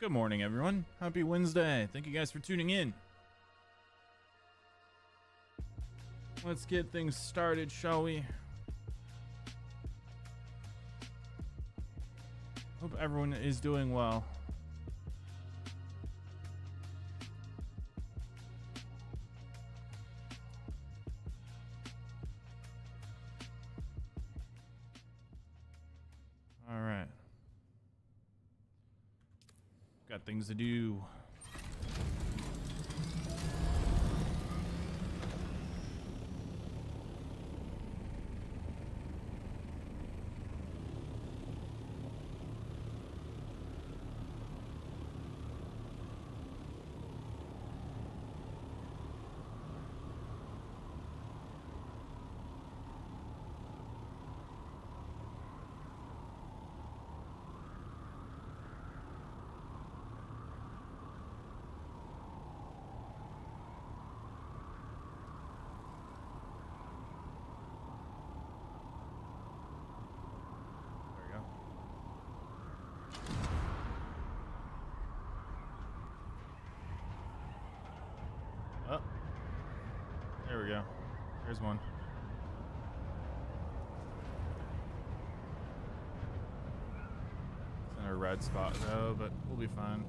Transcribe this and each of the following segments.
Good morning, everyone. Happy Wednesday. Thank you guys for tuning in. Let's get things started, shall we? Hope everyone is doing well. All right. Got things to do. There we go. There's one. It's in a red spot though, but we'll be fine.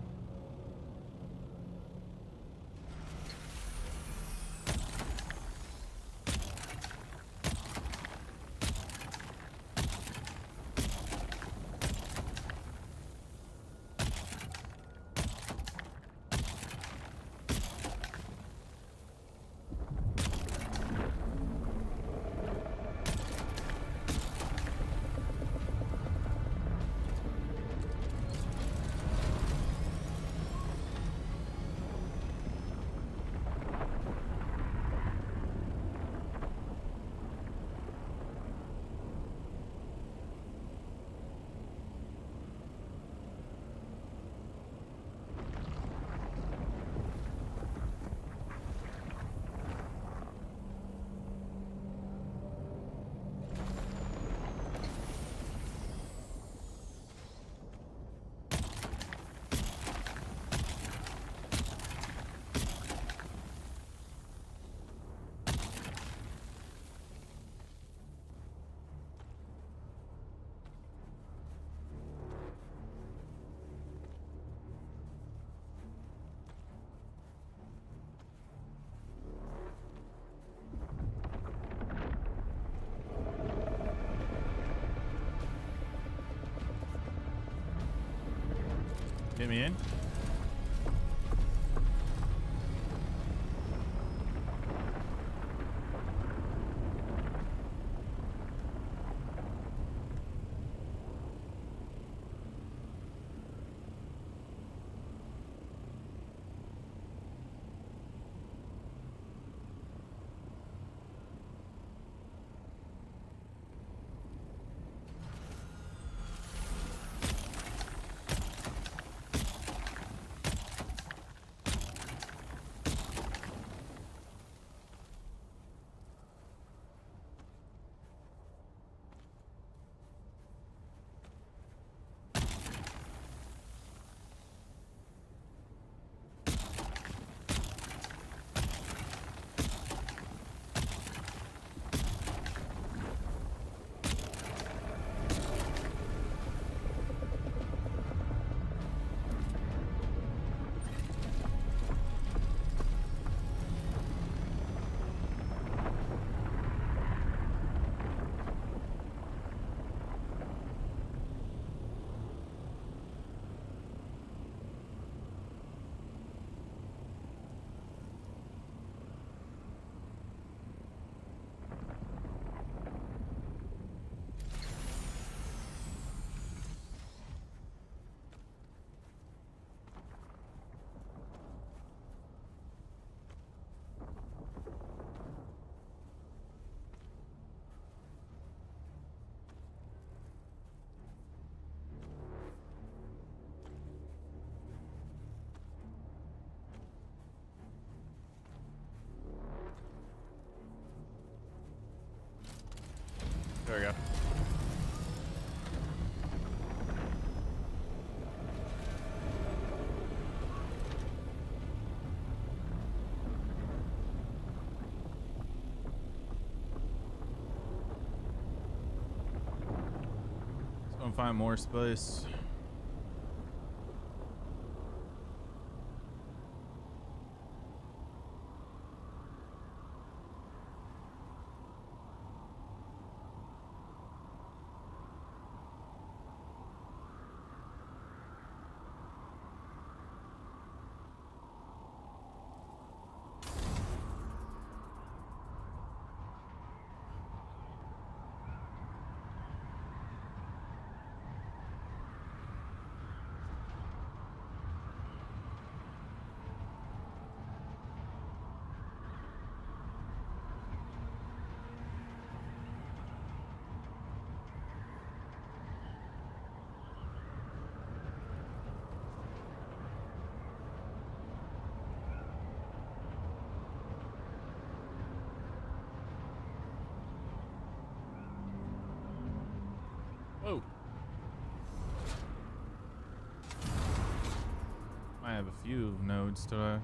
Get me in. There we go. Gonna find more space. Whoa. I have a few nodes today.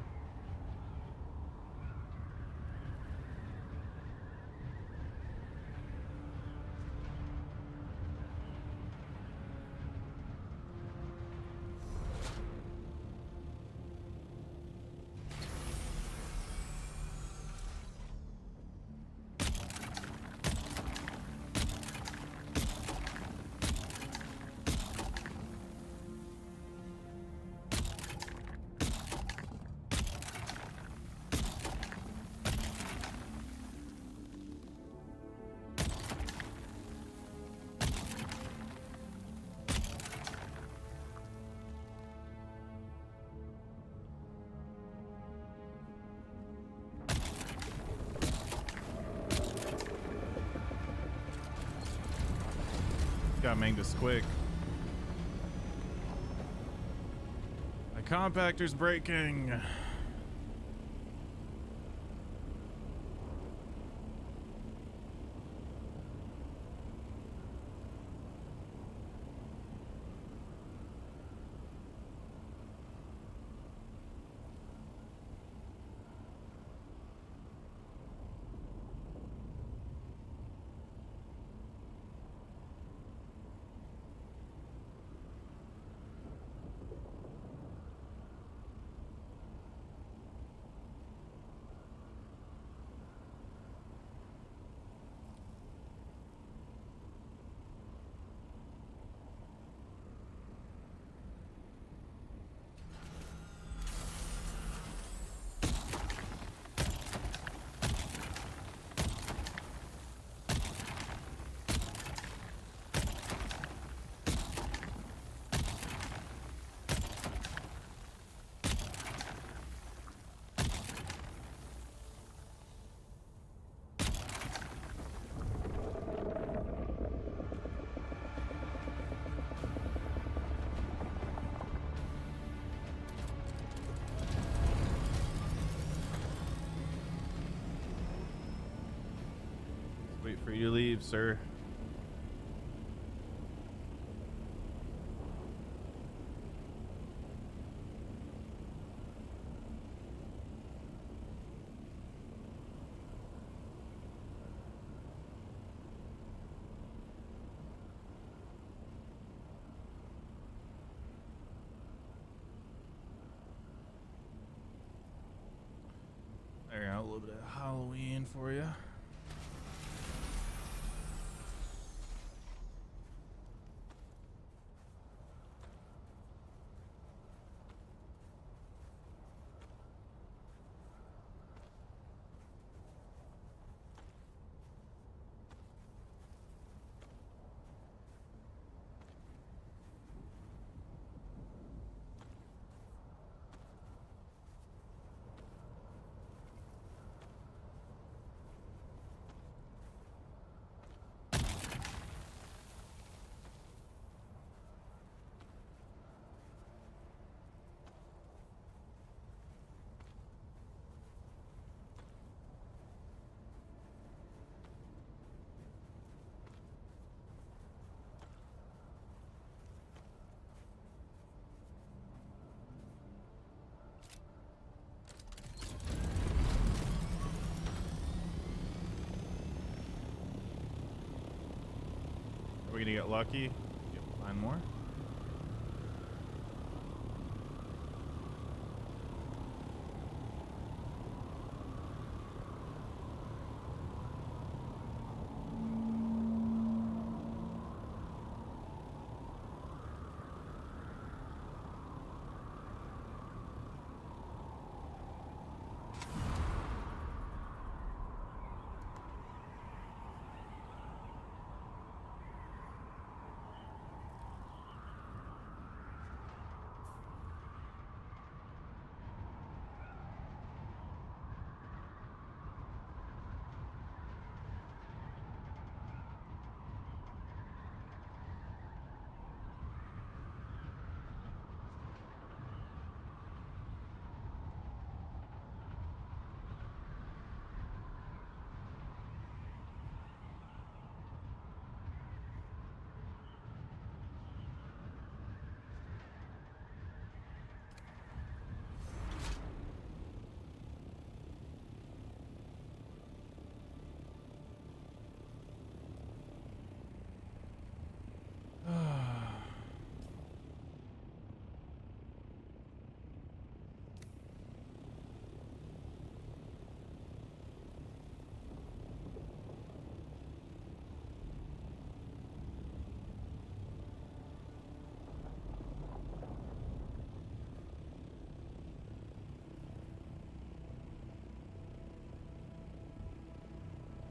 Gotta make this quick. My compactor's breaking. Wait for you to leave, sir. There, got a little bit of Halloween for you. Are we gonna get lucky? Yep. Find more.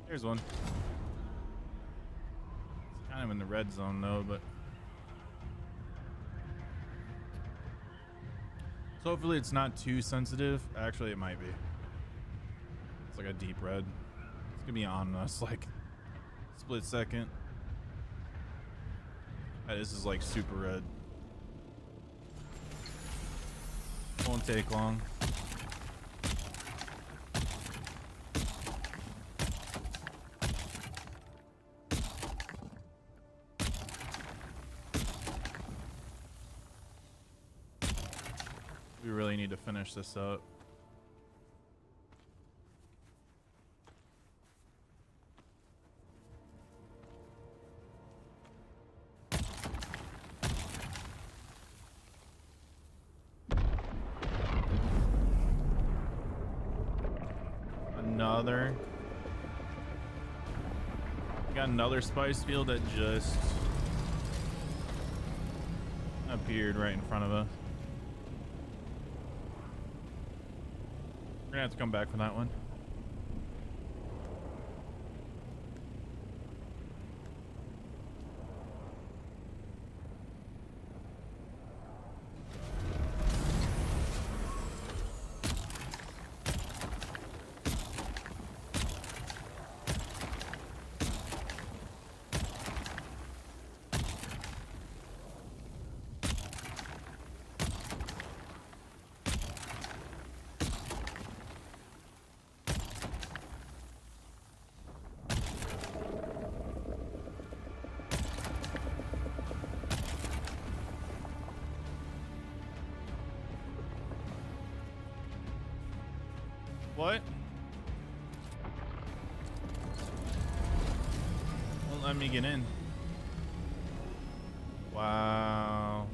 There's one. It's kind of in the red zone though, but so hopefully it's not too sensitive. Actually, it might be. It's like a deep red. It's gonna be on us like split second. This is like super red. Won't take long. We really need to finish this up. Another. We got another spice field that just appeared right in front of us. We're gonna have to come back for that one. What? Won't let me get in. Wow.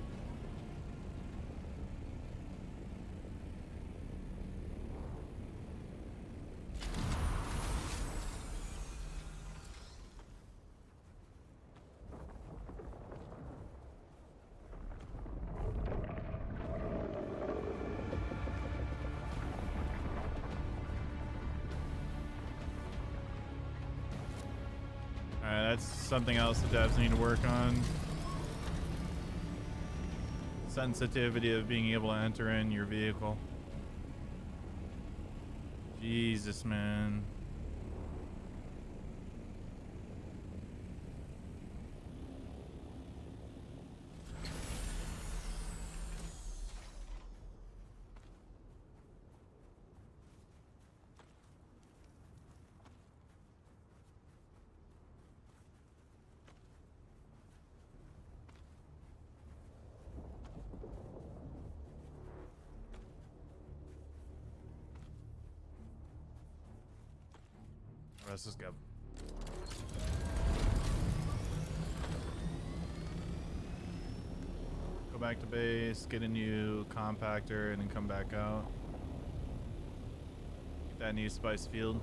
That's something else the devs need to work on. Sensitivity of being able to enter in your vehicle. Jesus, man. Let's just go. back to base, get a new compactor, and then come back out. Get that new spice field.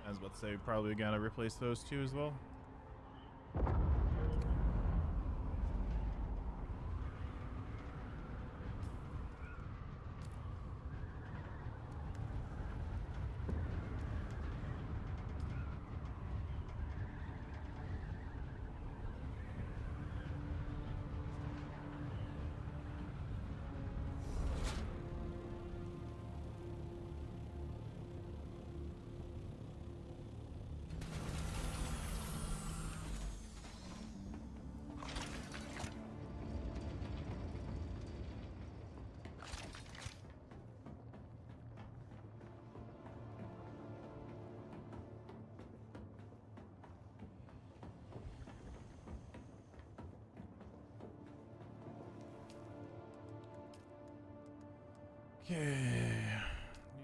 I was about to say, we probably gotta replace those two as well. Okay,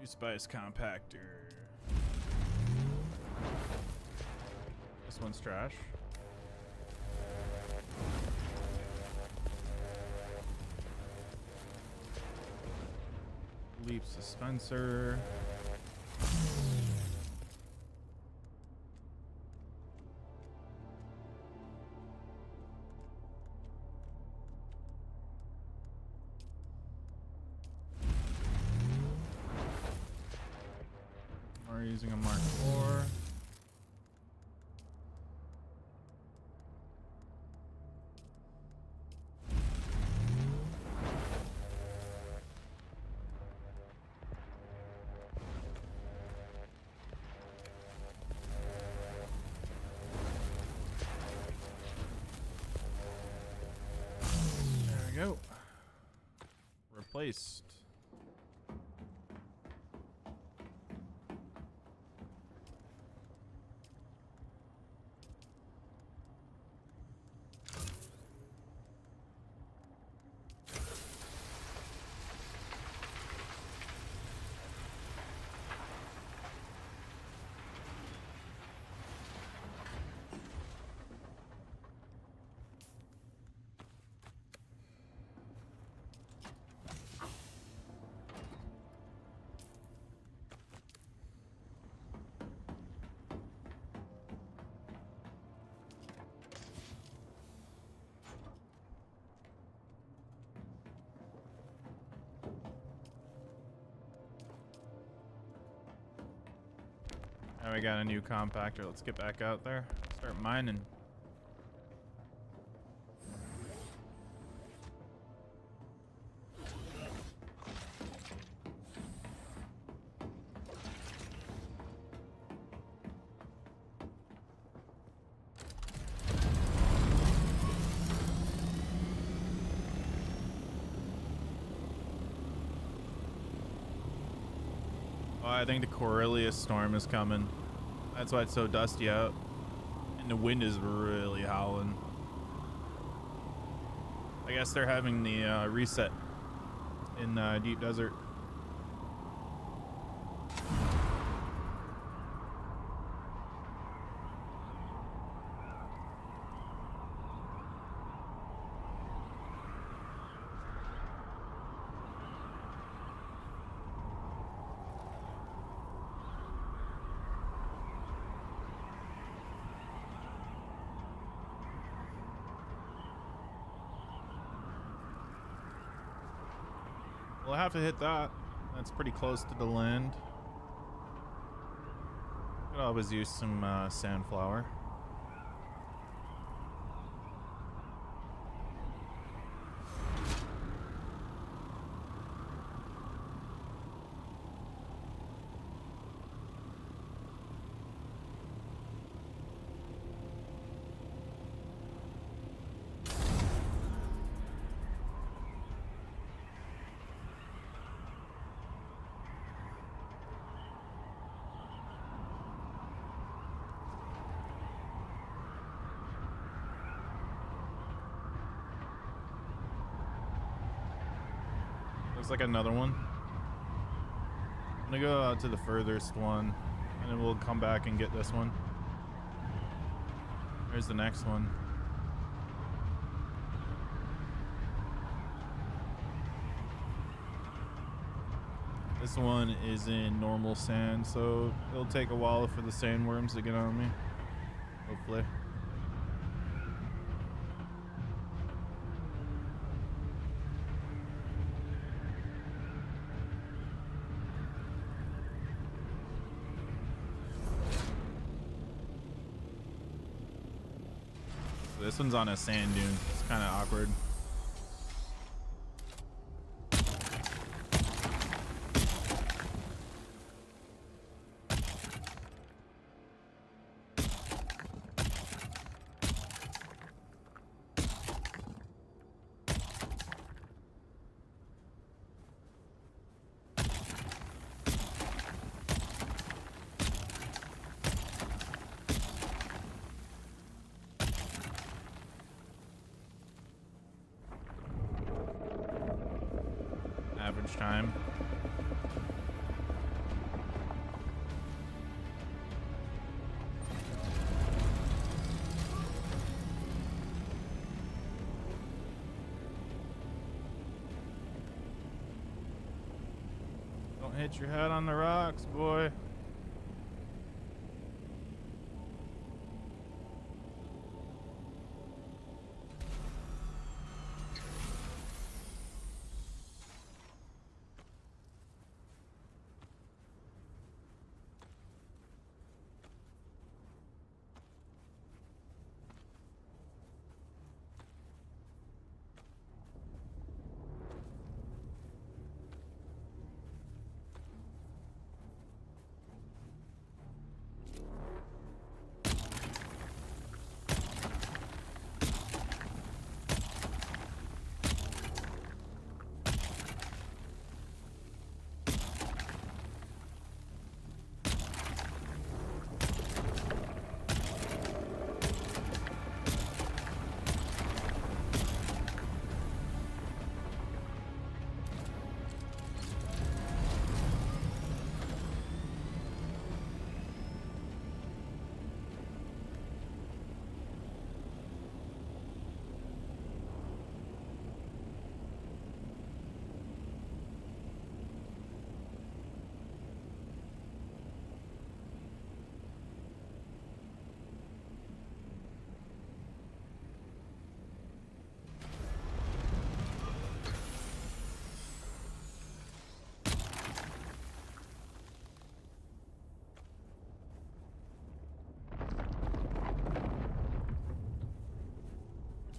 new spice compactor. This one's trash. Leap dispenser. We're using a Mark IV. There we go. Replaced. Now we got a new compactor. Let's get back out there. Start mining. Oh, I think the Corellius storm is coming. That's why it's so dusty out. And the wind is really howling. I guess they're having the reset in deep desert. We'll have to hit that. That's pretty close to the land. Could always use some sandflower. Looks like another one. I'm gonna go out to the furthest one, and then we'll come back and get this one. There's the next one. This one is in normal sand, so it'll take a while for the sandworms to get on me. Hopefully. This one's on a sand dune. It's kind of awkward. Average time. Don't hit your head on the rocks, boy.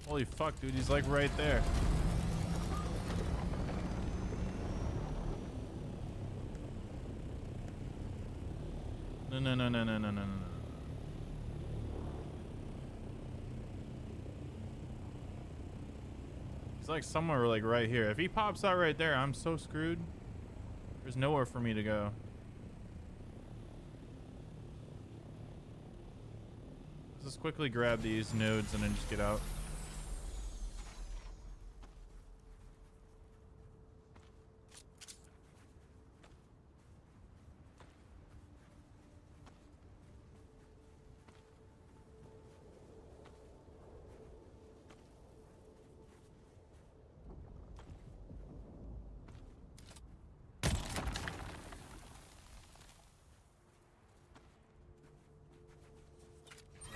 Holy fuck, dude, he's like right there. No, no, no, no, no, no, no, no. He's like somewhere like right here. If he pops out right there, I'm so screwed. There's nowhere for me to go. just quickly grab these nodes and then just get out.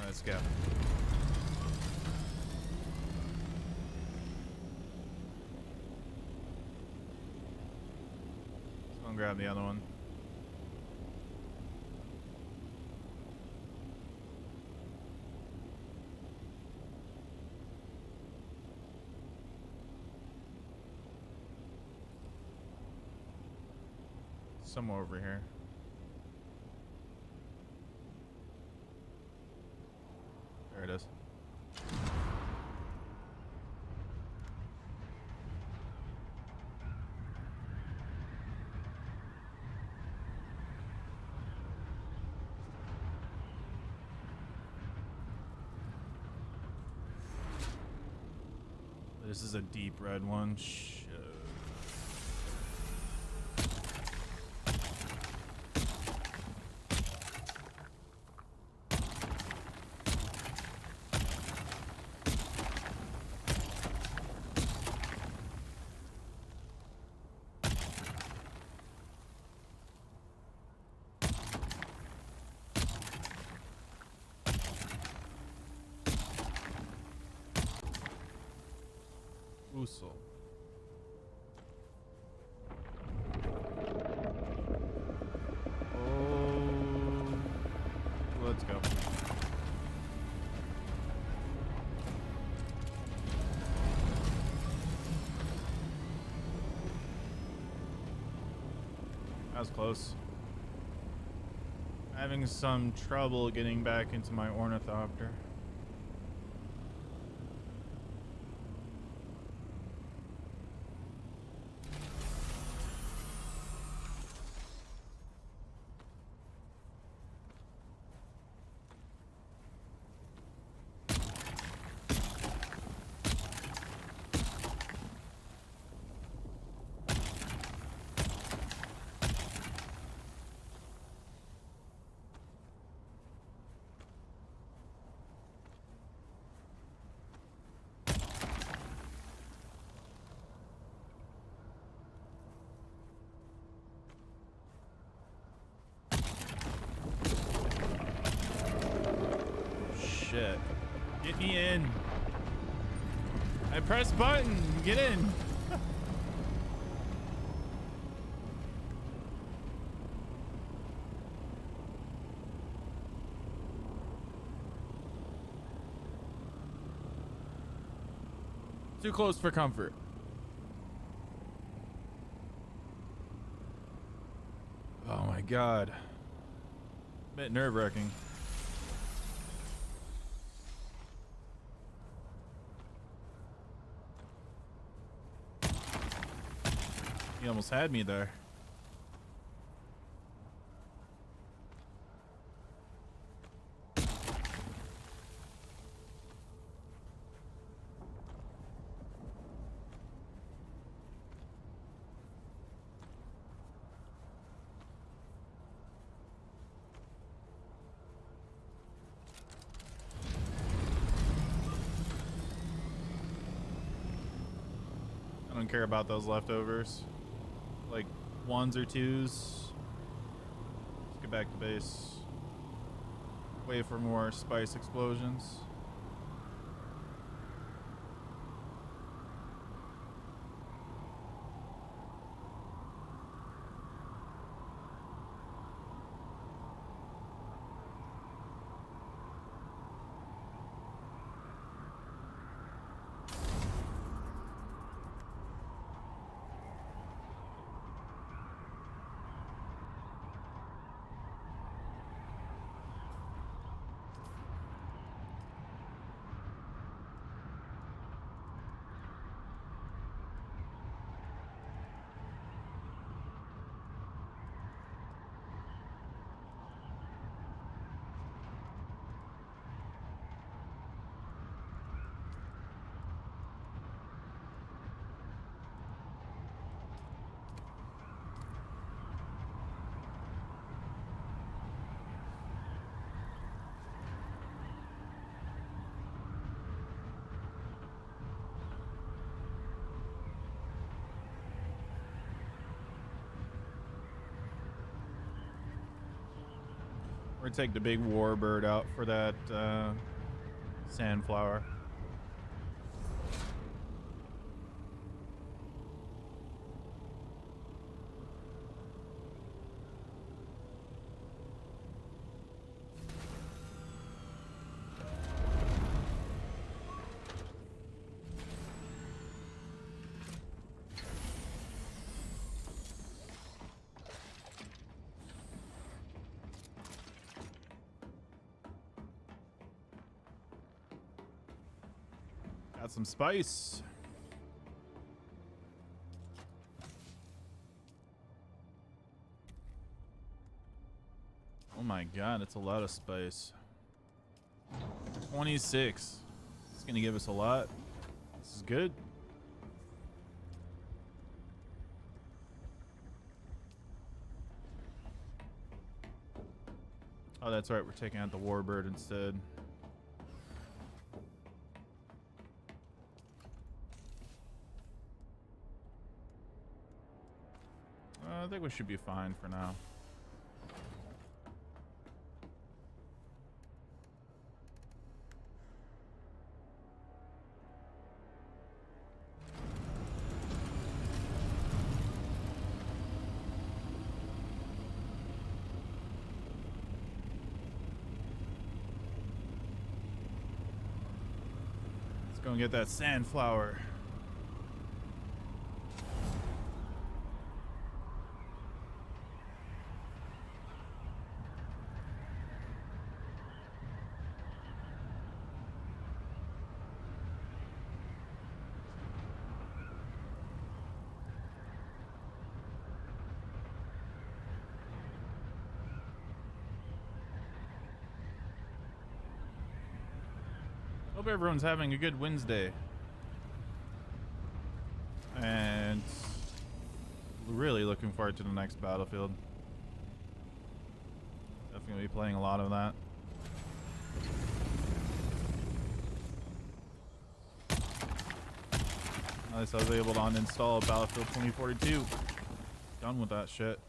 Let's go. Let's go grab the other one. Somewhere over here. There it is. This is a deep red one. Shit. Usul. Oh, let's go. That was close. Having some trouble getting back into my ornithopter. Shit. Get me in. I press button. Get in. Too close for comfort. Oh my god. Bit nerve-wracking. He almost had me there. I don't care about those leftovers. Like ones or twos. Let's get back to base. Wait for more spice explosions. We're gonna take the big warbird out for that sandflower. Got some spice. Oh my god, it's a lot of spice. 26. It's gonna give us a lot. This is good. Oh, that's right. We're taking out the warbird instead. I think we should be fine for now. Let's go and get that sandflower. Hope everyone's having a good Wednesday. And really looking forward to the next Battlefield. Definitely be playing a lot of that. At least I was able to uninstall Battlefield 2042. Done with that shit.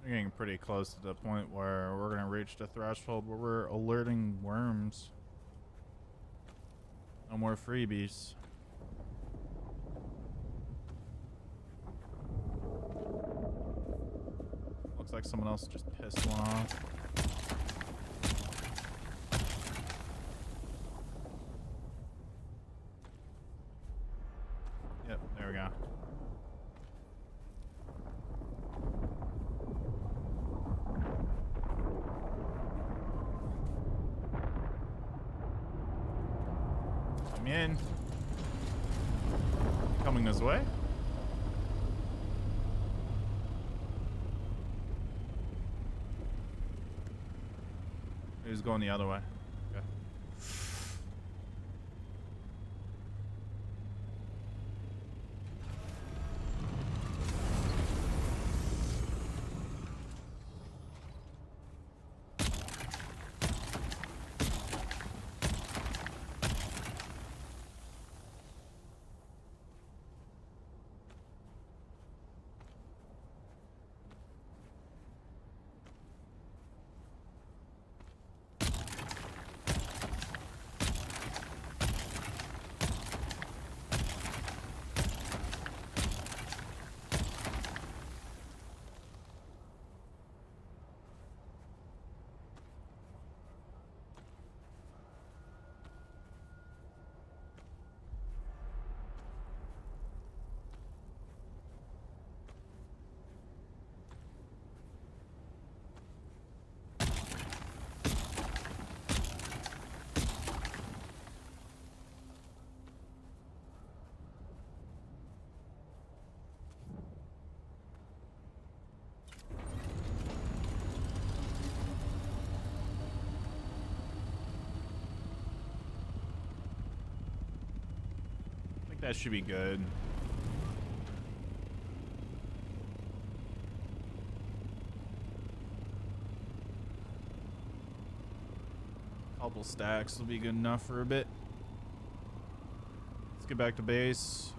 We're getting pretty close to the point where we're going to reach the threshold where we're alerting worms. No more freebies. Looks like someone else just pissed one off. Yep, there we go. I'm in. Coming this way. He's going the other way. Okay. I think that should be good. Couple stacks will be good enough for a bit. Let's get back to base.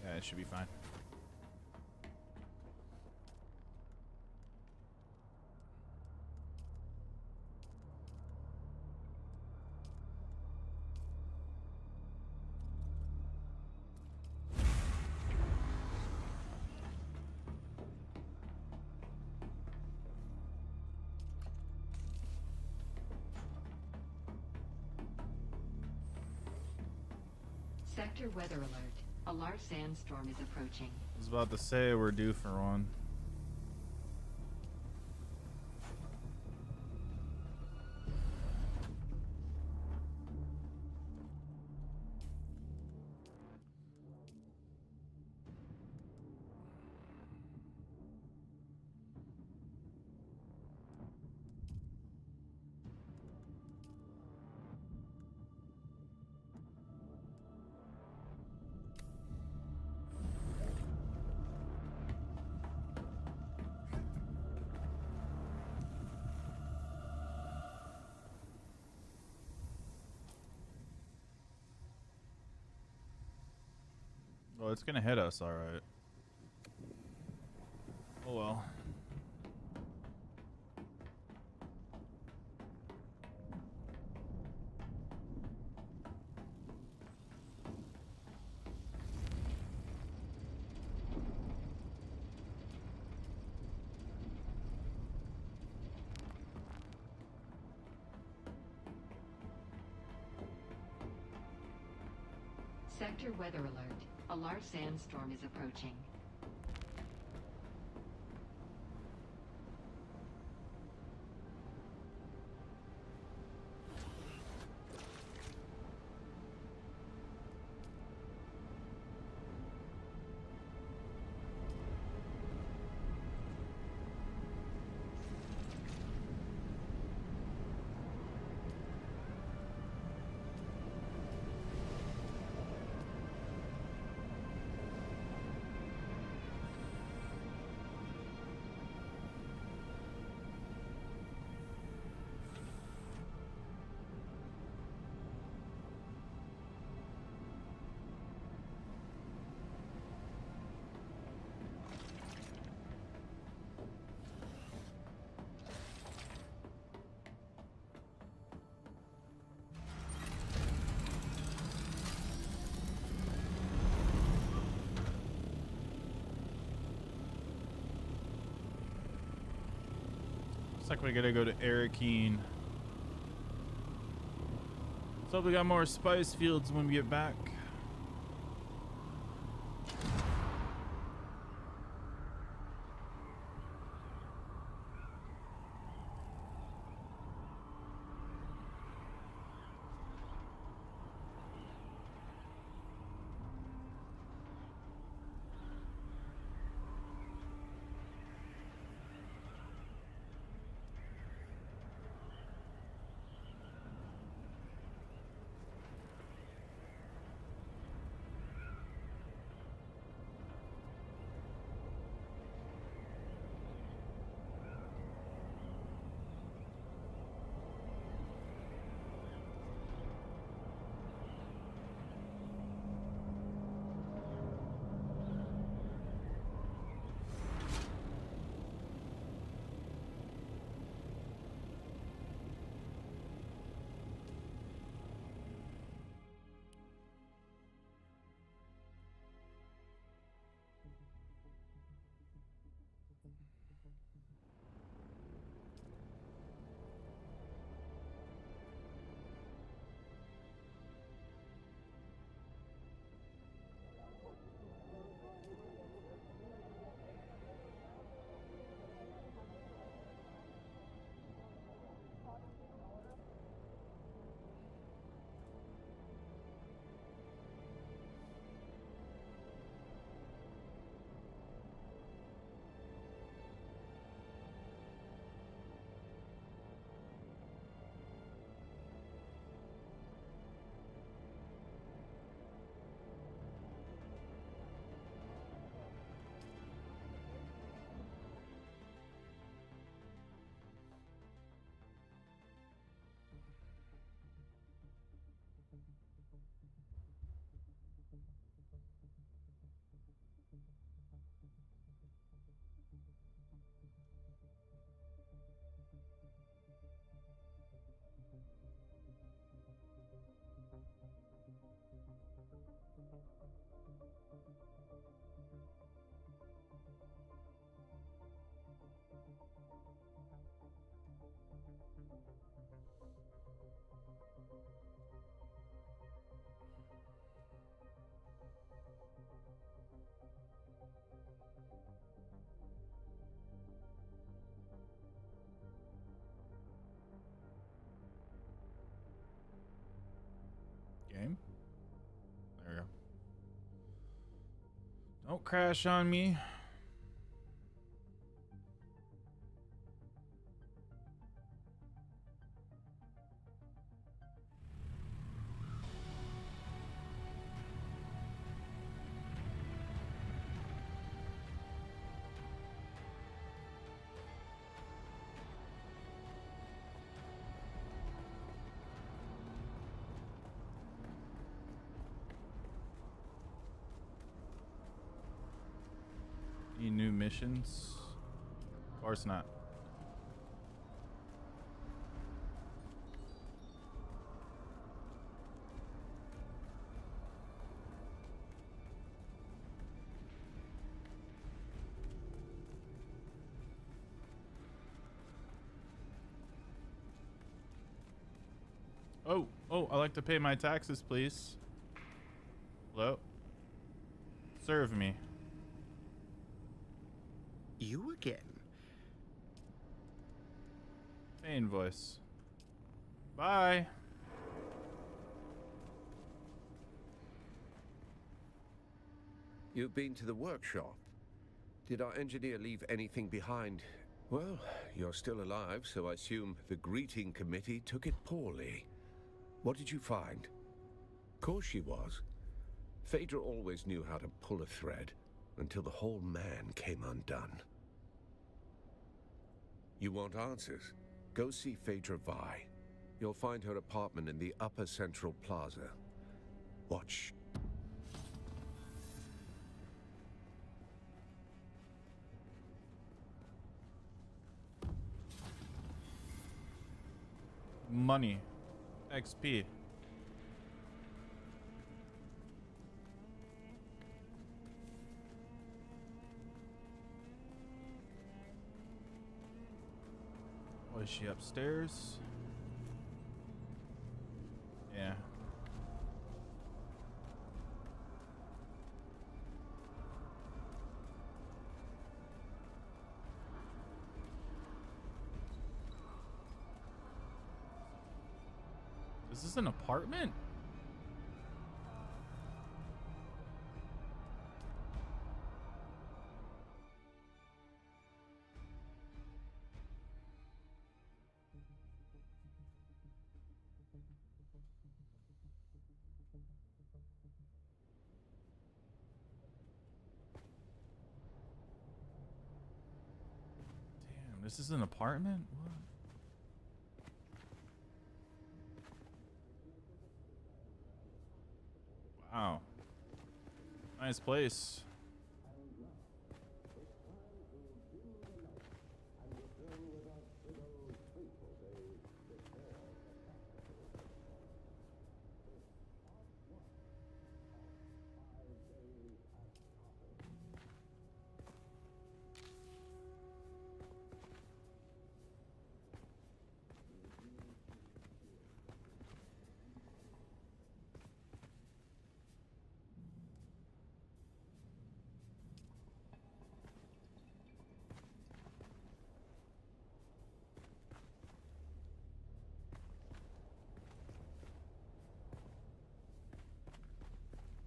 Yeah, it should be fine. Sector weather alert. A large sandstorm is approaching. I was about to say we're due for one. Well, it's gonna hit us, all right. Oh well. Sector weather alert. A large sandstorm is approaching. Looks like we gotta go to Arakeen. Let's hope we got more spice fields when we get back. Game. There we go. Don't crash on me. Any new missions? Of course not. Oh, I like to pay my taxes, please. Hello? Serve me. You again? Pain voice. Bye. You've been to the workshop. Did our engineer leave anything behind? Well, you're still alive, so I assume the greeting committee took it poorly. What did you find? Course she was. Phaedra always knew how to pull a thread, until the whole man came undone. You want answers? Go see Phaedra Vi. You'll find her apartment in the Upper Central Plaza. Watch. Money. XP. Oh, is she upstairs? Yeah. Is this an apartment? Damn, this is an apartment? What? Wow. Nice place.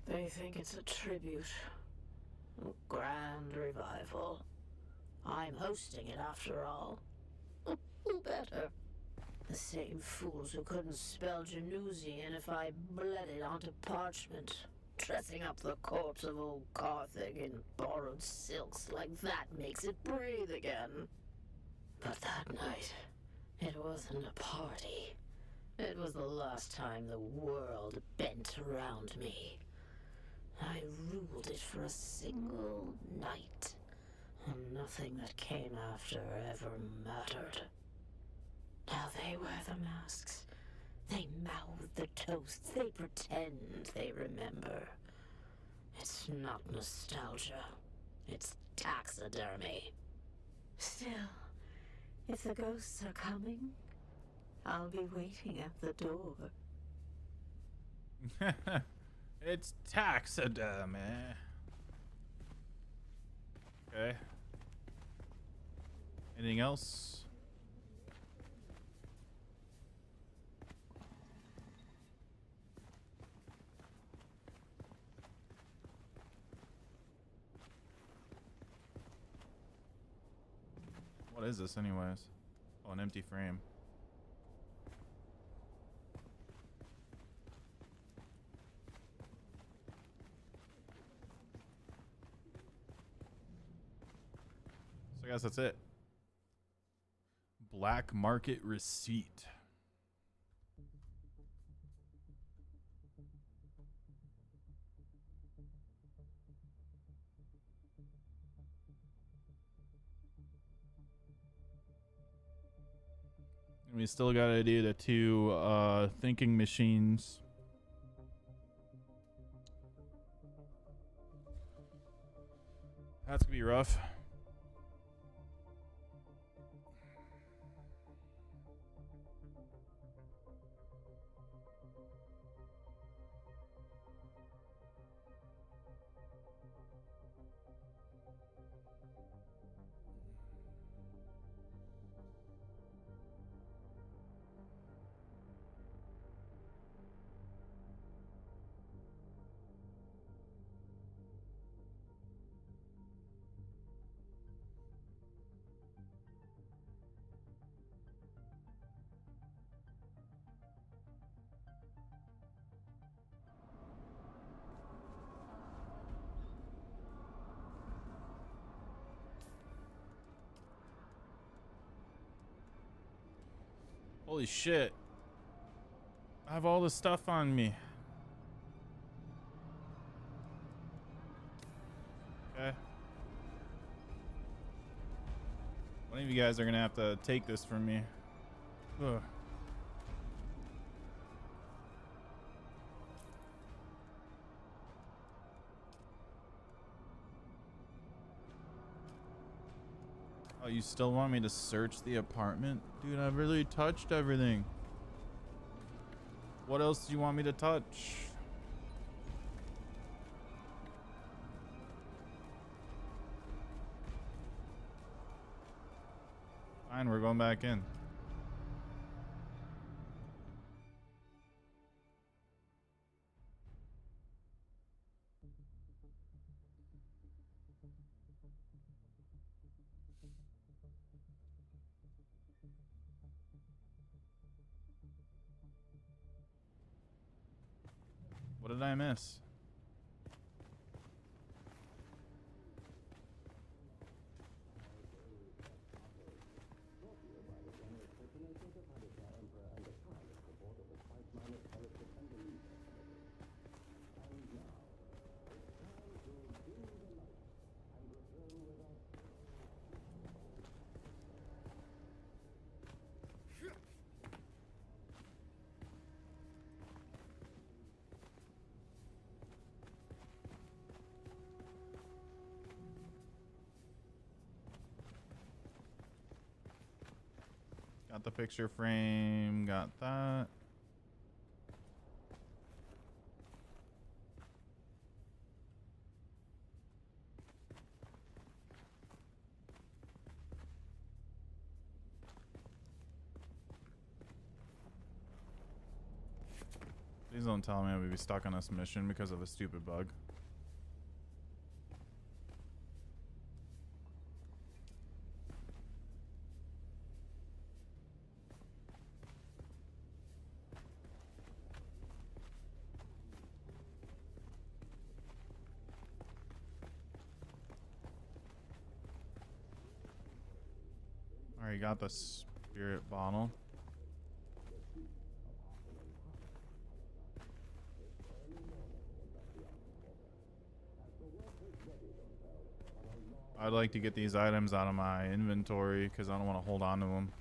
They think it's a tribute. A grand revival. I'm hosting it after all. Who better? The same fools who couldn't spell Genusian if I bled it onto parchment. Dressing up the corpse of old Carthage in borrowed silks like that makes it breathe again. But that night, it wasn't a party. It was the last time the world bent around me. I ruled it for a single night, and nothing that came after ever mattered. Now they wear the masks. They mouth the toasts. They pretend they remember. It's not nostalgia. It's taxidermy. Still, if the ghosts are coming, I'll be waiting at the door. It's taxidermy. Okay. Anything else? What is this anyways? Oh, an empty frame. So I guess that's it. Black market receipt. And we still gotta do the two thinking machines. That's gonna be rough. Holy shit. I have all this stuff on me. Okay. One of you guys are gonna have to take this from me. Ugh. Oh, you still want me to search the apartment? Dude, I've really touched everything. What else do you want me to touch? Fine, we're going back in. What did I miss? Got the picture frame, got that. Please don't tell me I'll be stuck on this mission because of a stupid bug. Alright, got the spirit bottle. I'd like to get these items out of my inventory because I don't want to hold on to them.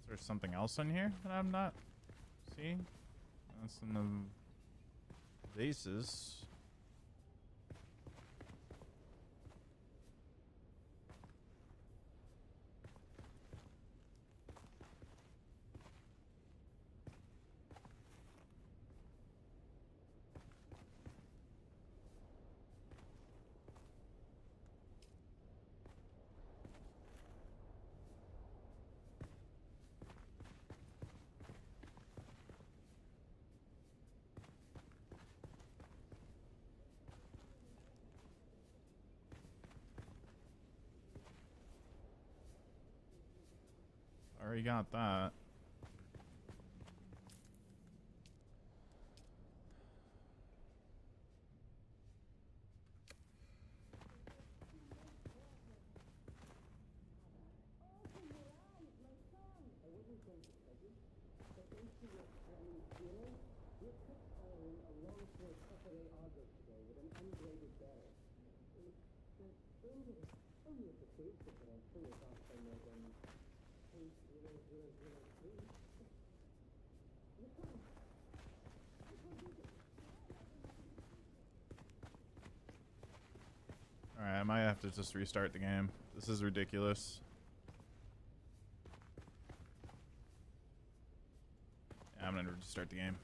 Is there something else in here that I'm not seeing? That's in the vases. Already got that. Alright, I might have to just restart the game. This is ridiculous. Yeah, I'm gonna restart the game.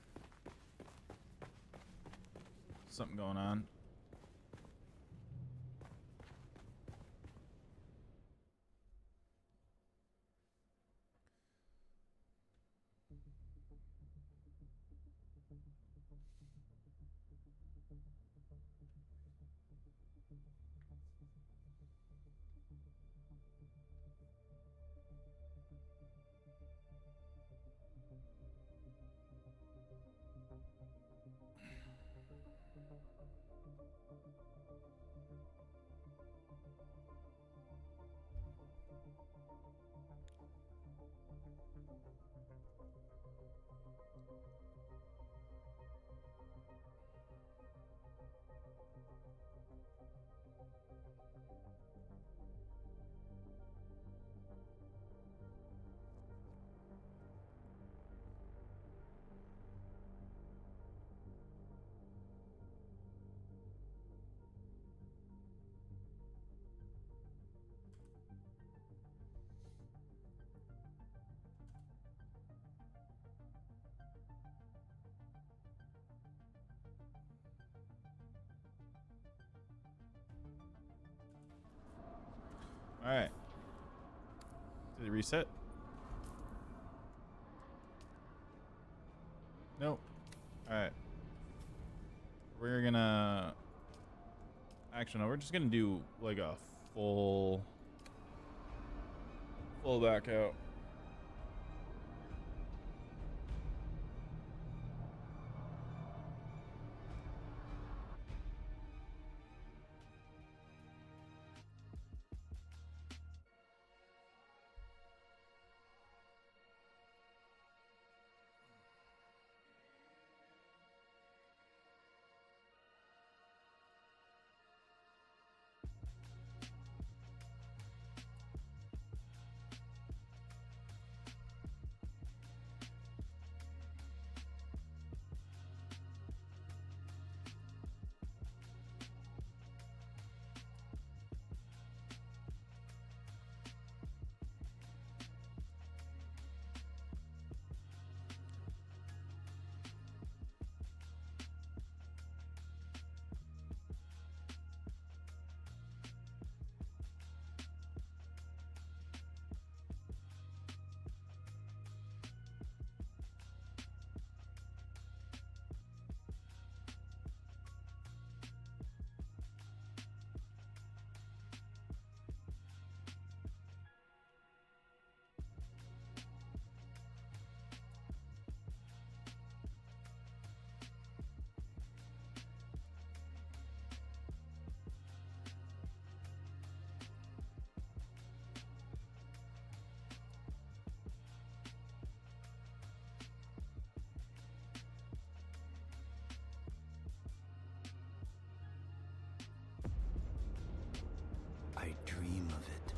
Something going on. Alright. Did it reset? Nope. Alright. We're gonna... Actually, no, we're just gonna do like a full back out. I dream of it,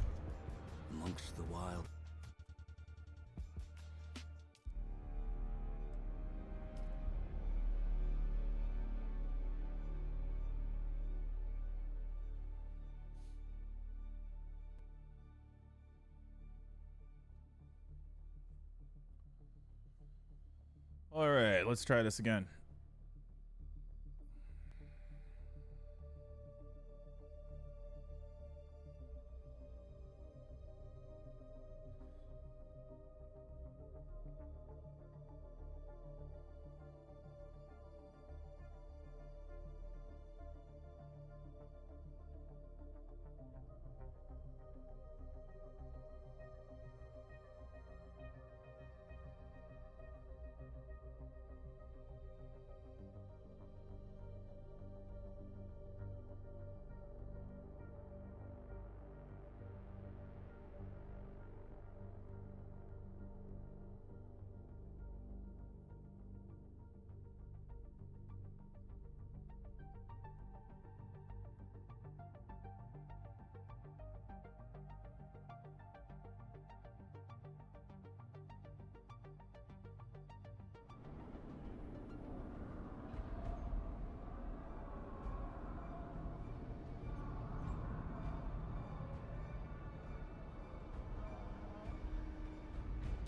amongst the wild. All right, let's try this again.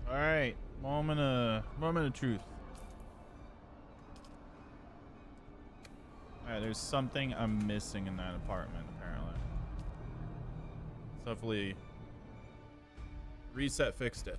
All right, moment of truth. All right, there's something I'm missing in that apartment apparently. So hopefully, reset fixed it.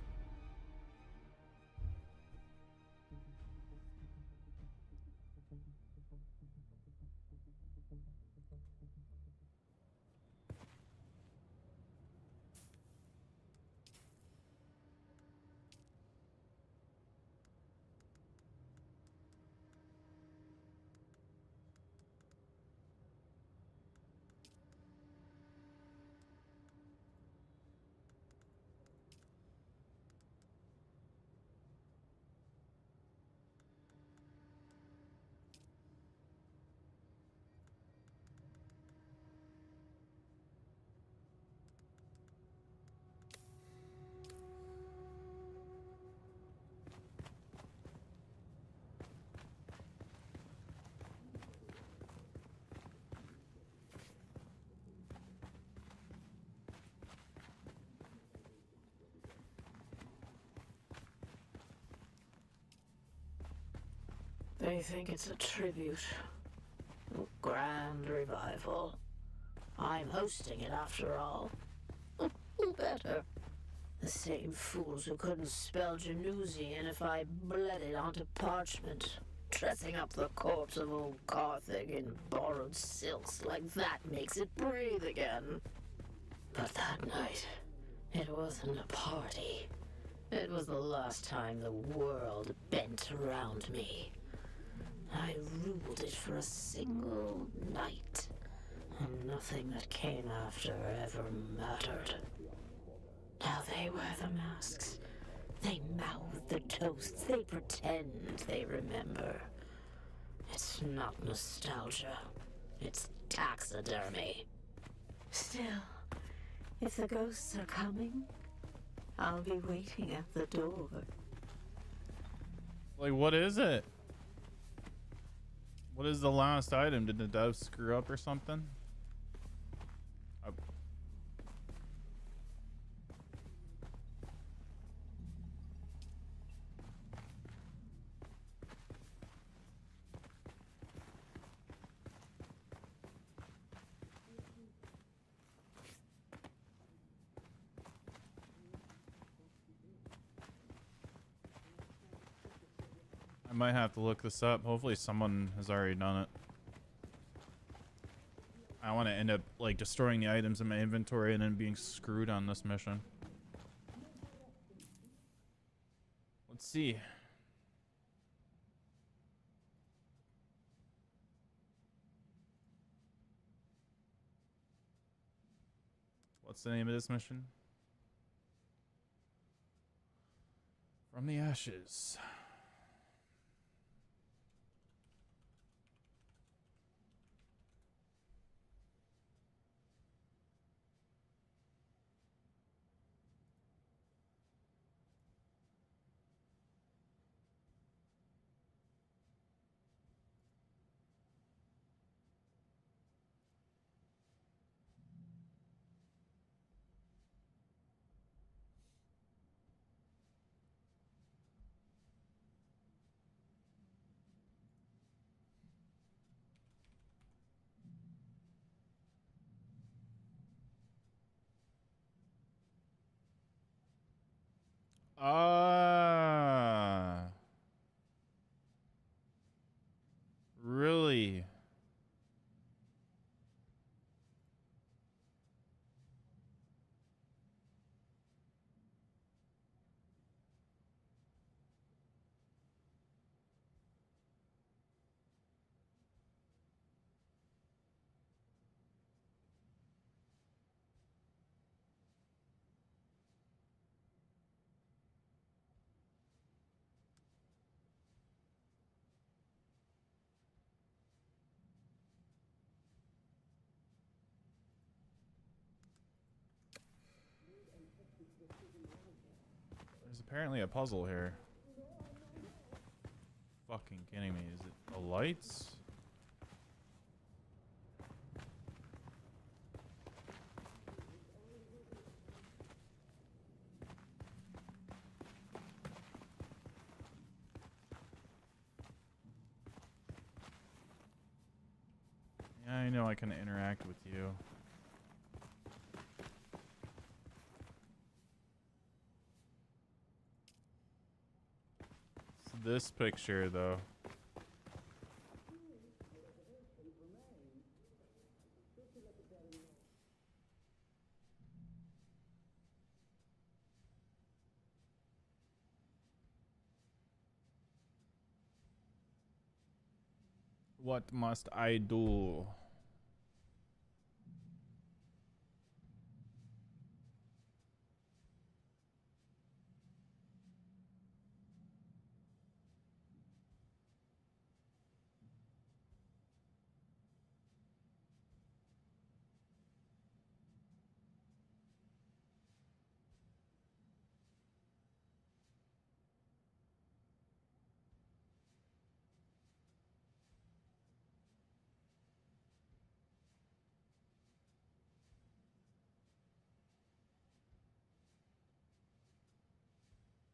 They think it's a tribute. A grand revival. I'm hosting it after all. Who better? The same fools who couldn't spell Genusian if I bled it onto parchment. Dressing up the corpse of old Carthage in borrowed silks like that makes it breathe again. But that night, it wasn't a party. It was the last time the world bent around me. I ruled it for a single night, and nothing that came after ever mattered. Now they wear the masks. They mouth the toasts. They pretend they remember. It's not nostalgia. It's taxidermy. Still, if the ghosts are coming, I'll be waiting at the door. Like, what is it? What is the last item? Did the dove screw up or something? I might have to look this up. Hopefully someone has already done it. I want to end up like destroying the items in my inventory and then being screwed on this mission. Let's see. What's the name of this mission? From the Ashes. Ah, really? There's apparently a puzzle here. Fucking kidding me. Is it the lights? I know I can interact with you. It's this picture, though. What must I do?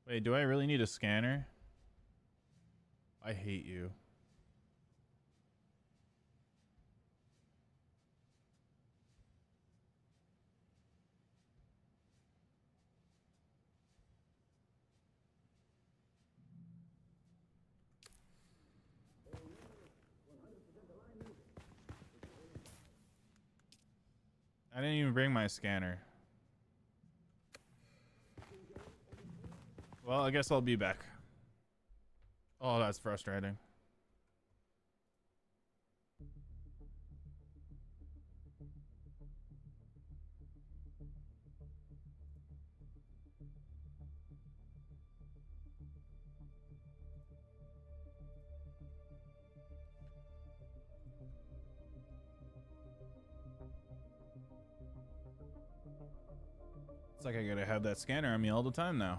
Wait, do I really need a scanner? I hate you. I didn't even bring my scanner. Well, I guess I'll be back. Oh, that's frustrating. It's like I gotta have that scanner on me all the time now.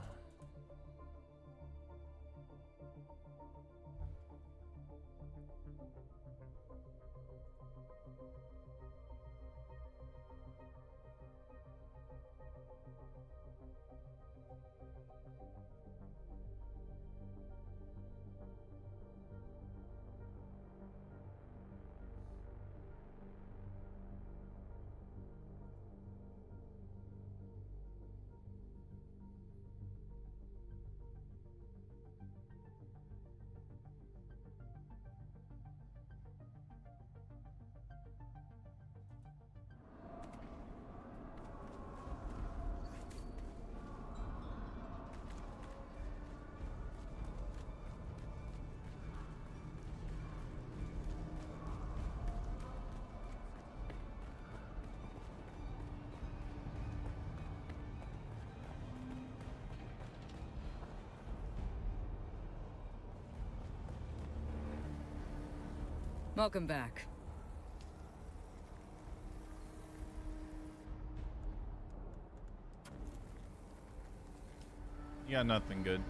Welcome back. You got nothing good.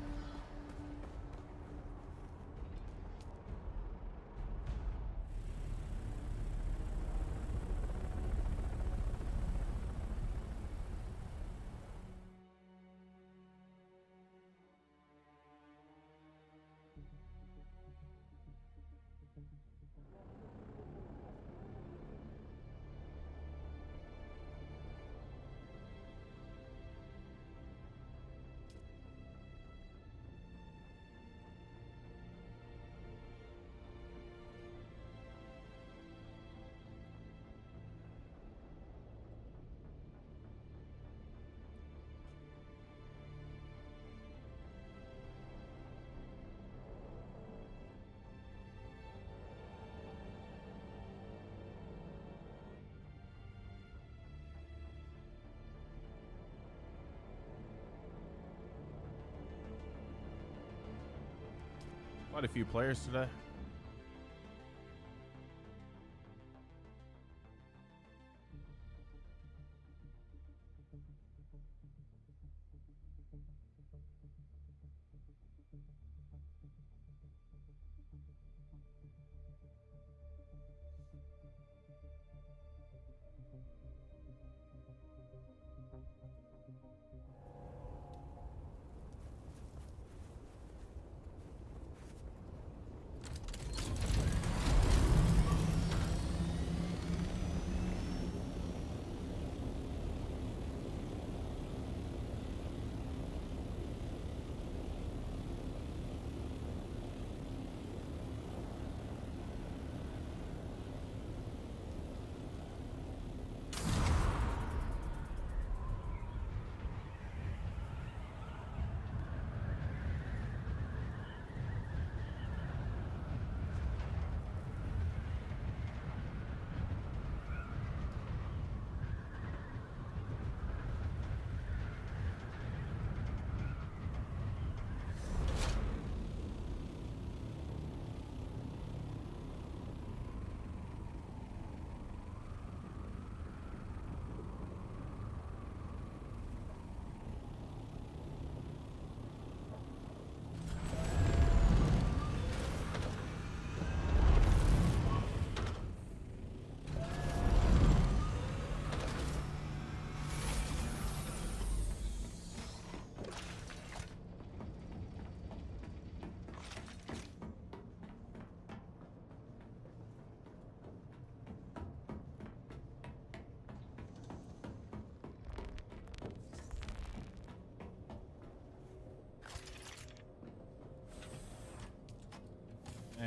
Quite a few players today.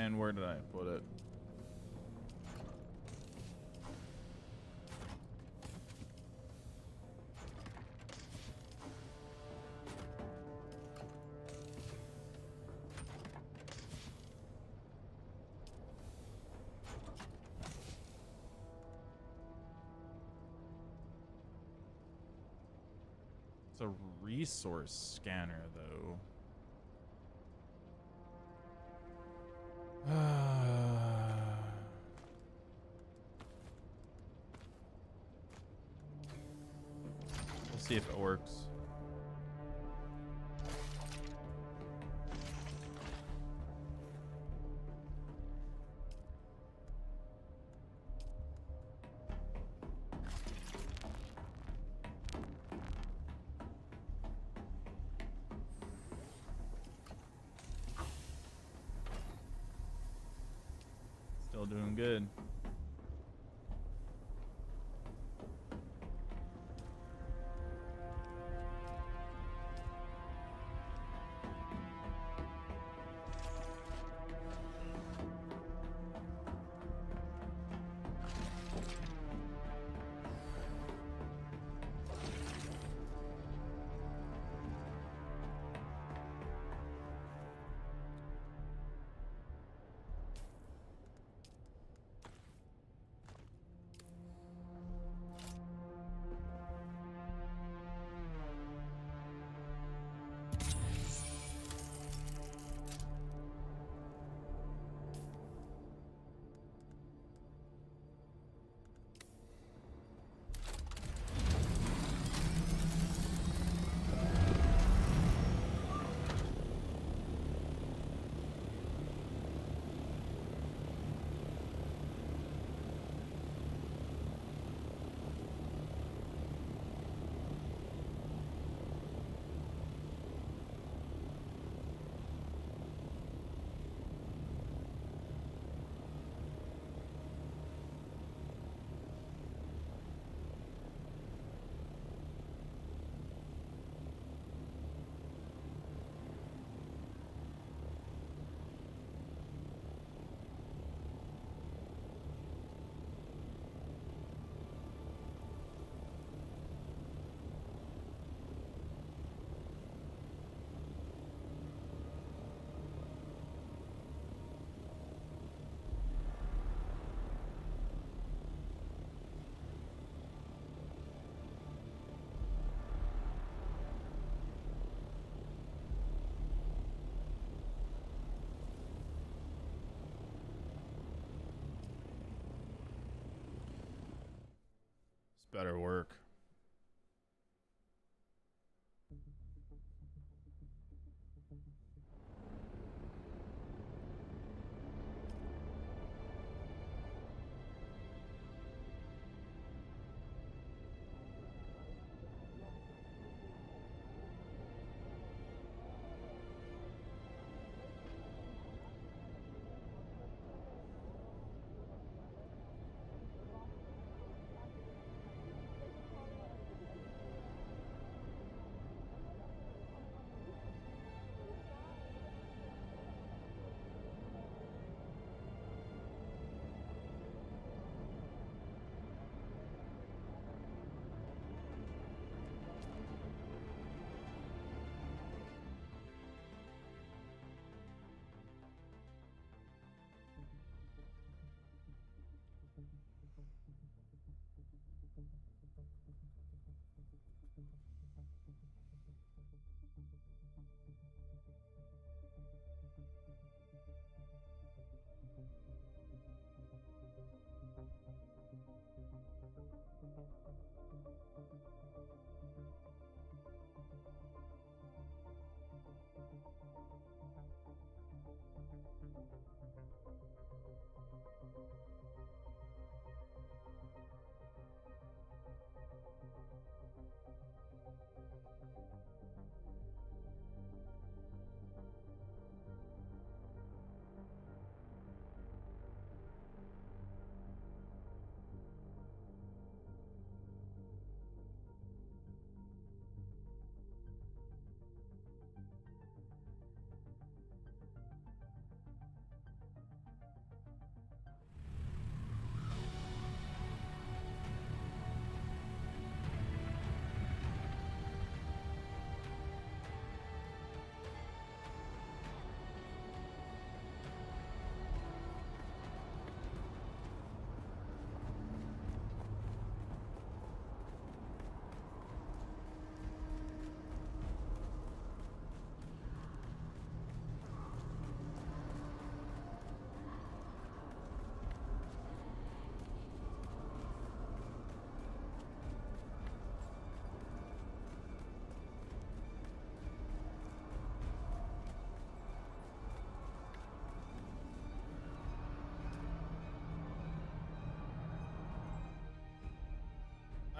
And where did I put it? It's a resource scanner, though. We'll see if it works. Still doing good. This better work.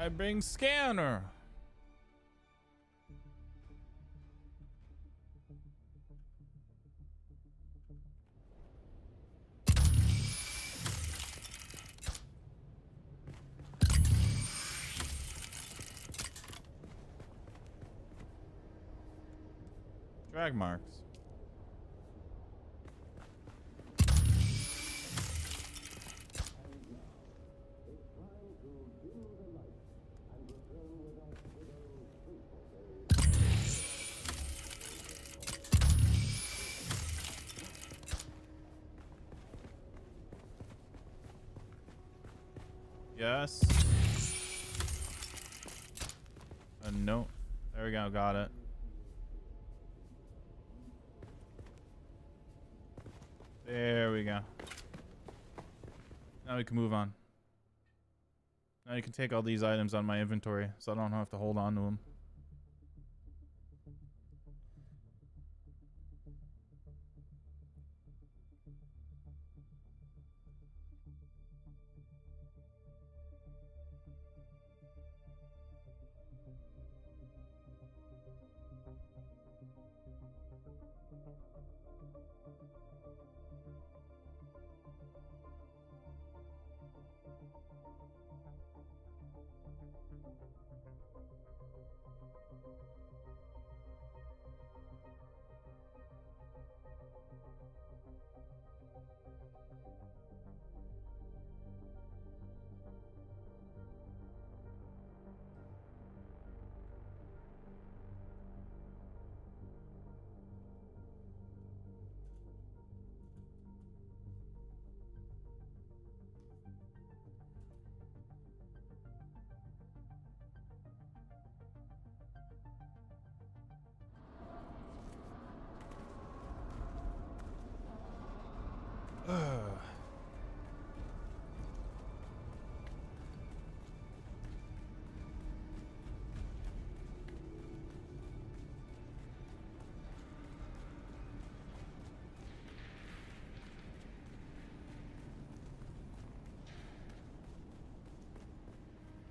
I bring scanner. Drag marks. Yes. No. There we go. Got it. There we go. Now we can move on. Now you can take all these items on my inventory, so I don't have to hold on to them.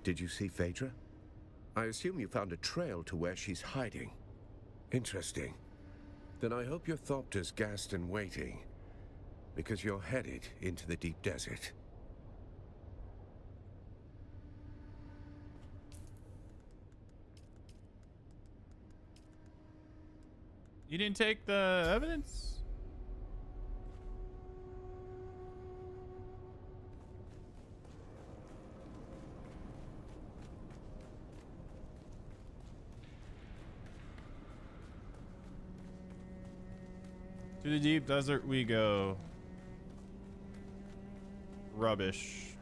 Did you see Phaedra? I assume you found a trail to where she's hiding. Interesting. Then I hope your Thopter's gassed and waiting, because you're headed into the deep desert. You didn't take the evidence? To the deep desert we go. Rubbish.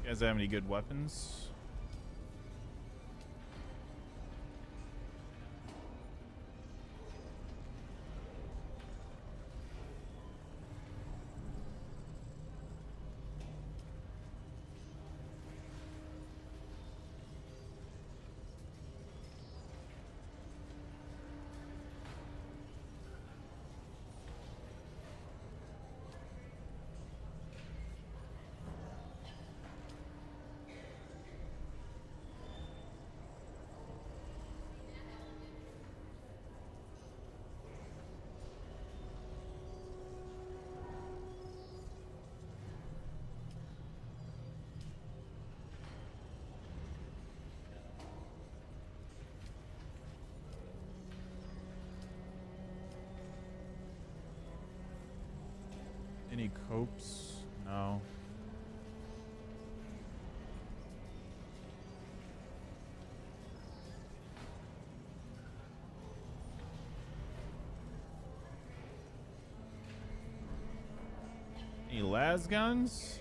You guys have any good weapons? Any copes? No. Any las guns?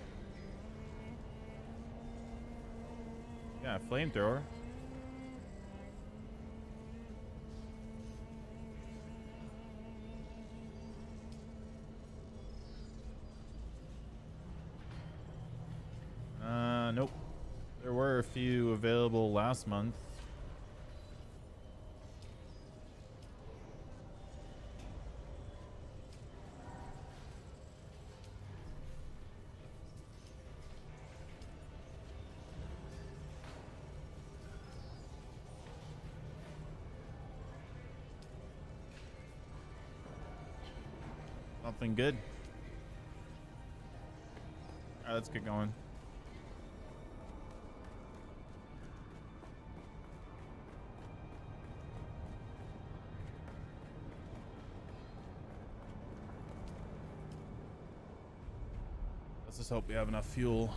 Yeah, flamethrower. Nope. There were a few available last month. Something good. All right, let's get going. Let's just hope we have enough fuel.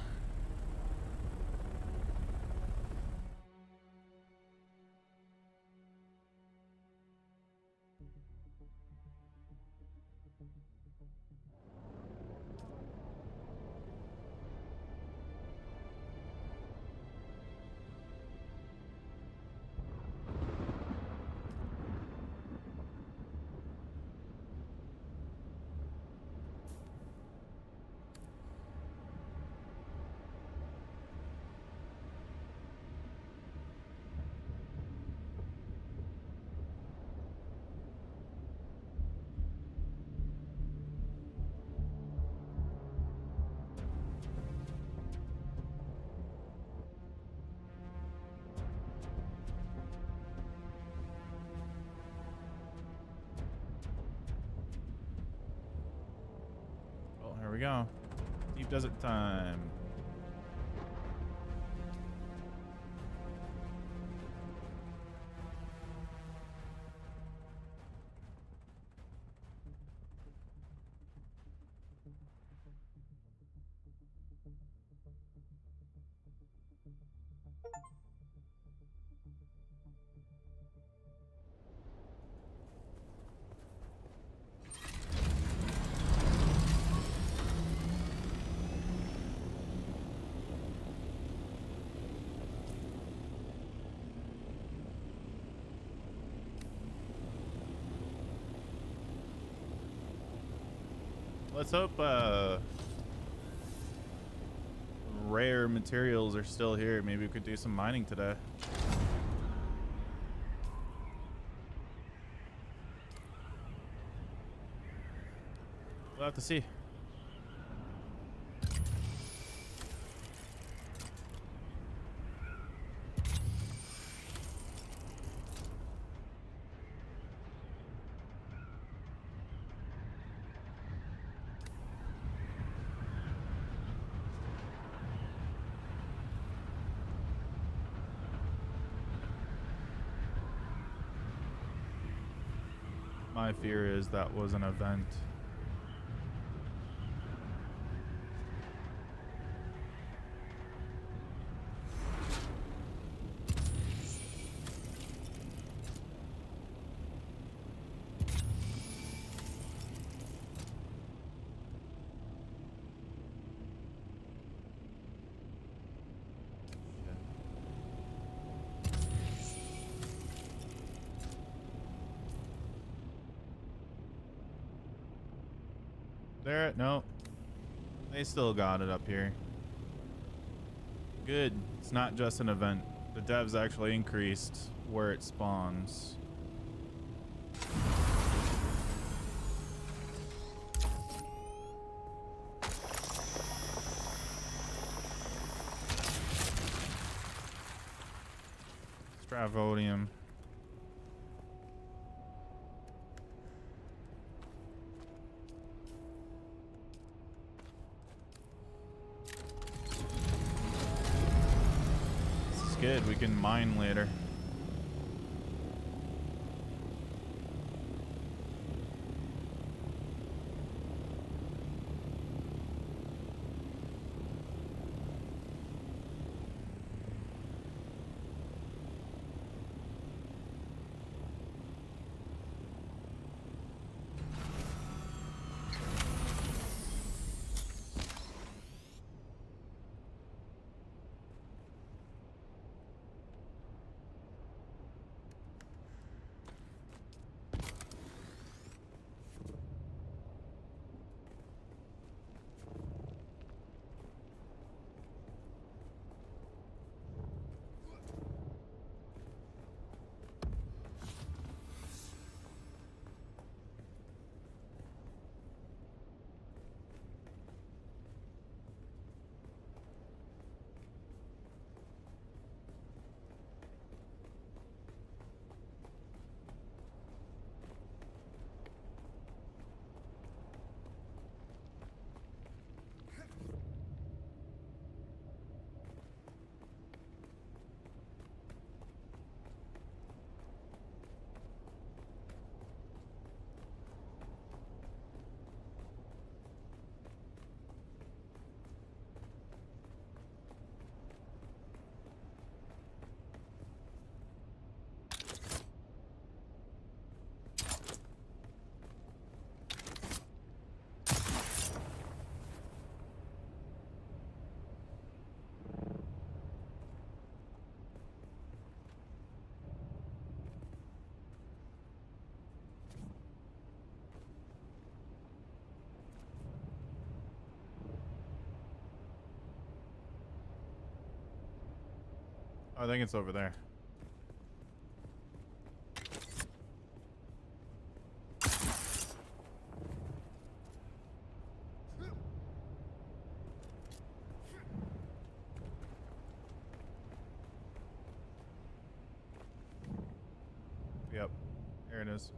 Oh, here we go. Deep desert time. Let's hope rare materials are still here. Maybe we could do some mining today. We'll have to see. My fear is that was an event. There, no. They still got it up here. Good. It's not just an event. The devs actually increased where it spawns. Stravodium. Good, we can mine later. I think it's over there. Yep, here it is.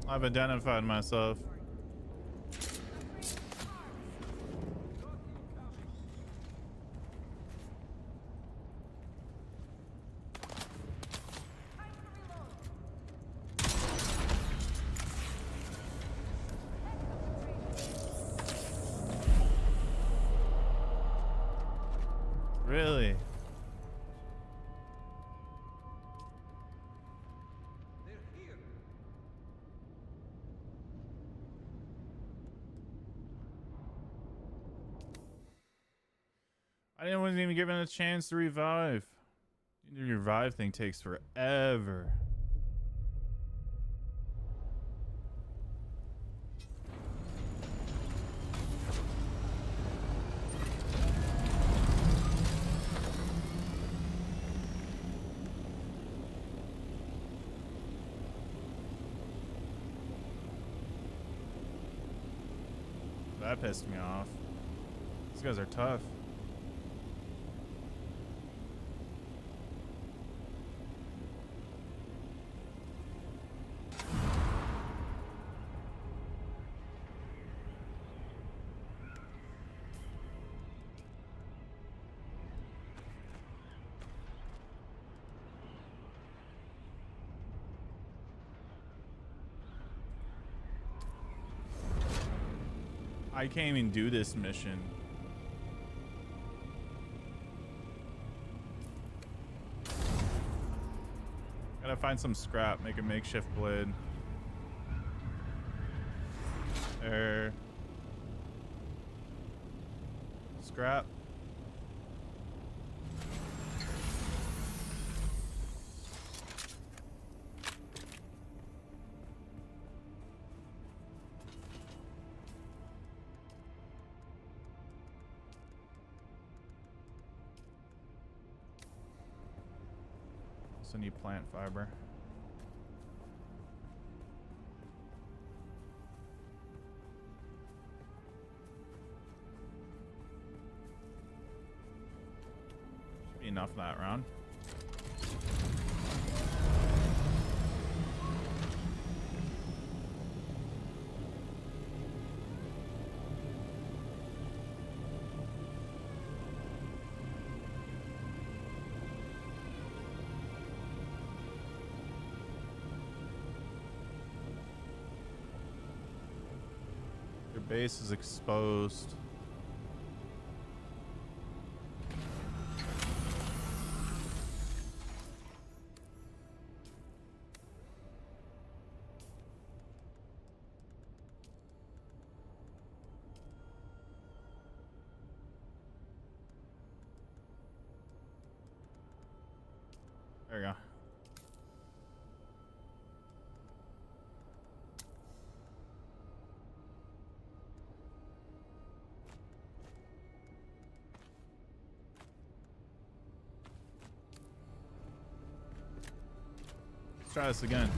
I've identified myself. Really? I wasn't even given a chance to revive. The revive thing takes forever. That pissed me off. These guys are tough. I can't even do this mission. Gotta find some scrap, make a makeshift blade. There. Scrap. Also need plant fiber. Should be enough that round. Base is exposed. There we go. Let's try this again.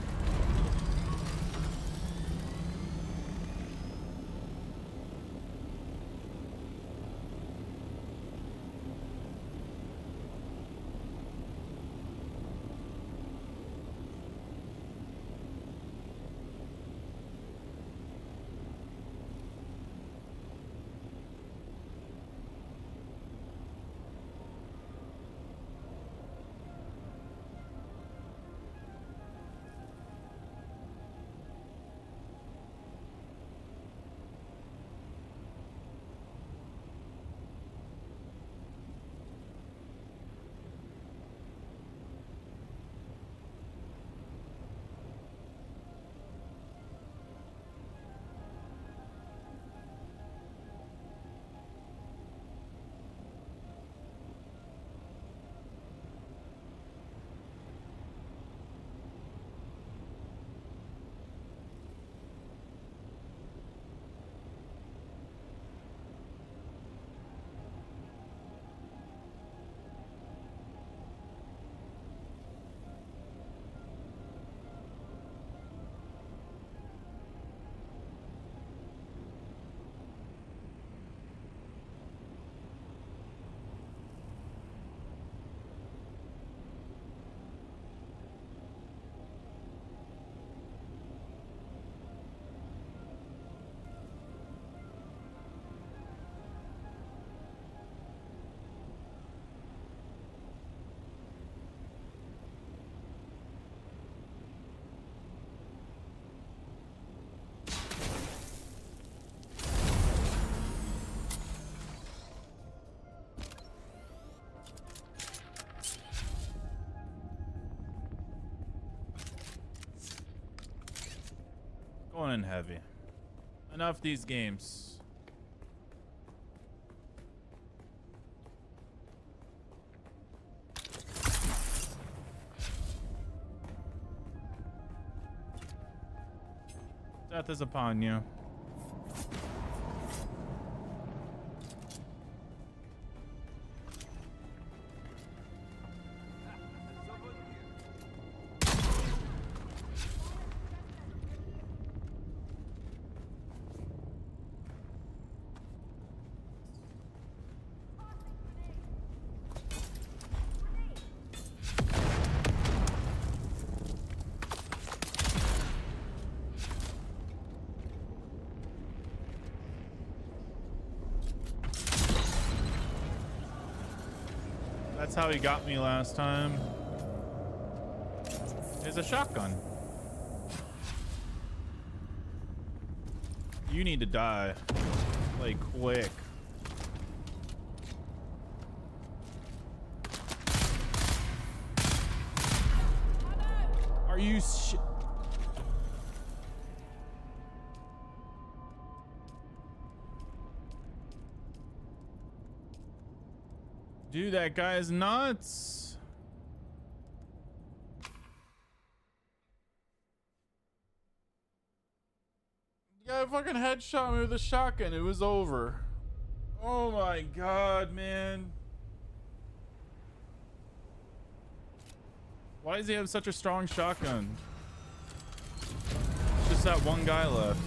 Going in heavy. Enough these games. Death is upon you. That's how he got me last time. Is a shotgun. You need to die. Like, quick. Are you Dude, that guy is nuts. The guy fucking headshot me with a shotgun. It was over. Oh my god, man. Why does he have such a strong shotgun? Just that one guy left.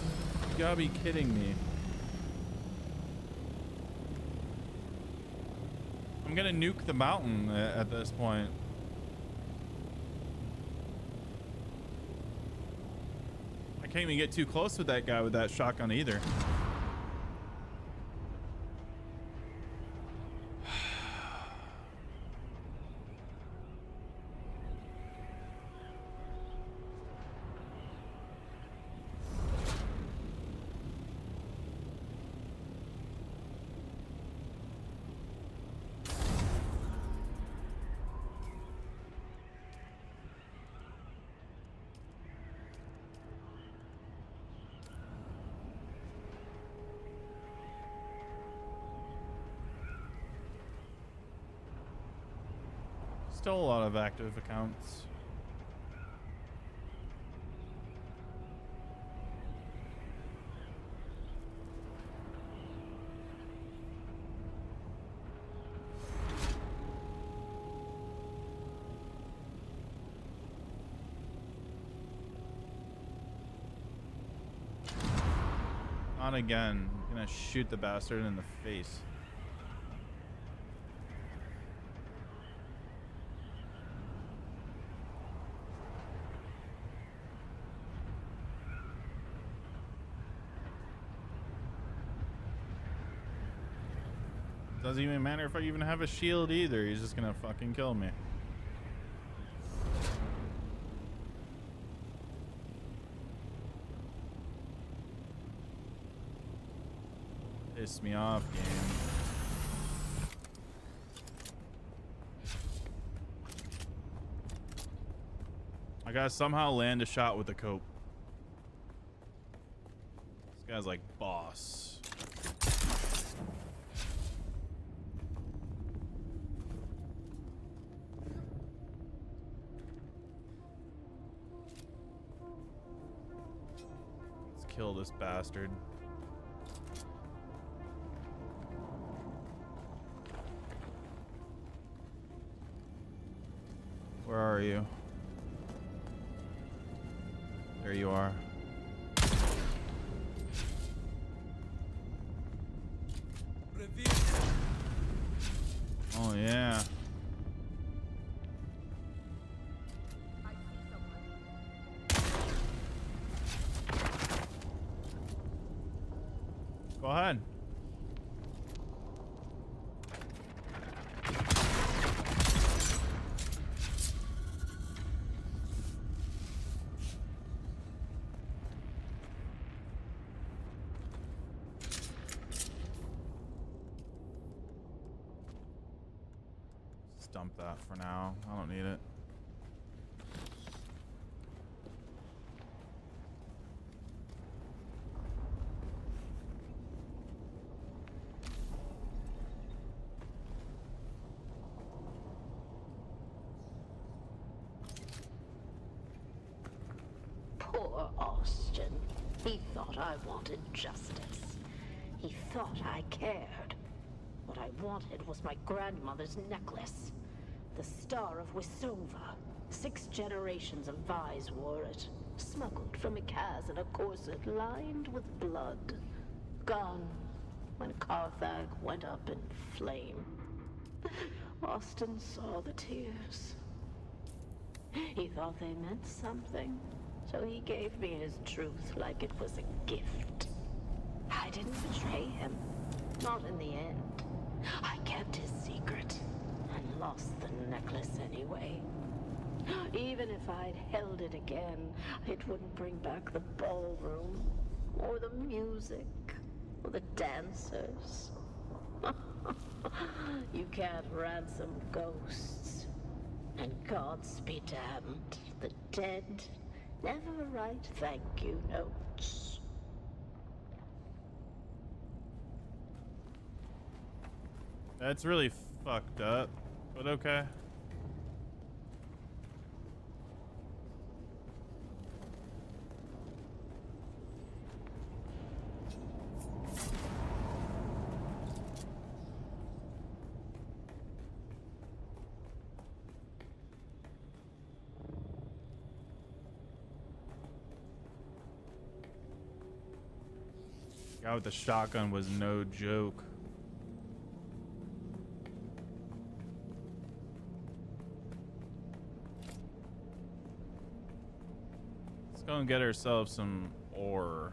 You gotta be kidding me. I'm gonna nuke the mountain at this point. I can't even get too close with that guy with that shotgun either. Still a lot of active accounts. Not again. I'm gonna shoot the bastard in the face. Doesn't even matter if I even have a shield either. He's just gonna fucking kill me. Piss me off, game. I gotta somehow land a shot with the cope. This guy's like boss. Kill this bastard. Where are you? There you are. Oh yeah. Go ahead. Just dump that for now. I don't need it. Poor Austin. He thought I wanted justice. He thought I cared. What I wanted was my grandmother's necklace. The Star of Wisova. 6 generations of Vise wore it. Smuggled from Ikaz in a corset lined with blood. Gone when Carthag went up in flame. Austin saw the tears. He thought they meant something, so he gave me his truth like it was a gift. I didn't betray him. Not in the end. I kept his secret and lost the necklace anyway. Even if I'd held it again, it wouldn't bring back the ballroom, or the music, or the dancers. You can't ransom ghosts. And gods be damned, the dead never write thank you notes. That's really fucked up, but okay. Guy with the shotgun was no joke. Let's go and get ourselves some ore.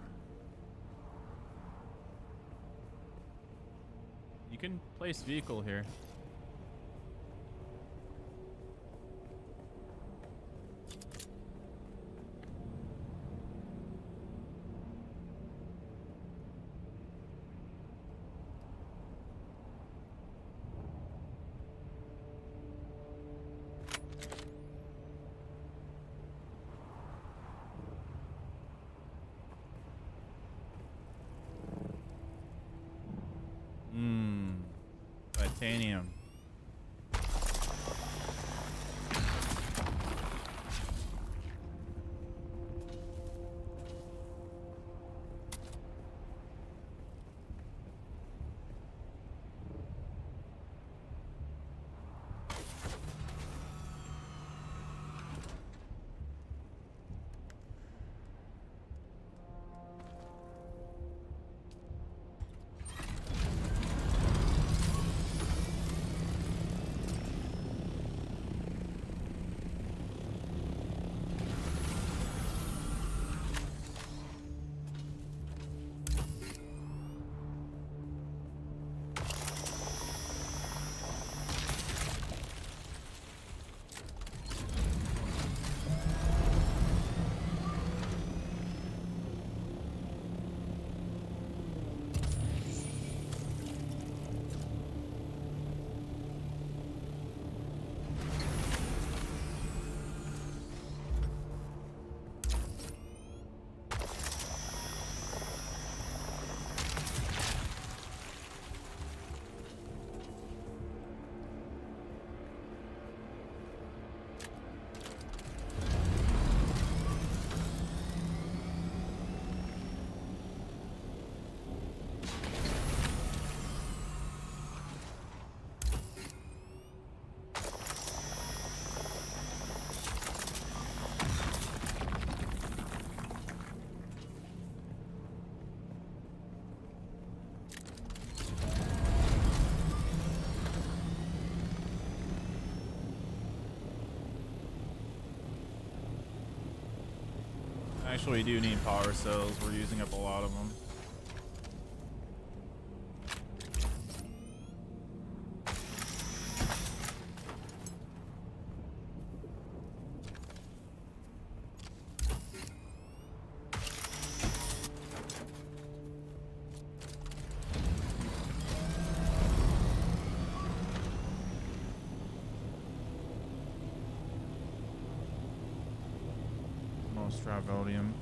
You can place vehicle here. Titanium. Actually, we do need power cells. We're using up a lot of them. Stravodium.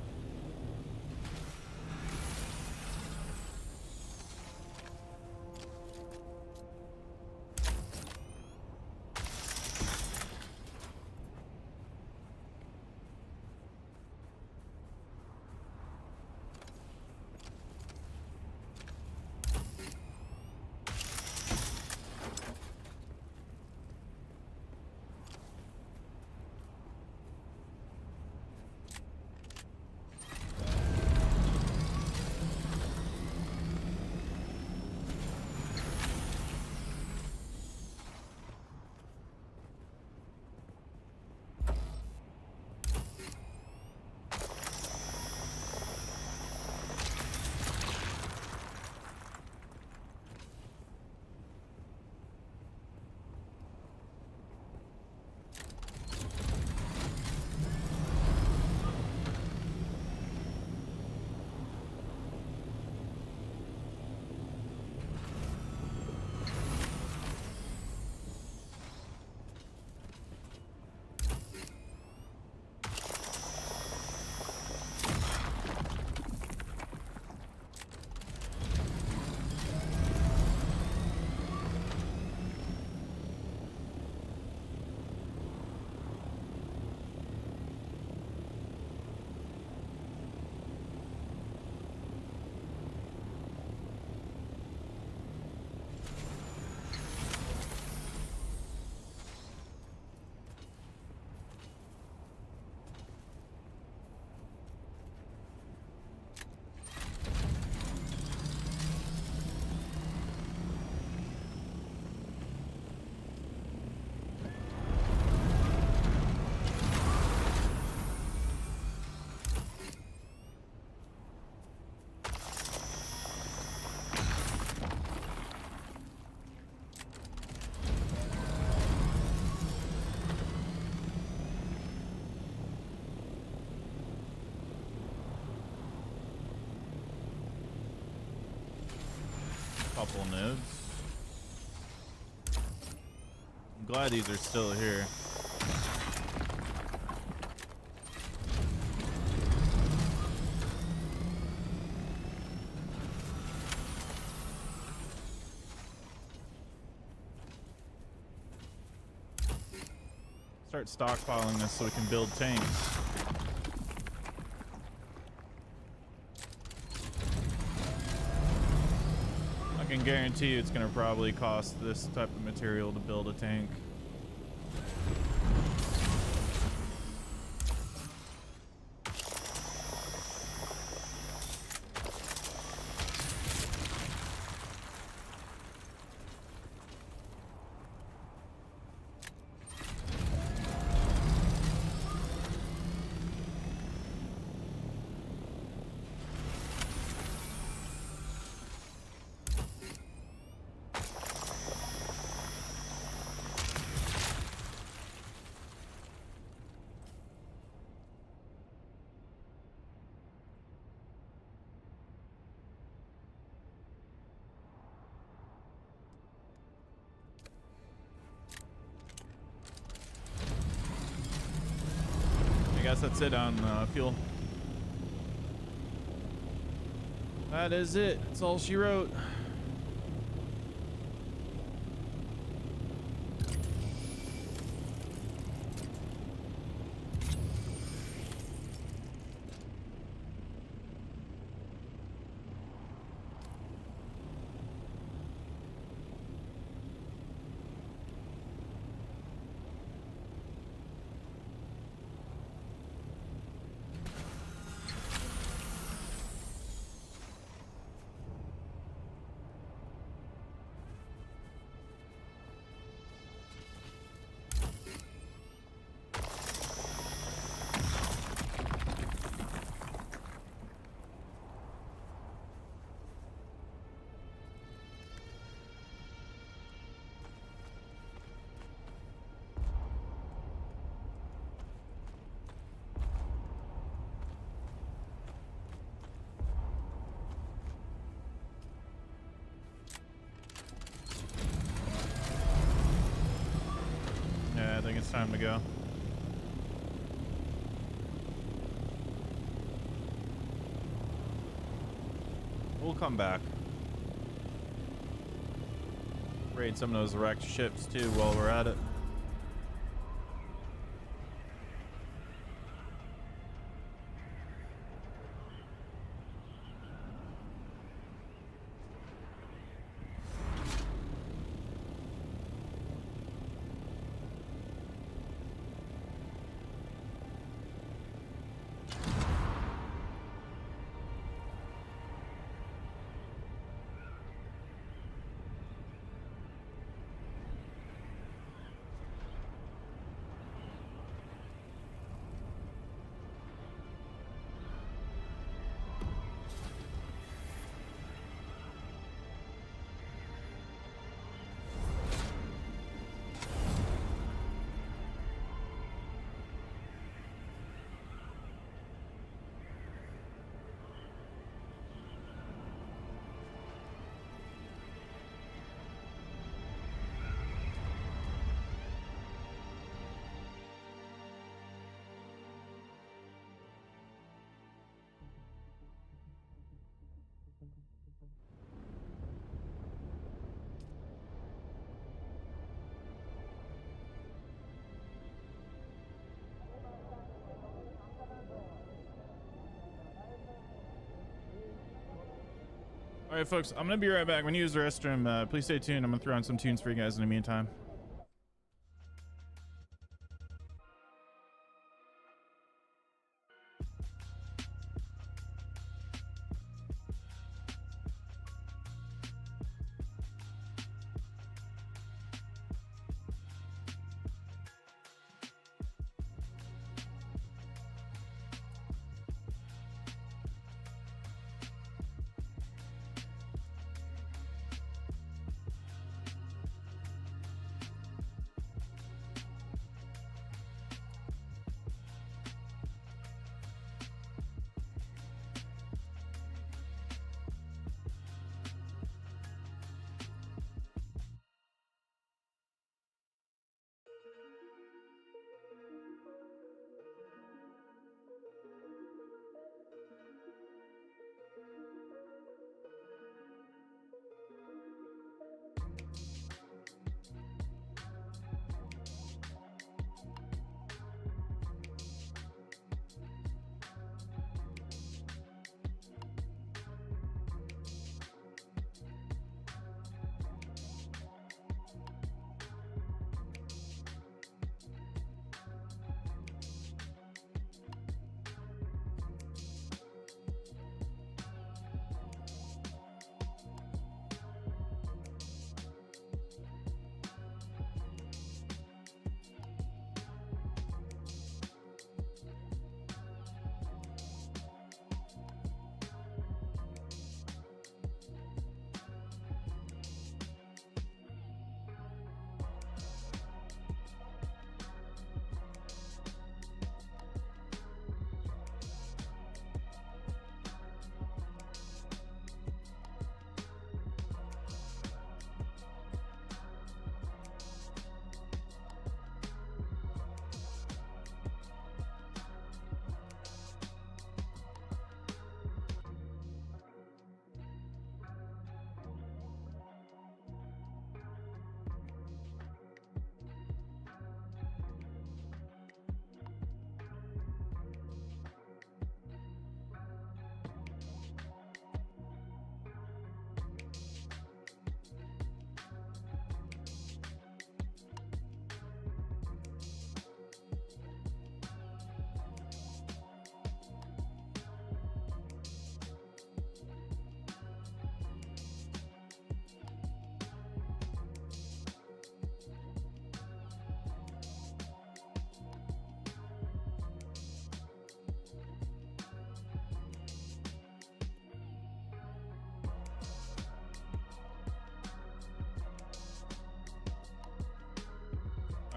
nodes. I'm glad these are still here. Start stockpiling this so we can build tanks. I can guarantee you it's going to probably cost this type of material to build a tank. I guess that's it on fuel. That is it. That's all she wrote. Yeah, I think it's time to go. We'll come back. Raid some of those wrecked ships too while we're at it. All right, folks, I'm going to be right back. I'm going to use the restroom. Please stay tuned. I'm going to throw on some tunes for you guys in the meantime.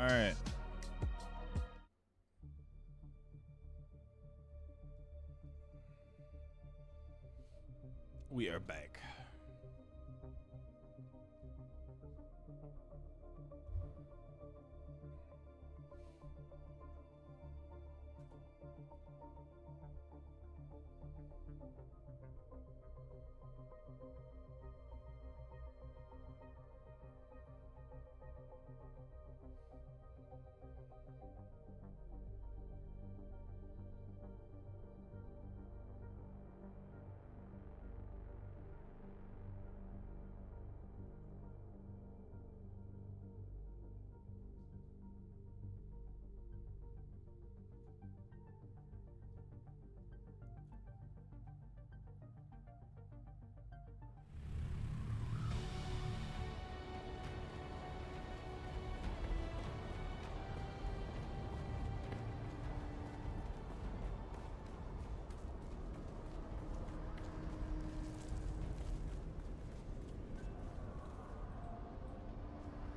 right. We are back.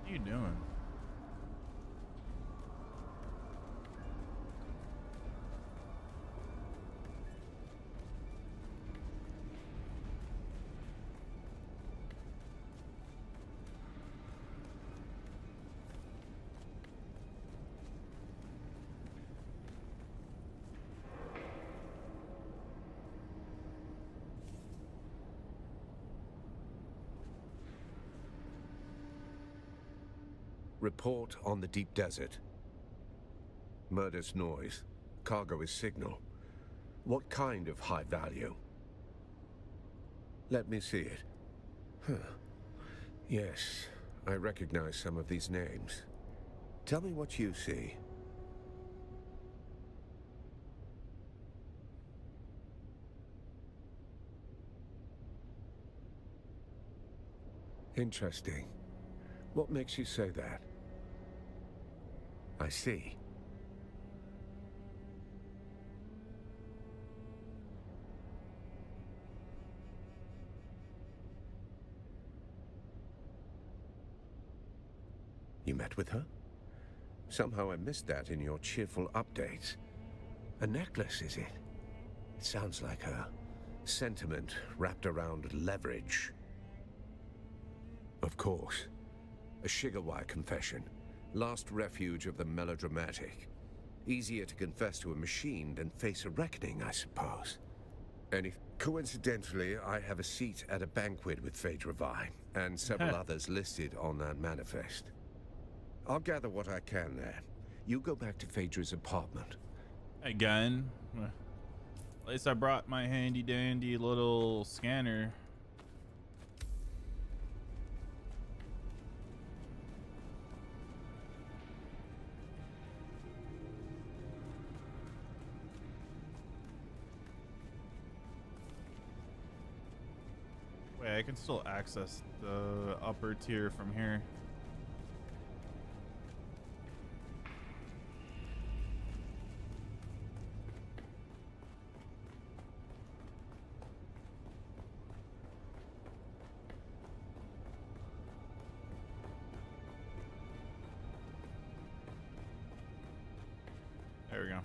What are you doing? Report on the deep desert. Murder's noise. Cargo is signal. What kind of high value? Let me see it. Huh. Yes, I recognize some of these names. Tell me what you see. Interesting. What makes you say that? I see. You met with her? Somehow I missed that in your cheerful updates. A necklace, is it? It sounds like a sentiment wrapped around leverage. Of course. A Shigawai confession. Last refuge of the melodramatic. Easier to confess to a machine than face a reckoning, I suppose. Coincidentally, I have a seat at a banquet with Phaedra Vine, and several others listed on that manifest. I'll gather what I can there. You go back to Phaedra's apartment. Again? At least I brought my handy dandy little scanner. Wait, I can still access the upper tier from here. There we go.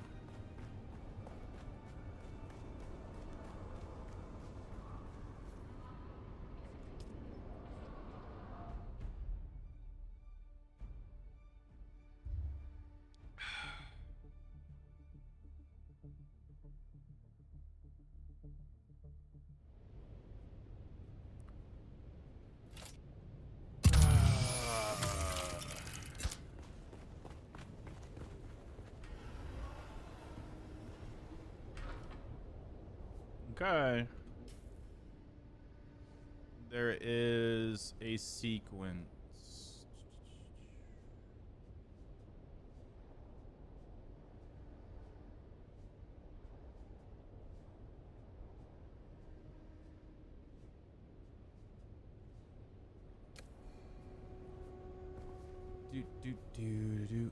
Okay. There is a sequence. Do.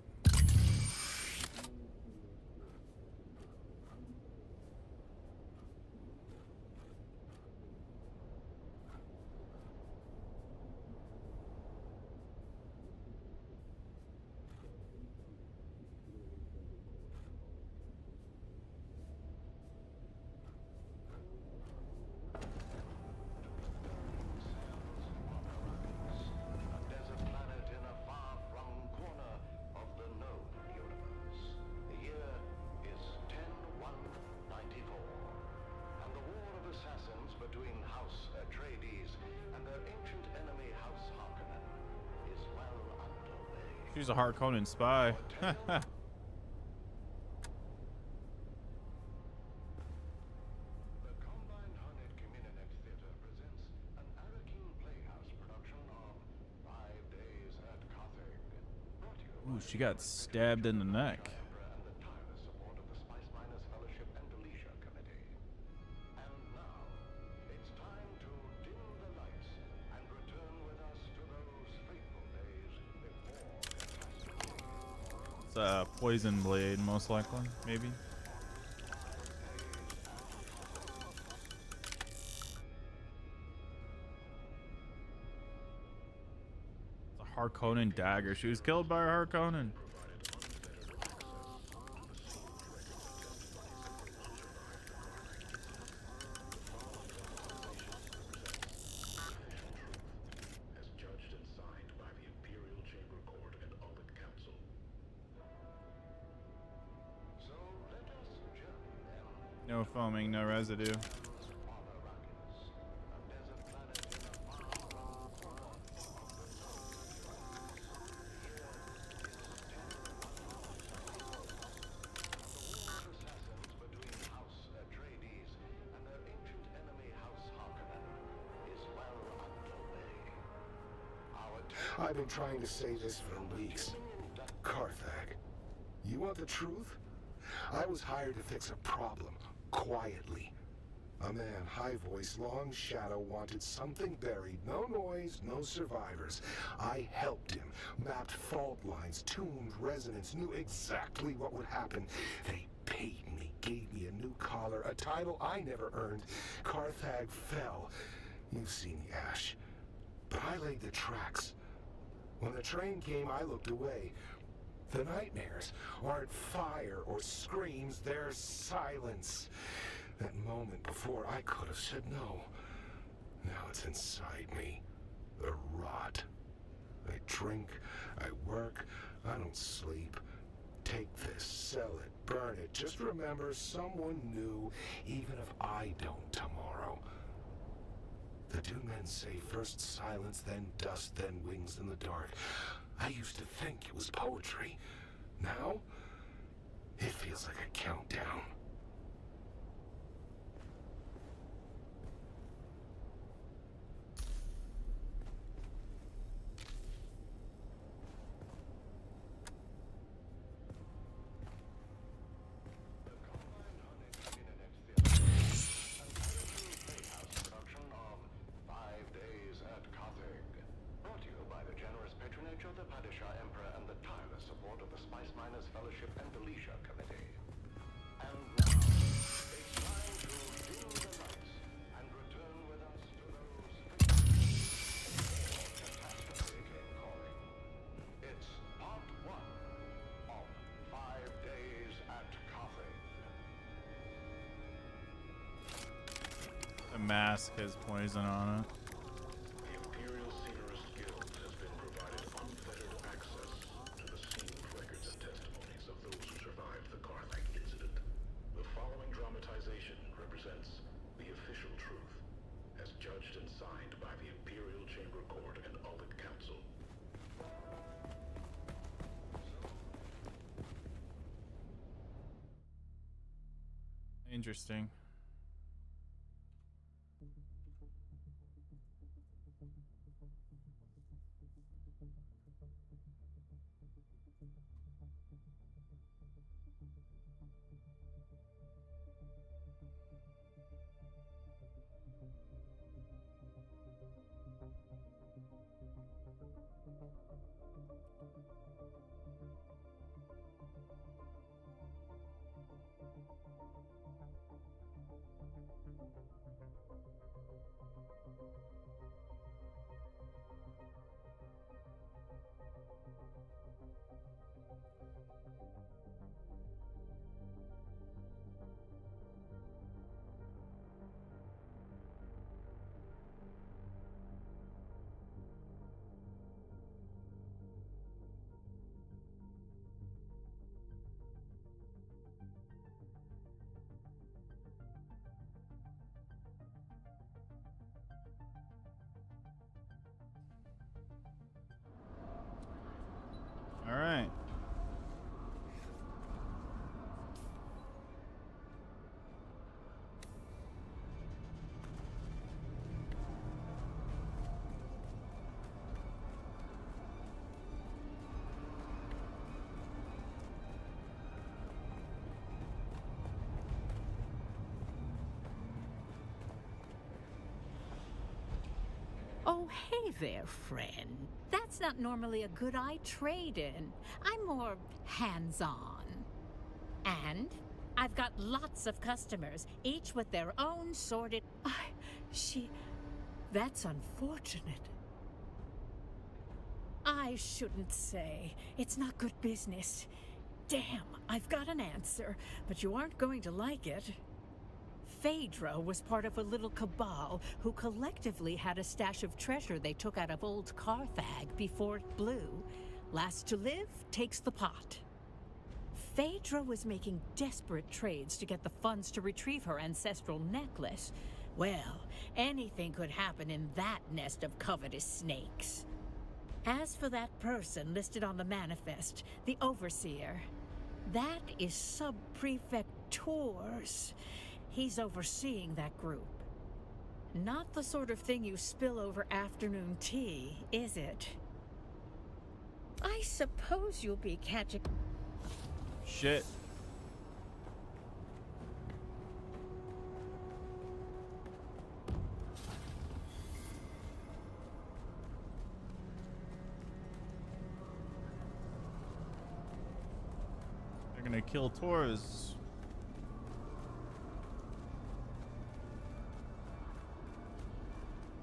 She's a Harkonnen spy. Ooh, she got stabbed in the neck. It's a poison blade, most likely, maybe. It's a Harkonnen dagger. She was killed by a Harkonnen. No foaming, no residue. I've been trying to say this for weeks. Carthag, you want the truth? I was hired to fix a problem, quietly. A man, high voice, long shadow, wanted something buried. No noise, no survivors. I helped him, mapped fault lines, tuned resonance, knew exactly what would happen. They paid me, gave me a new collar, a title I never earned. Carthag fell. You've seen the ash. But I laid the tracks. When the train came, I looked away. The nightmares aren't fire or screams, they're silence. That moment before, I could have said no. Now it's inside me. The rot. I drink, I work, I don't sleep. Take this, sell it, burn it. Just remember, someone knew, even if I don't tomorrow. The Dune men say first silence, then dust, then wings in the dark. I used to think it was poetry. Now, it feels like a countdown. The mask has poison on it. The Imperial Scenerist Guild has been provided unfettered access to the sealed records and testimonies of those who survived the Carthag incident. The following dramatization represents the official truth, as judged and signed by the Imperial Chamber Court and Audit Council. Interesting. Oh, hey there, friend. That's not normally a good eye trade-in. I'm more hands-on. And I've got lots of customers, each with their own sordid... That's unfortunate. I shouldn't say. It's not good business. Damn, I've got an answer, but you aren't going to like it. Phaedra was part of a little cabal who collectively had a stash of treasure they took out of old Carthag before it blew. Last to live takes the pot. Phaedra was making desperate trades to get the funds to retrieve her ancestral necklace. Well, anything could happen in that nest of covetous snakes. As for that person listed on the manifest, the Overseer, that is Sub-Prefect Tours. He's overseeing that group. Not the sort of thing you spill over afternoon tea, is it? I suppose you'll be catching... Shit. They're gonna kill Torres.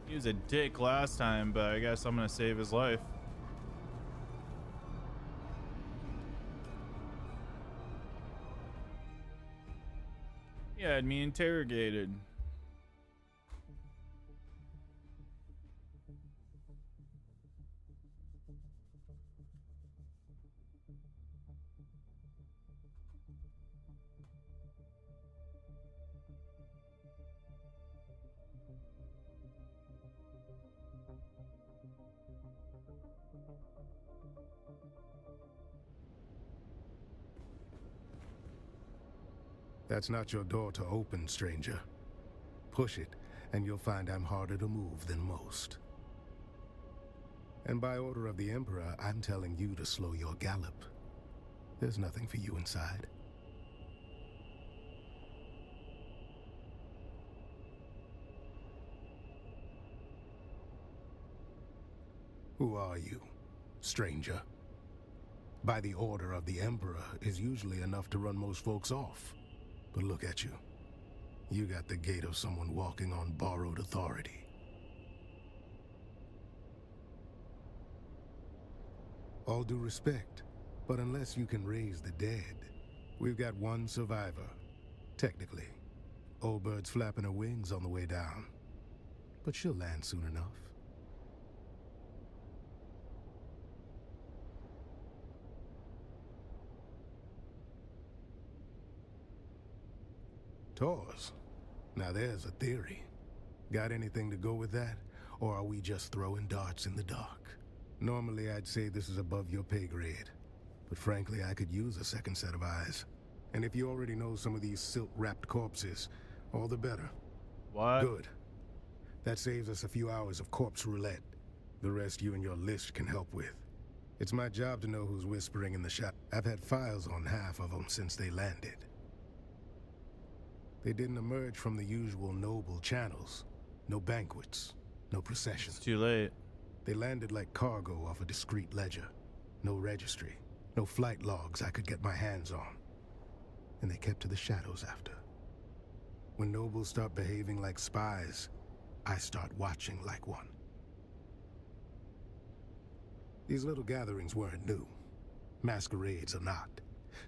He was a dick last time, but I guess I'm gonna save his life. He had me interrogated. That's not your door to open, stranger. Push it, and you'll find I'm harder to move than most. And by order of the Emperor, I'm telling you to slow your gallop. There's nothing for you inside. Who are you, stranger? By the order of the Emperor is usually enough to run most folks off. But look at you. You got the gait of someone walking on borrowed authority. All due respect, but unless you can raise the dead, we've got one survivor. Technically. Old bird's flapping her wings on the way down. But she'll land soon enough. Tours. Now there's a theory. Got anything to go with that? Or are we just throwing darts in the dark? Normally I'd say this is above your pay grade. But frankly, I could use a second set of eyes. And if you already know some of these silk-wrapped corpses, all the better. What? Good. That saves us a few hours of corpse roulette. The rest you and your list can help with. It's my job to know who's whispering in the shop. I've had files on half of them since they landed. They didn't emerge from the usual noble channels. No banquets, no processions. It's too late. They landed like cargo off a discreet ledger. No registry, no flight logs I could get my hands on. And they kept to the shadows after. When nobles start behaving like spies, I start watching like one. These little gatherings weren't new. Masquerades are not.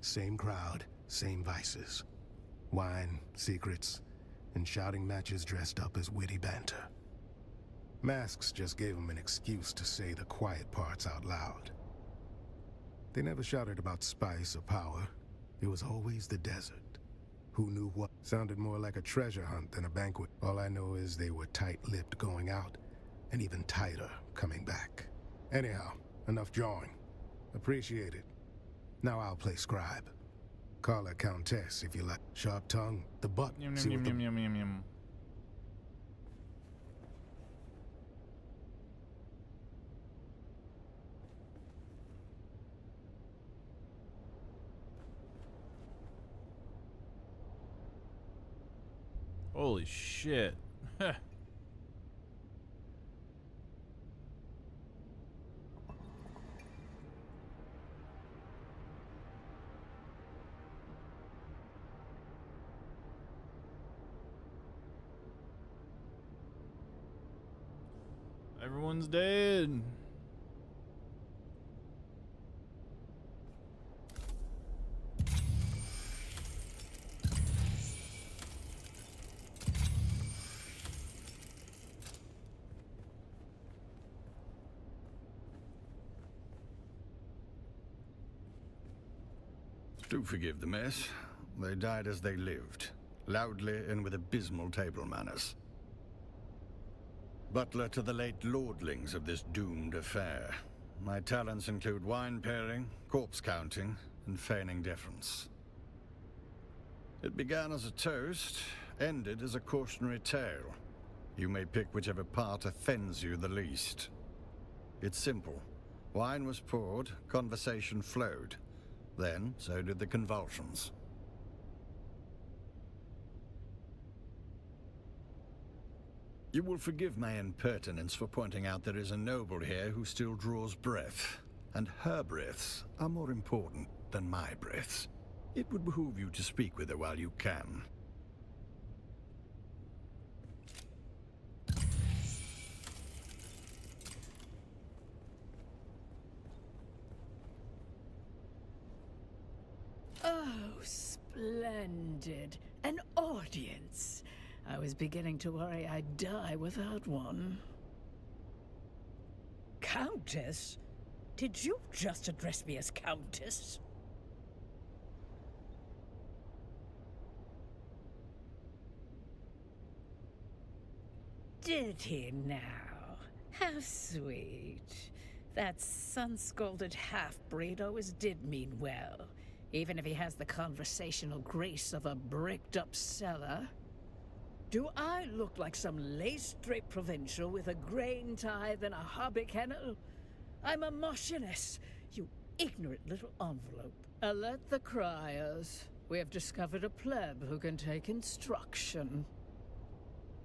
Same crowd, same vices. Wine, secrets, and shouting matches dressed up as witty banter. Masks just gave them an excuse to say the quiet parts out loud. They never shouted about spice or power. It was always the desert. Who knew what? Sounded more like a treasure hunt than a banquet. All I know is they were tight-lipped going out, and even tighter coming back. Anyhow, enough jawing. Appreciate it. Now I'll play scribe. Call her Countess if you like. Sharp tongue, the butt. Yum, See yum, what yum, the... yum, yum, yum. Holy shit. Everyone's dead. Do forgive the mess. They died as they lived, loudly and with abysmal table manners. Butler to the late lordlings of this doomed affair. My talents include wine pairing, corpse counting, and feigning deference. It began as a toast, ended as a cautionary tale. You may pick whichever part offends you the least. It's simple. Wine was poured, conversation flowed. Then, so did the convulsions. You will forgive my impertinence for pointing out there is a noble here who still draws breath, and her breaths are more important than my breaths. It would behoove you to speak with her while you can. Oh, splendid. An audience. I was beginning to worry I'd die without one. Countess? Did you just address me as Countess? Did he now? How sweet. That sun-scalded half-breed always did mean well, even if he has the conversational grace of a bricked-up cellar. Do I look like some lace-draped provincial with a grain tithe and a hobby kennel? I'm a marchioness, you ignorant little envelope. Alert the criers. We have discovered a pleb who can take instruction.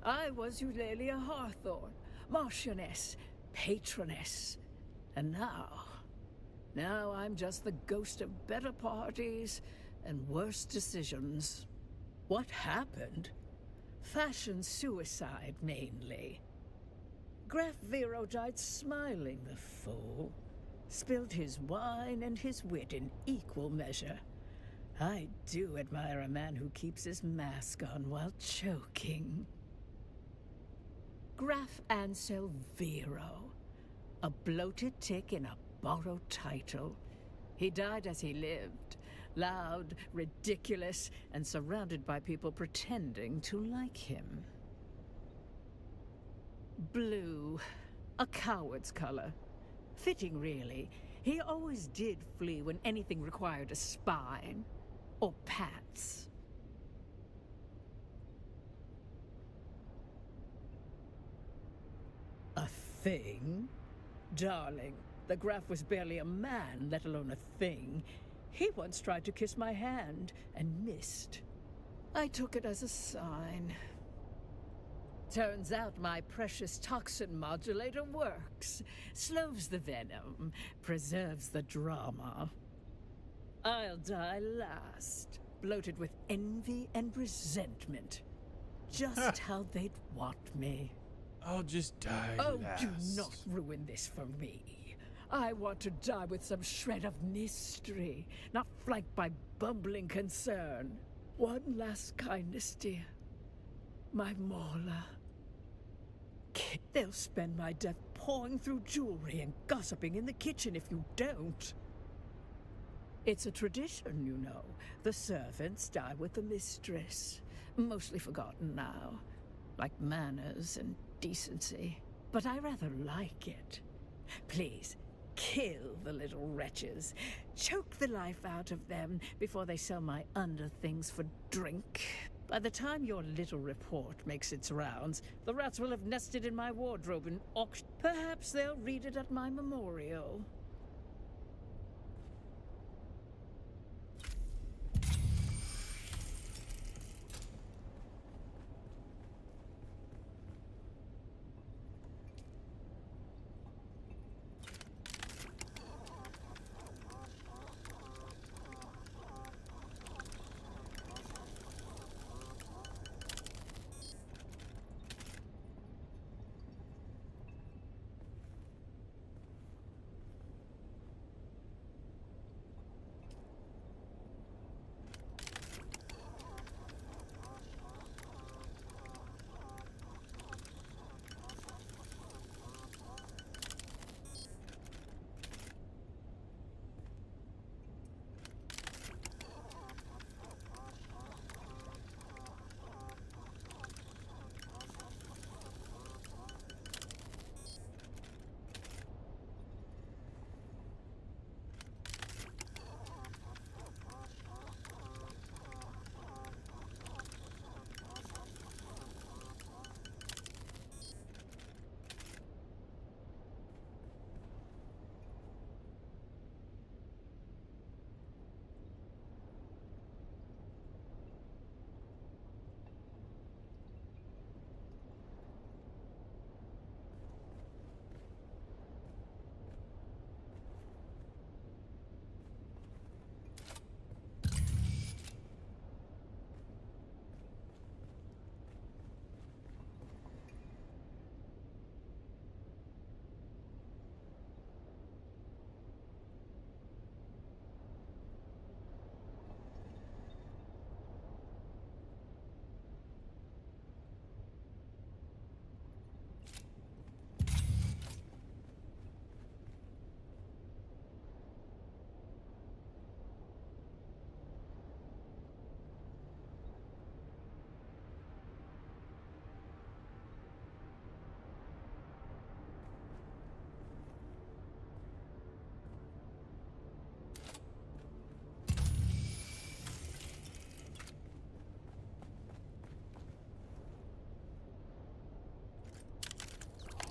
I was Eulalia Hawthorne, marchioness, patroness. And now I'm just the ghost of better parties and worse decisions. What happened? Fashion suicide, mainly. Graf Vero died smiling, the fool. Spilled his wine and his wit in equal measure. I do admire a man who keeps his mask on while choking. Graf Ansel Vero. A bloated tick in a borrowed title. He died as he lived. Loud, ridiculous, and surrounded by people pretending to like him. Blue. A coward's color. Fitting, really. He always did flee when anything required a spine. Or pats. A thing? Darling, the Graf was barely a man, let alone a thing. He once tried to kiss my hand, and missed. I took it as a sign. Turns out my precious toxin modulator works. Slows the venom, preserves the drama. I'll die last, bloated with envy and resentment. Just how they'd want me. I'll just die. Oh, last. do not ruin this for me. I want to die with some shred of mystery, not flanked by bumbling concern. One last kindness, dear. My Morla. They'll spend my death pawing through jewelry and gossiping in the kitchen if you don't. It's a tradition, you know. The servants die with the mistress. Mostly forgotten now. Like manners and decency. But I rather like it. Please, kill the little wretches. Choke the life out of them before they sell my underthings for drink. By the time your little report makes its rounds, the rats will have nested in my wardrobe and auction. Perhaps they'll read it at my memorial.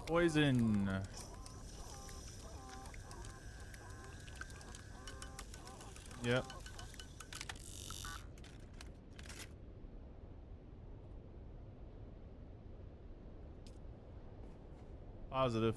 Poison. Yep. Positive.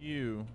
You.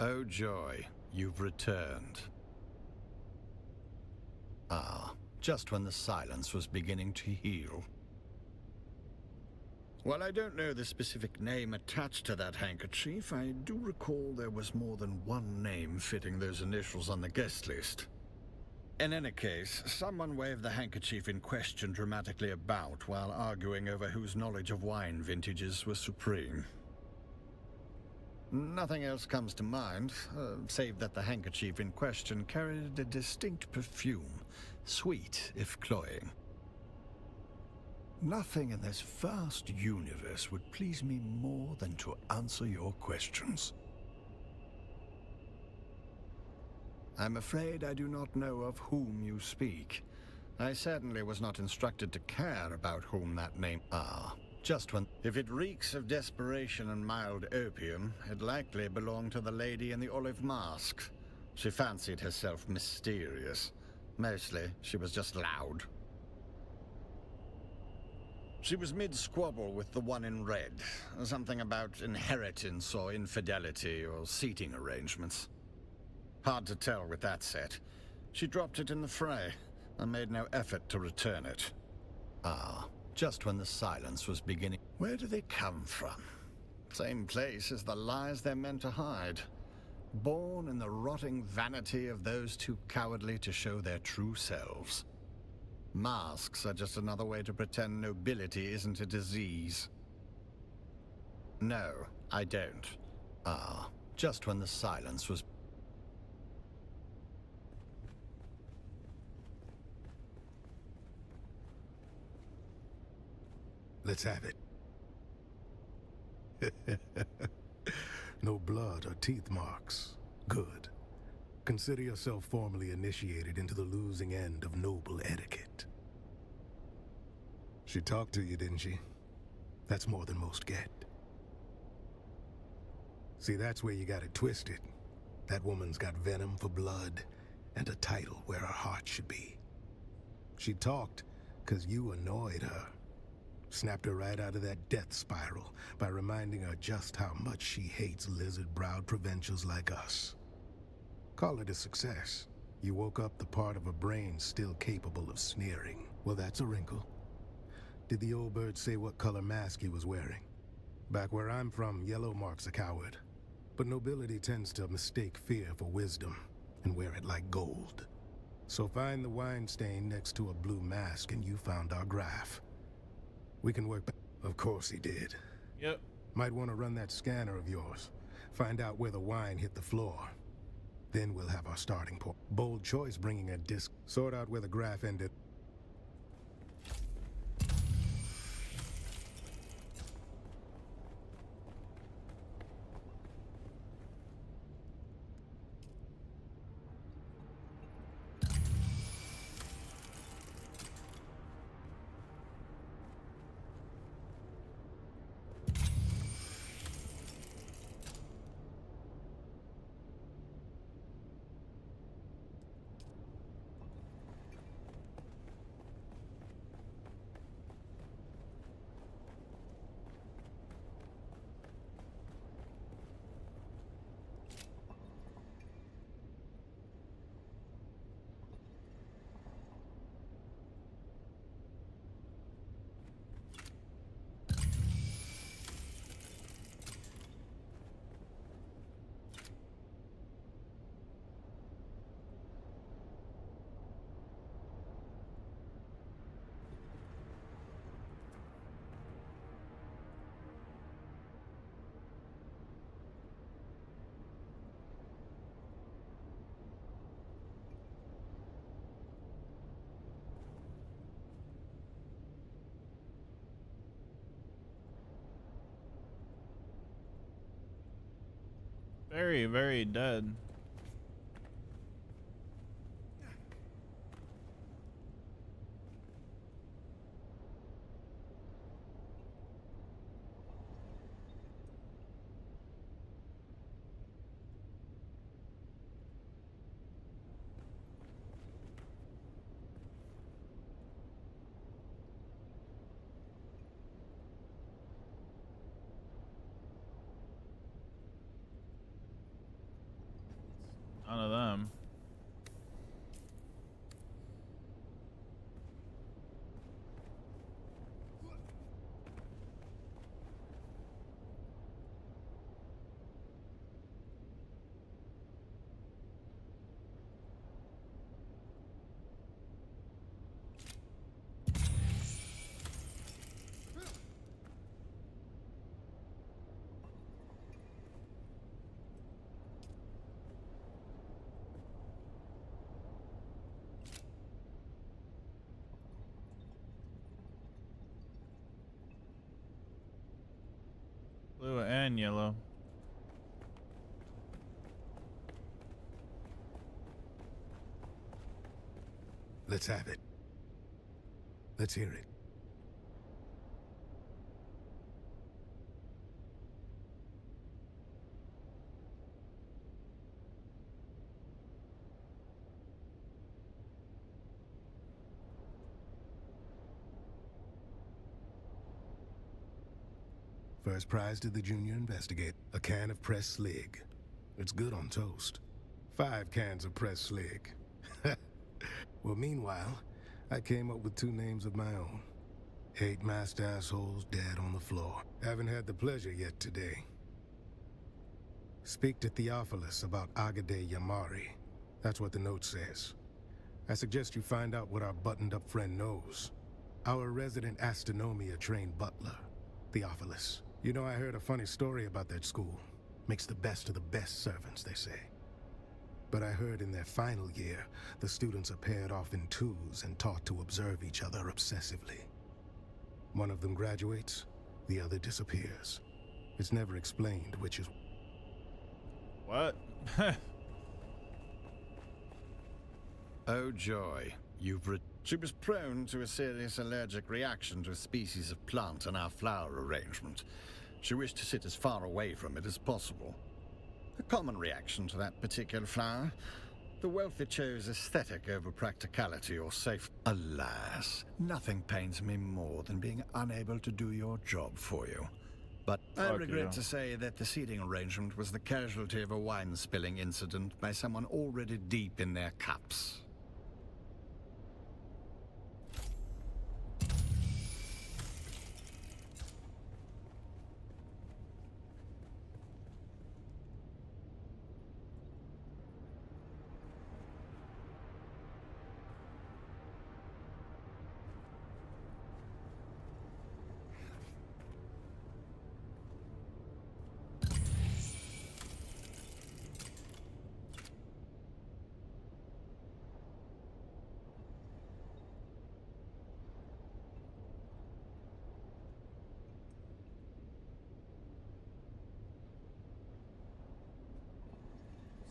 Oh joy, you've returned. Ah, just when the silence was beginning to heal. While I don't know the specific name attached to that handkerchief, I do recall there was more than one name fitting those initials on the guest list. In any case, someone waved the handkerchief in question dramatically about while arguing over whose knowledge of wine vintages was supreme. Nothing else comes to mind, save that the handkerchief in question carried a distinct perfume, sweet if cloying. Nothing in this vast universe would please me more than to answer your questions. I'm afraid I do not know of whom you speak. I certainly was not instructed to care about whom that name are. Just when... If it reeks of desperation and mild opium, it likely belonged to the lady in the olive mask. She fancied herself mysterious. Mostly, she was just loud. She was mid-squabble with the one in red. Something about inheritance or infidelity or seating arrangements. Hard to tell with that set. She dropped it in the fray and made no effort to return it. Ah, just when the silence was beginning. Where do they come from? Same place as the lies they're meant to hide. Born in the rotting vanity of those too cowardly to show their true selves. Masks are just another way to pretend nobility isn't a disease. No, I don't. Ah, just when the silence was... Let's have it. No blood or teeth marks. Good. Consider yourself formally initiated into the losing end of noble etiquette. She talked to you, didn't she? That's more than most get. See, that's where you got it twisted. That woman's got venom for blood and a title where her heart should be. She talked because you annoyed her. Snapped her right out of that death spiral by reminding her just how much she hates lizard-browed provincials like us. Call it a success. You woke up the part of her brain still capable of sneering. Well, that's a wrinkle. Did the old bird say what color mask he was wearing? Back where I'm from, yellow marks a coward. But nobility tends to mistake fear for wisdom and wear it like gold. So find the wine stain next to a blue mask and you found our graph. We can work back. Of course he did. Yep. Might want to run that scanner of yours. Find out where the wine hit the floor. Then we'll have our starting point. Bold choice bringing a disc. Sort out where the graph ended. Very, very dead. None of them. Blue and yellow. Let's have it. Let's hear it. First prize to the junior investigator. A can of pressed slig. It's good on toast. 5 cans of pressed slig. Well, meanwhile, I came up with 2 names of my own. 8 masked assholes dead on the floor. Haven't had the pleasure yet today. Speak to Theophilus about Agade Yamari. That's what the note says. I suggest you find out what our buttoned-up friend knows. Our resident astronomia-trained butler, Theophilus. You know, I heard a funny story about that school. Makes the best of the best servants, they say. But I heard in their final year, the students are paired off in twos and taught to observe each other obsessively. One of them graduates, the other disappears. It's never explained which is... What? Oh joy, she was prone to a serious allergic reaction to a species of plant in our flower arrangement. She wished to sit as far away from it as possible. A common reaction to that particular flower. The wealthy chose aesthetic over practicality or safety. Alas, nothing pains me more than being unable to do your job for you. But I Fuck regret you. to say that the seating arrangement was the casualty of a wine spilling incident by someone already deep in their cups.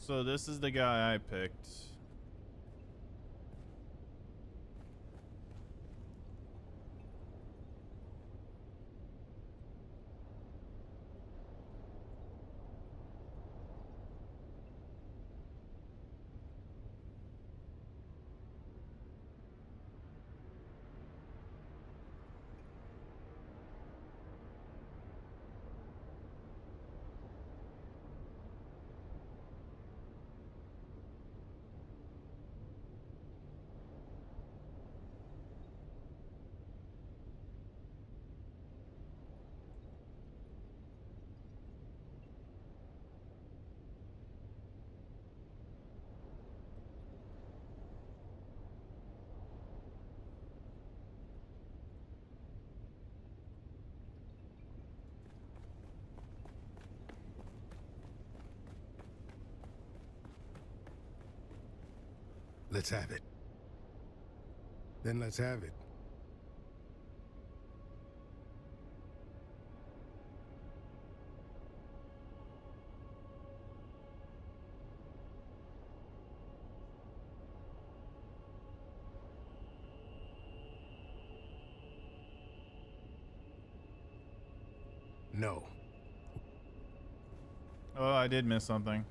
So this is the guy I picked. Let's have it. Then let's have it. No. Oh, I did miss something.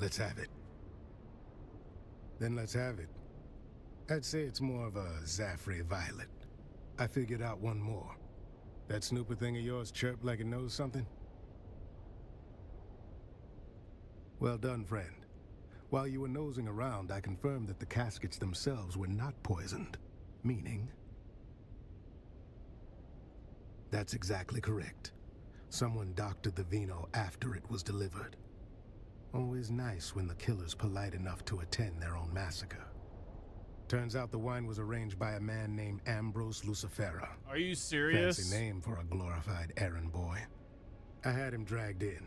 Let's have it. Then let's have it. I'd say it's more of a Zaffrey Violet. I figured out one more. That snooper thing of yours chirped like it knows something? Well done, friend. While you were nosing around, I confirmed that the caskets themselves were not poisoned. Meaning? That's exactly correct. Someone doctored the vino after it was delivered. Always nice when the killer's polite enough to attend their own massacre. Turns out the wine was arranged by a man named Ambrose Lucifera. Are you serious? Fancy name for a glorified errand boy. I had him dragged in.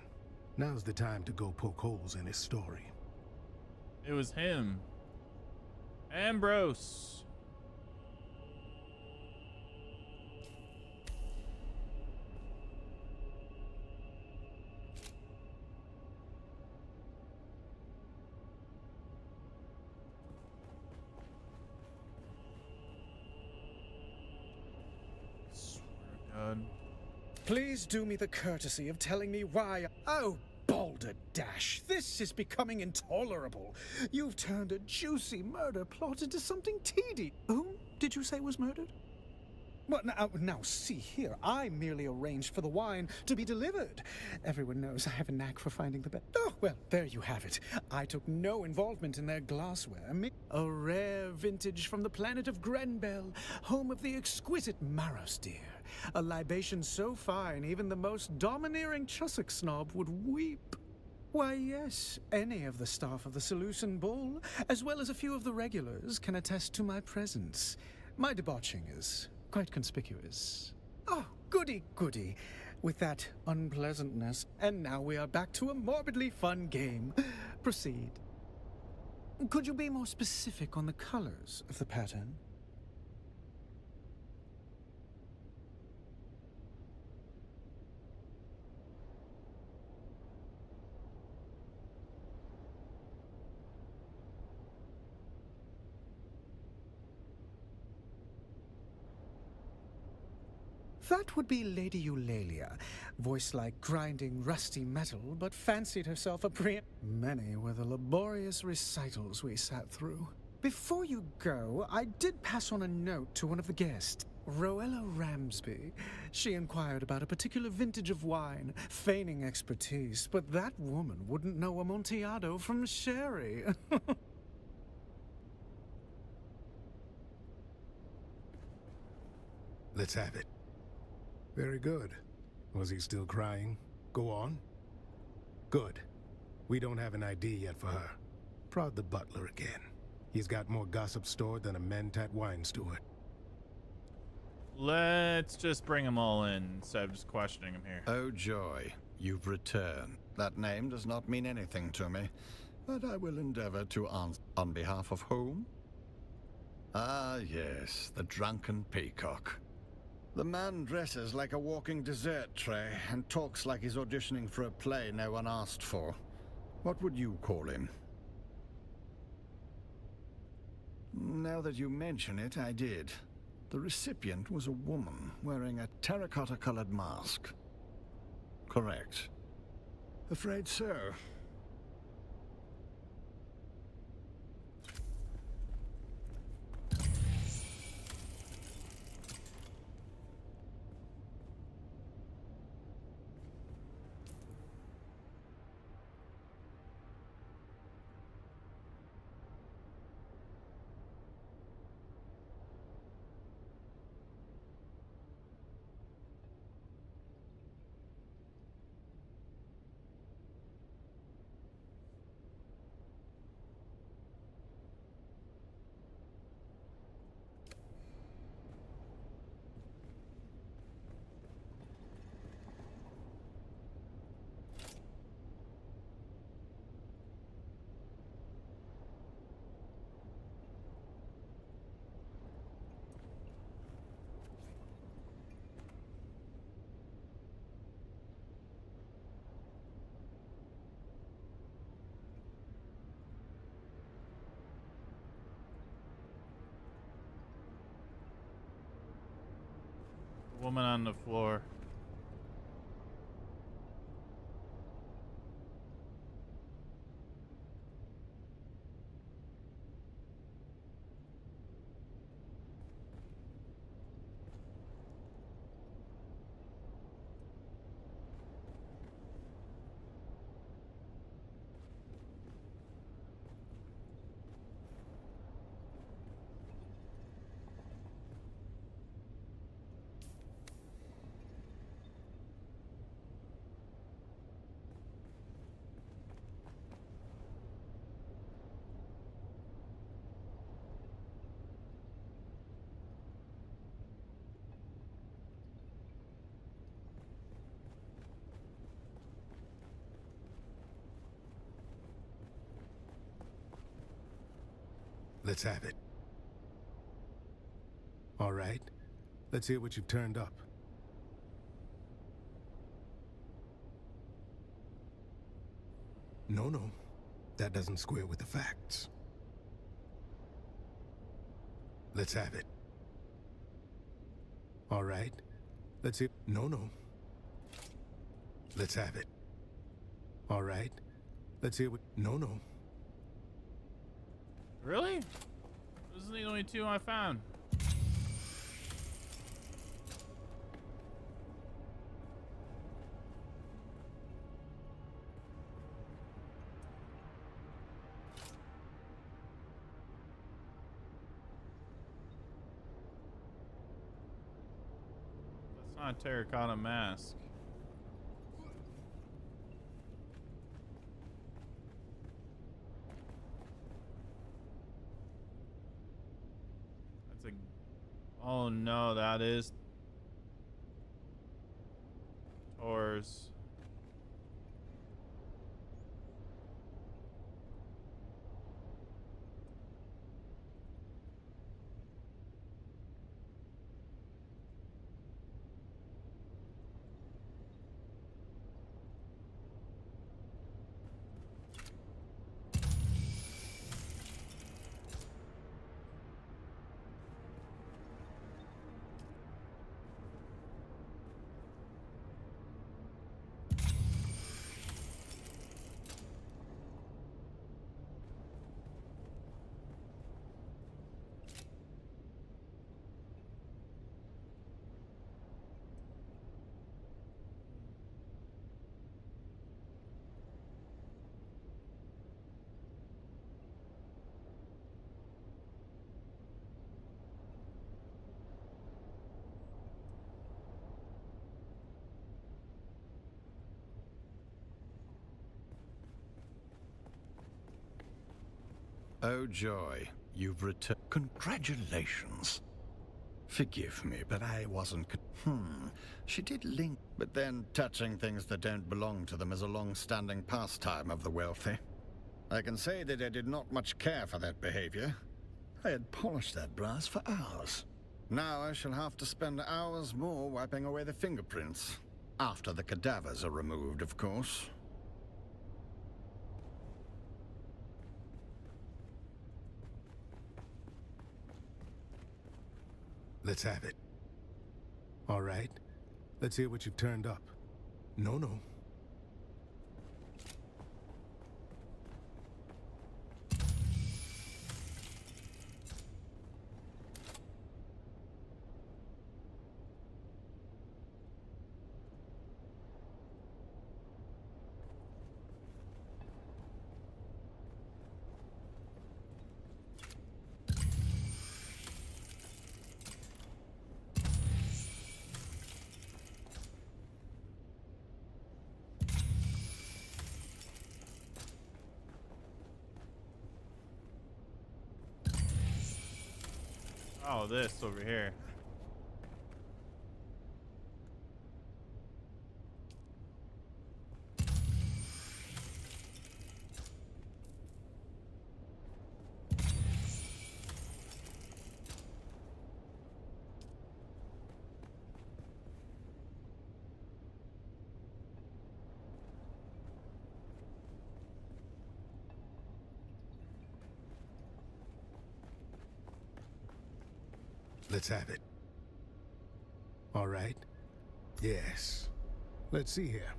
Now's the time to go poke holes in his story. It was him. Ambrose. God. Please do me the courtesy of telling me why. Oh, balderdash, this is becoming intolerable. You've turned a juicy murder plot into something tedious. Whom did you say was murdered? Well, now, see here. I merely arranged for the wine to be delivered. Everyone knows I have a knack for finding the best. Oh, well, there you have it. I took no involvement in their glassware. A rare vintage from the planet of Grenbel, home of the exquisite Maros deer. A libation so fine, even the most domineering Chussock snob would weep. Why, yes, any of the staff of the Seleucid Bull, as well as a few of the regulars, can attest to my presence. My debauching is quite conspicuous. Oh, goody, goody. With that unpleasantness, and now we are back to a morbidly fun game. Proceed. Could you be more specific on the colors of the pattern? That would be Lady Eulalia, voice like grinding rusty metal, but fancied herself a Many were the laborious recitals we sat through. Before you go, I did pass on a note to one of the guests, Roella Ramsby. She inquired about a particular vintage of wine, feigning expertise, but that woman wouldn't know Amontillado from sherry. Let's have it. Very good. Was he still crying? Go on. Good. We don't have an ID yet for her. Prod the butler again. He's got more gossip stored than a Mentat wine steward. Let's just bring them all in instead of just questioning him here. Oh, joy. You've returned. That name does not mean anything to me, but I will endeavor to answer. On behalf of whom? Ah, yes, the drunken peacock. The man dresses like a walking dessert tray and talks like he's auditioning for a play no one asked for. What would you call him? Now that you mention it, I did. The recipient was a woman wearing a terracotta-colored mask. Correct. Afraid so. Woman on the floor. Let's have it. All right. Let's hear what you've turned up. No, no. That doesn't square with the facts. Let's have it. All right. Let's hear... No, no. Let's have it. All right. Let's hear what... No, no. Really? Those are the only two I found. Ah, terracotta mask. That's a... Oh no, that is... Tor's. Oh joy, you've returned. Congratulations. Forgive me, but I wasn't. She did link. But then touching things that don't belong to them is a long-standing pastime of the wealthy. I can say that I did not much care for that behavior. I had polished that brass for hours. Now I shall have to spend hours more wiping away the fingerprints. After the cadavers are removed, of course. Let's have it. All right. Let's hear what you've turned up. No. Oh, this over here. Let's have it. All right. Yes. Let's see here.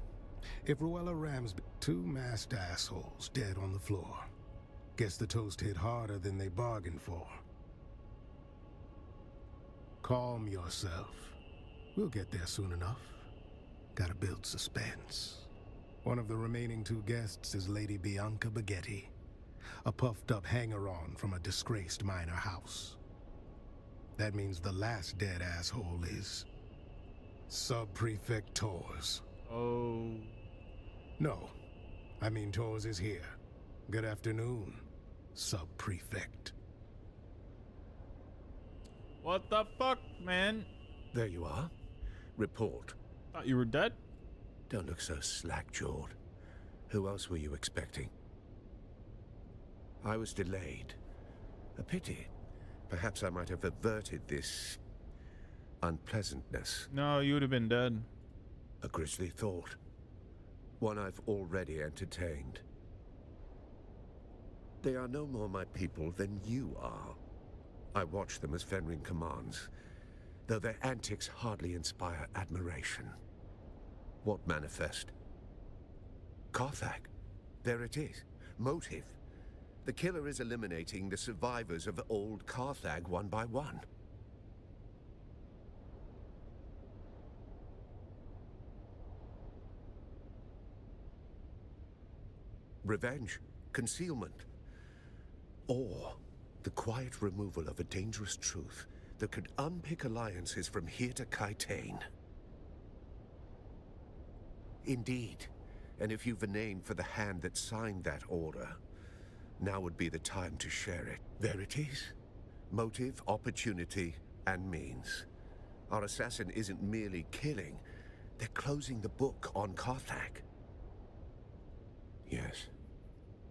If Ruella Ramsby... Two masked assholes dead on the floor. Guess the toast hit harder than they bargained for. Calm yourself. We'll get there soon enough. Gotta build suspense. One of the remaining two guests is Lady Bianca Baghetti, a puffed-up hanger-on from a disgraced minor house. That means the last dead asshole is... Sub-Prefect Tors. Oh. No. I mean Tors is here. Good afternoon, Sub-Prefect. What the fuck, man? There you are. Report. Thought you were dead? Don't look so slack-jawed. Who else were you expecting? I was delayed. A pity. Perhaps I might have averted this... unpleasantness. No, you would have been dead. A grisly thought. One I've already entertained. They are no more my people than you are. I watch them as Fenring commands, though their antics hardly inspire admiration. What manifest? Carthag. There it is. Motive. The killer is eliminating the survivors of old Carthag one by one. Revenge, concealment, or the quiet removal of a dangerous truth that could unpick alliances from here to Kaitane. Indeed. And if you've a name for the hand that signed that order, now would be the time to share it. There it is. Motive, opportunity, and means. Our assassin isn't merely killing. They're closing the book on Carthag. Yes.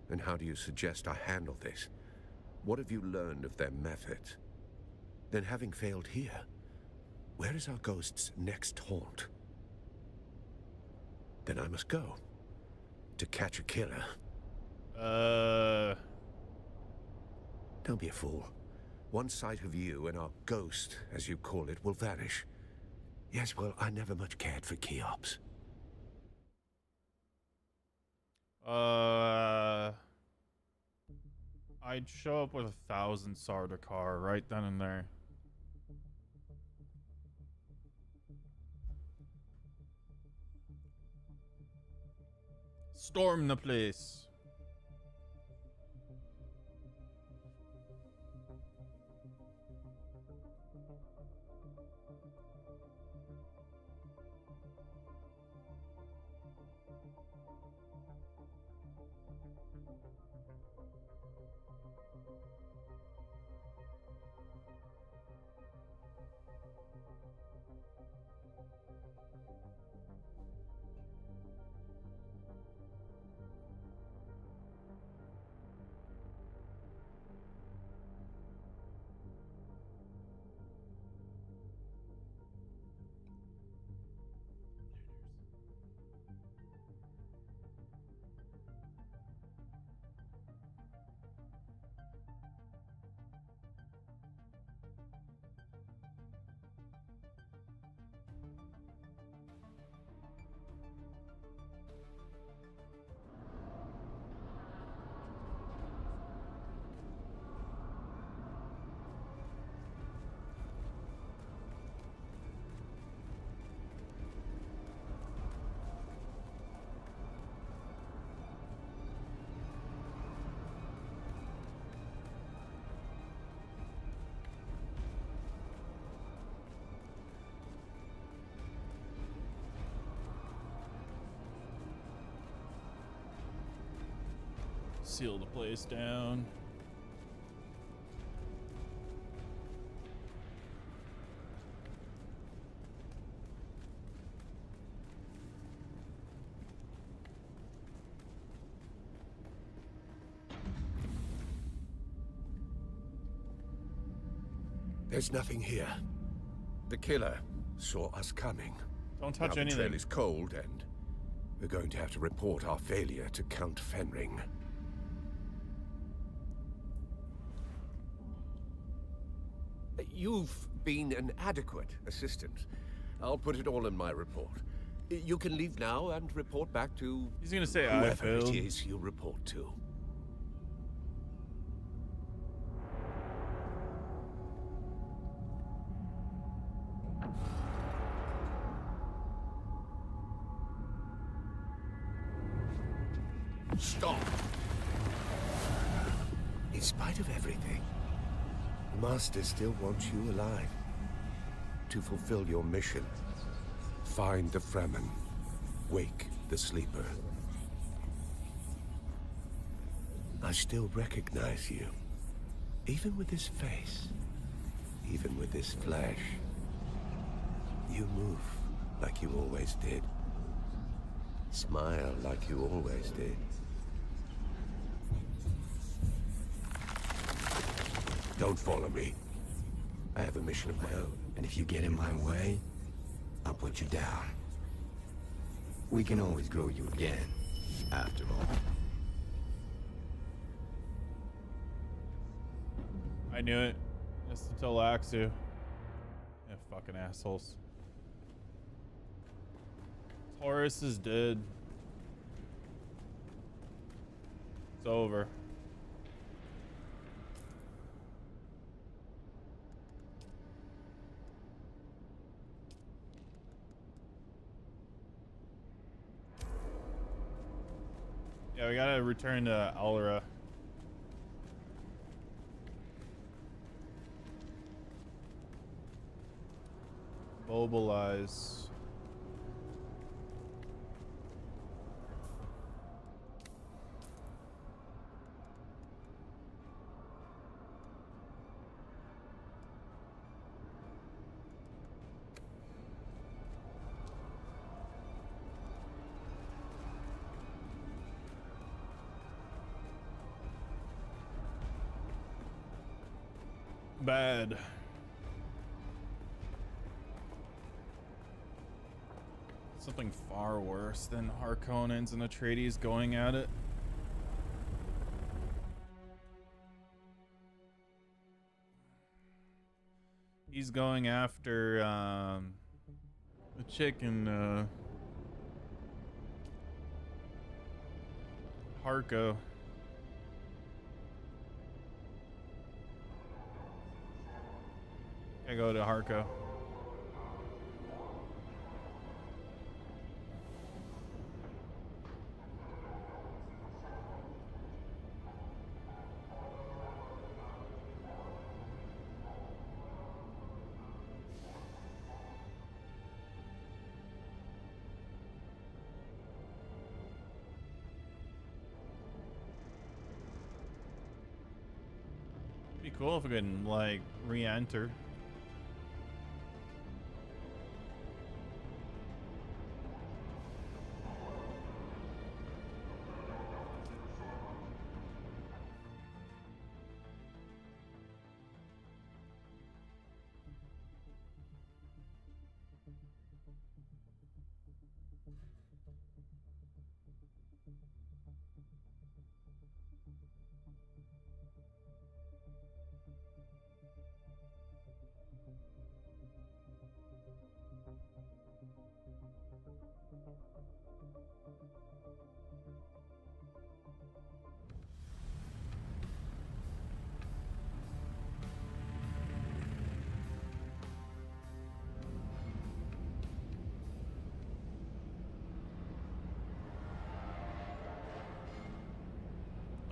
And how do you suggest I handle this? What have you learned of their methods? Then having failed here, where is our ghost's next haunt? Then I must go. To catch a killer. Don't be a fool. One sight of you and our ghost, as you call it, will vanish. Yes, well, I never much cared for Cheops. I'd show up with 1,000 Sardaukar right then and there. Storm the place. Seal the place down. There's nothing here. The killer saw us coming. Don't touch now anything. The trail is cold, and we're going to have to report our failure to Count Fenring. You've been an adequate assistant. I'll put it all in my report. You can leave now and report back to... He's gonna say I whoever failed. it is you report to. Stop! In spite of everything, the Master still wants you alive. To fulfill your mission. Find the Fremen. Wake the sleeper. I still recognize you. Even with this face. Even with this flesh. You move like you always did. Smile like you always did. Don't follow me. I have a mission of my own. And if you get in my way, I'll put you down. We can always grow you again, after all. I knew it. That's to tell Axu. Yeah, fucking assholes. Taurus is dead. It's over. Yeah, we gotta return to Alra. Mobilize. bad. Something far worse than Harkonnens and Atreides going at it. He's going after the chick in Harko. I go to Harko. Be cool if we could like re-enter.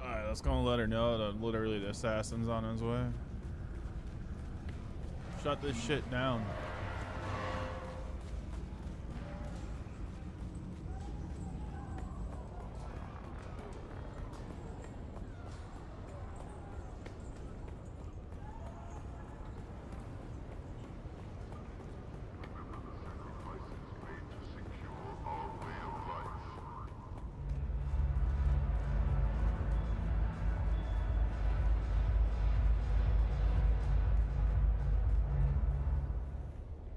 Alright, let's go and let her know that literally the assassin's on his way. Shut this shit down.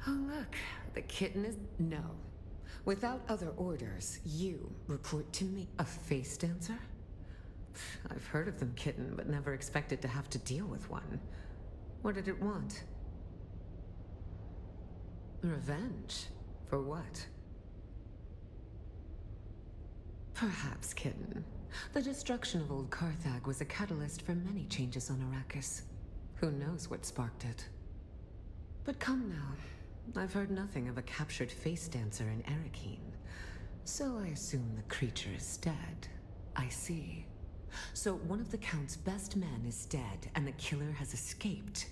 Oh, look. The kitten is... No. Without other orders, you report to me. A face dancer? I've heard of them, kitten, but never expected to have to deal with one. What did it want? Revenge? For what? Perhaps, kitten. The destruction of old Carthag was a catalyst for many changes on Arrakis. Who knows what sparked it? But come now. I've heard nothing of a captured face dancer in Arrakeen, so I assume the creature is dead. I see. So one of the Count's best men is dead, and the killer has escaped.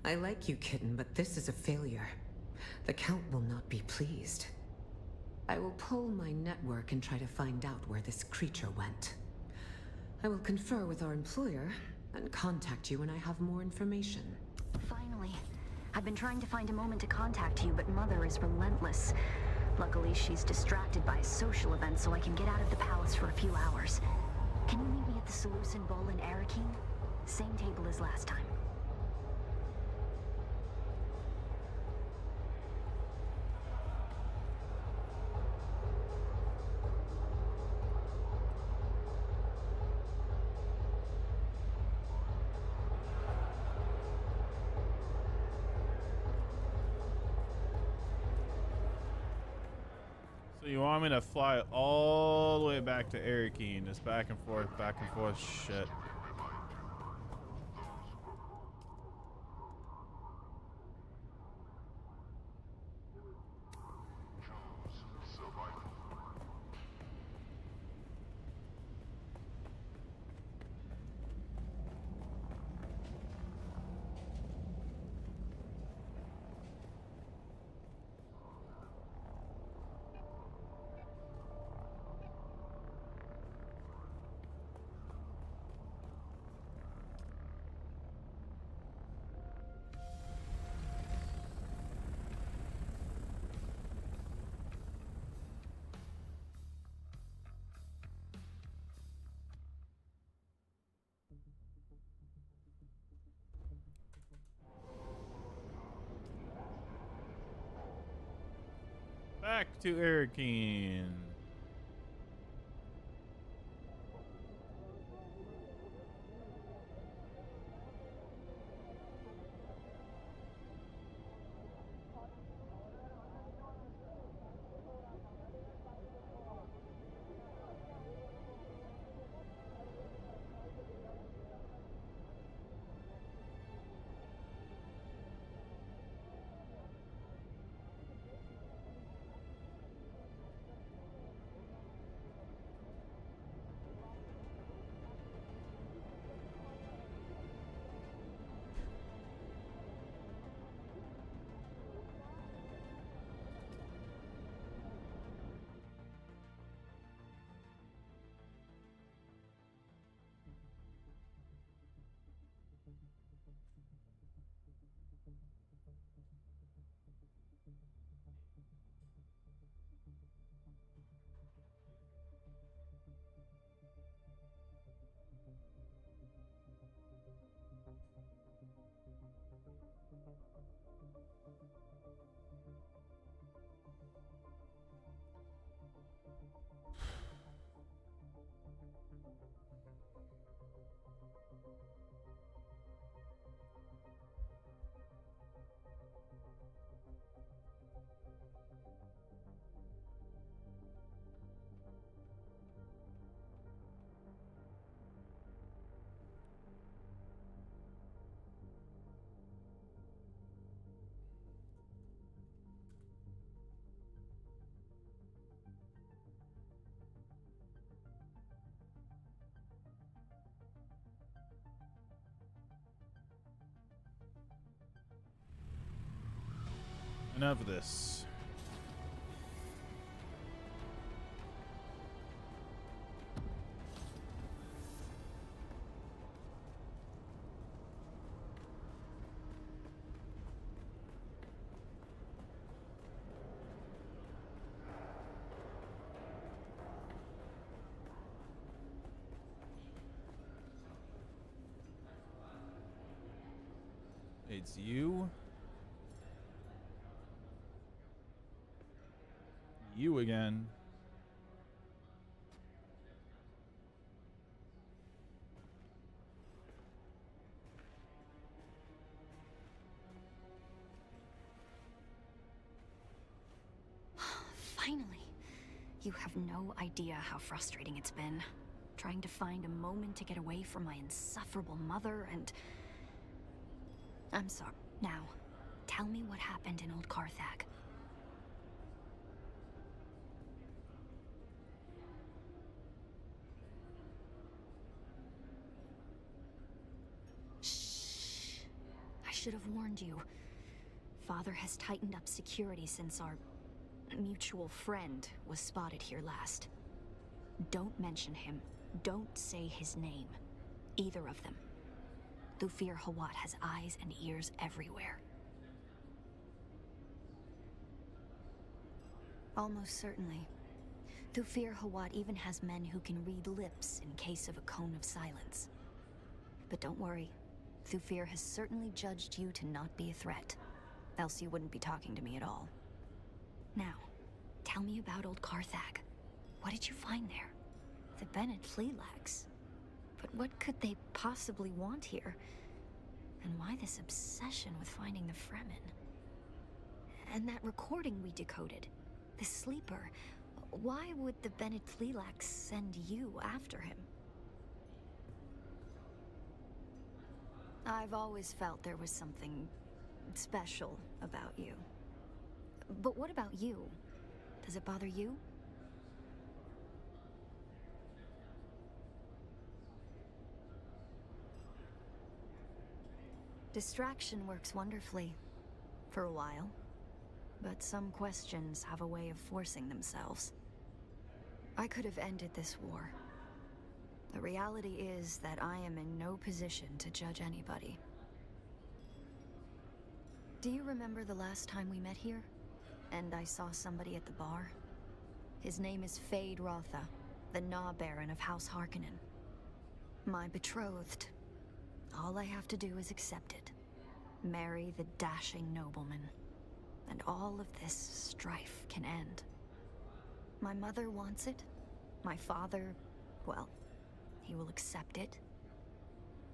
I like you, kitten, but this is a failure. The Count will not be pleased. I will pull my network and try to find out where this creature went. I will confer with our employer and contact you when I have more information. Finally. I've been trying to find a moment to contact you, but Mother is relentless. Luckily, she's distracted by a social event, so I can get out of the palace for a few hours. Can you meet me at the Seleucid Bowl in Arrakeen? Same table as last time. So you want me to fly all the way back to Arrakeen, just back and forth shit. back to Arakeen. Enough of this. It's you. You again. Finally. You have no idea how frustrating it's been. Trying to find a moment to get away from my insufferable mother and... I'm sorry. Now, tell me what happened in Old Carthag. Shh. I should have warned you. Father has tightened up security since our mutual friend was spotted here last. Don't mention him. Don't say his name. Either of them. Thufir Hawat has eyes and ears everywhere. Almost certainly. Thufir Hawat even has men who can read lips in case of a cone of silence. But don't worry. Thufir has certainly judged you to not be a threat. Else you wouldn't be talking to me at all. Now, tell me about Old Carthag. What did you find there? The Bennett Flealags. But what could they possibly want here? And why this obsession with finding the Fremen? And that recording we decoded. The sleeper. Why would the Bennett Flealags send you after him? I've always felt there was something special about you. But what about you? Does it bother you? Distraction works wonderfully. For a while. But some questions have a way of forcing themselves. I could have ended this war. The reality is that I am in no position to judge anybody. Do you remember the last time we met here? And I saw somebody at the bar? His name is Fade Rotha, the Gnaw Baron of House Harkonnen. My betrothed. All I have to do is accept it. Marry the dashing nobleman. and all of this strife can end. My mother wants it. My father, well, he will accept it.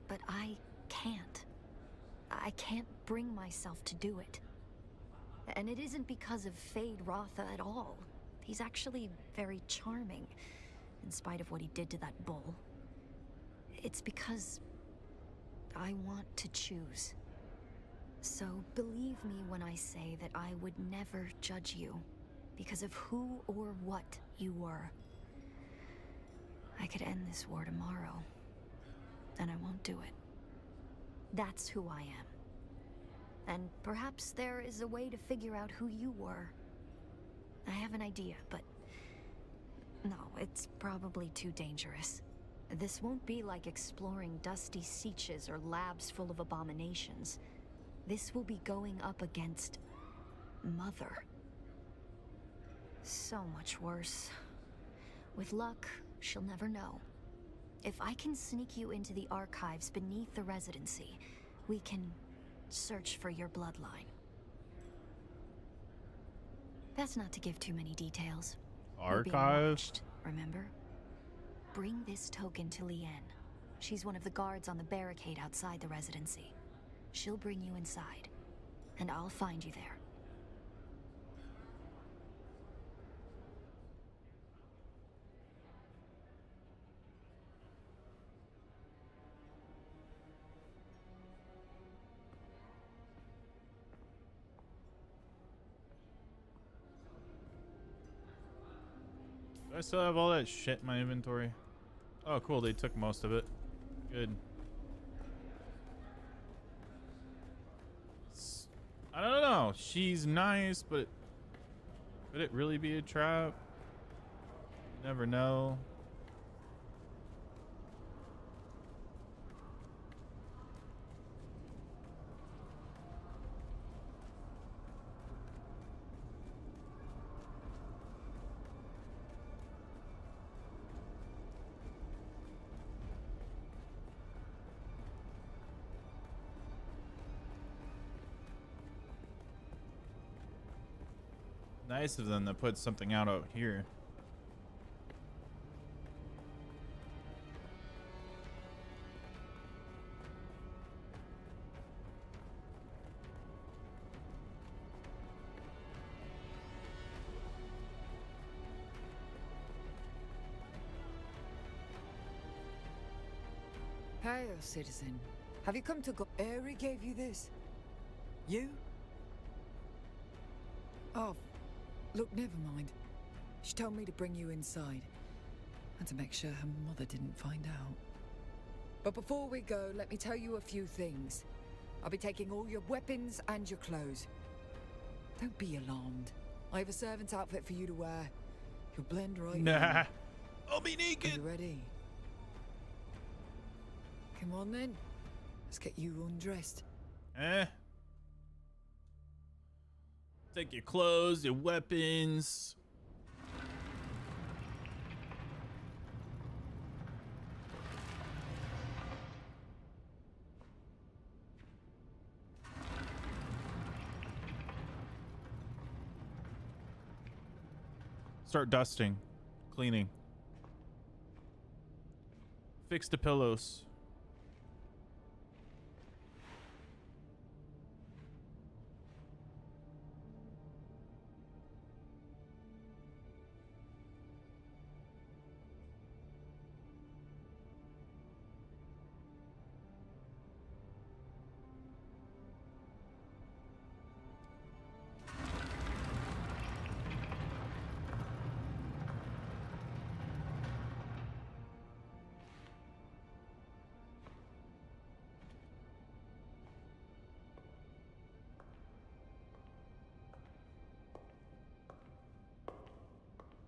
But I can't. I can't bring myself to do it. And it isn't because of Fade Rotha at all. He's actually very charming, in spite of what he did to that bull. It's because I want to choose. So believe me when I say that I would never judge you because of who or what you were. I could end this war tomorrow, and I won't do it. That's who I am. And perhaps there is a way to figure out who you were. I have an idea, but no, it's probably too dangerous. This won't be like exploring dusty seaches or labs full of abominations. This will be going up against Mother. So much worse. With luck, she'll never know. If I can sneak you into the archives beneath the residency, we can search for your bloodline. That's not to give too many details. We're being Archive? watched, remember? Bring this token to Leanne. She's one of the guards on the barricade outside the residency. She'll bring you inside, and I'll find you there. Do I still have all that shit in my inventory? Oh, cool. They took most of it. Good. I don't know. She's nice, but could it really be a trap? You never know. Nice of them to put something out here. Hail, citizen. Have you come to go? Aerie gave you this? You? Oh, look, never mind. She told me to bring you inside. And to make sure her mother didn't find out. But before we go, let me tell you a few things. I'll be taking all your weapons and your clothes. Don't be alarmed. I have a servant's outfit for you to wear. You'll blend right in. Nah. I'll be Are naked. you ready? Come on then. Let's get you undressed. Take your clothes, your weapons. Start dusting, cleaning. Fix the pillows.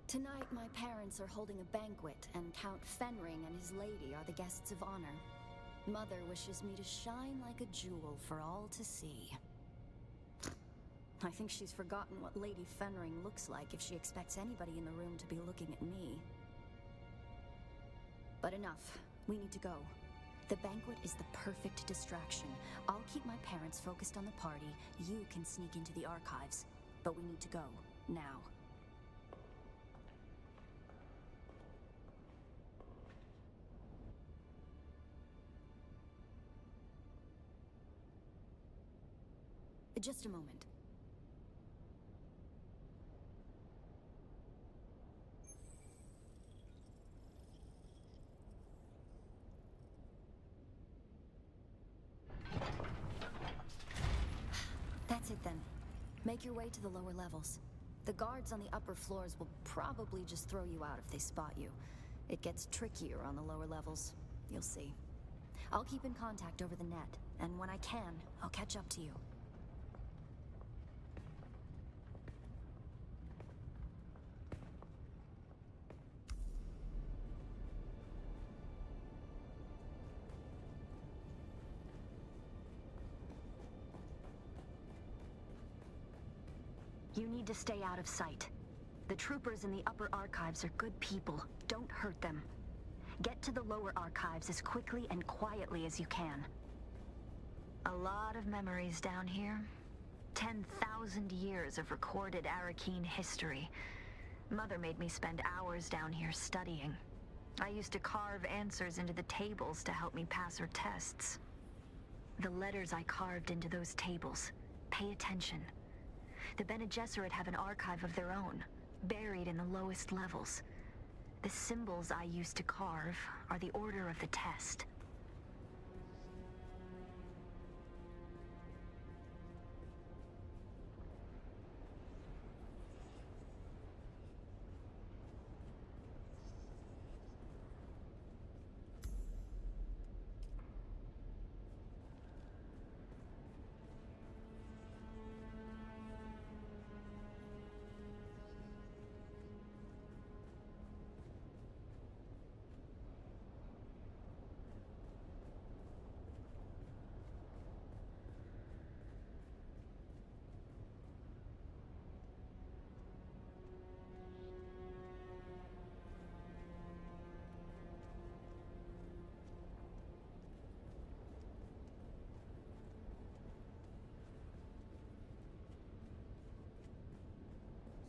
Tonight, my parents are holding a banquet, and Count Fenring and his lady are the guests of honor. Mother wishes me to shine like a jewel for all to see. I think she's forgotten what Lady Fenring looks like if she expects anybody in the room to be looking at me. But enough. We need to go. The banquet is the perfect distraction. I'll keep my parents focused on the party. You can sneak into the archives. but we need to go, now. Just a moment. That's it then. Make your way to the lower levels. The guards on the upper floors will probably just throw you out if they spot you. It gets trickier on the lower levels. You'll see. I'll keep in contact over the net, and when I can, I'll catch up to you. You need to stay out of sight. The troopers in the upper archives are good people. Don't hurt them. Get to the lower archives as quickly and quietly as you can. A lot of memories down here. 10,000 years of recorded Arakeen history. Mother made me spend hours down here studying. I used to carve answers into the tables to help me pass her tests. The letters I carved into those tables. Pay attention. The Bene Gesserit have an archive of their own, buried in the lowest levels. The symbols I used to carve are the order of the test.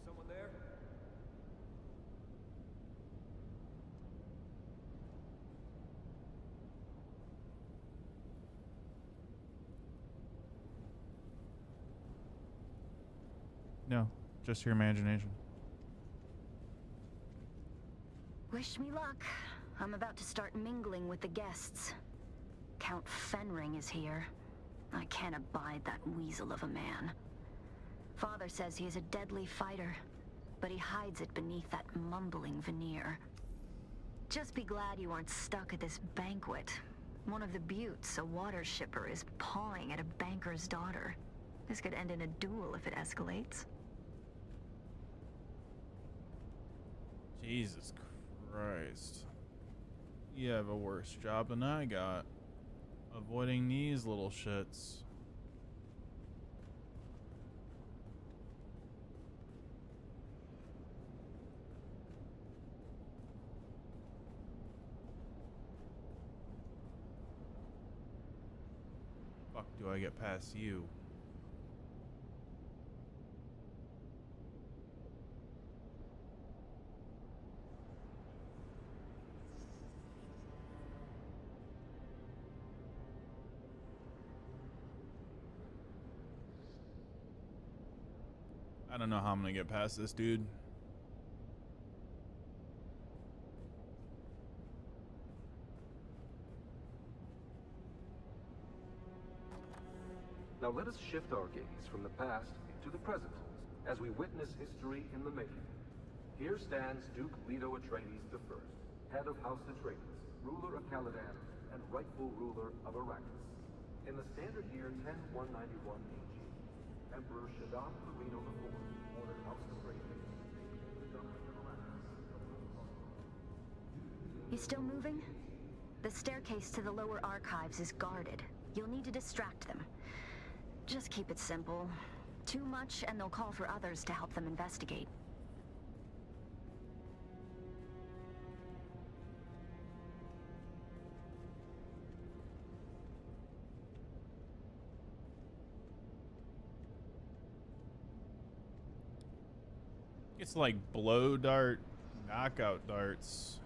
Someone there? No, just your imagination. Wish me luck. I'm about to start mingling with the guests. Count Fenring is here. I can't abide that weasel of a man. Father says he is a deadly fighter, but he hides it beneath that mumbling veneer. Just be glad you aren't stuck at this banquet. One of the buttes, a water shipper, is pawing at a banker's daughter. This could end in a duel if it escalates. Jesus Christ. You have a worse job than I got. Avoiding these little shits. Fuck do I get past you? I don't know how I'm gonna get past this dude. Now let us shift our gaze from the past to the present, as we witness history in the making. Here stands Duke Leto Atreides I, head of House Atreides, ruler of Caladan, and rightful ruler of Arrakis. In the standard year 10191 AG, Emperor Shaddam Leto IV ordered House Atreides to dump Arrakis. You still moving? The staircase to the lower archives is guarded. You'll need to distract them. Just keep it simple. Too much, and they'll call for others to help them investigate. It's like blow dart, knockout darts.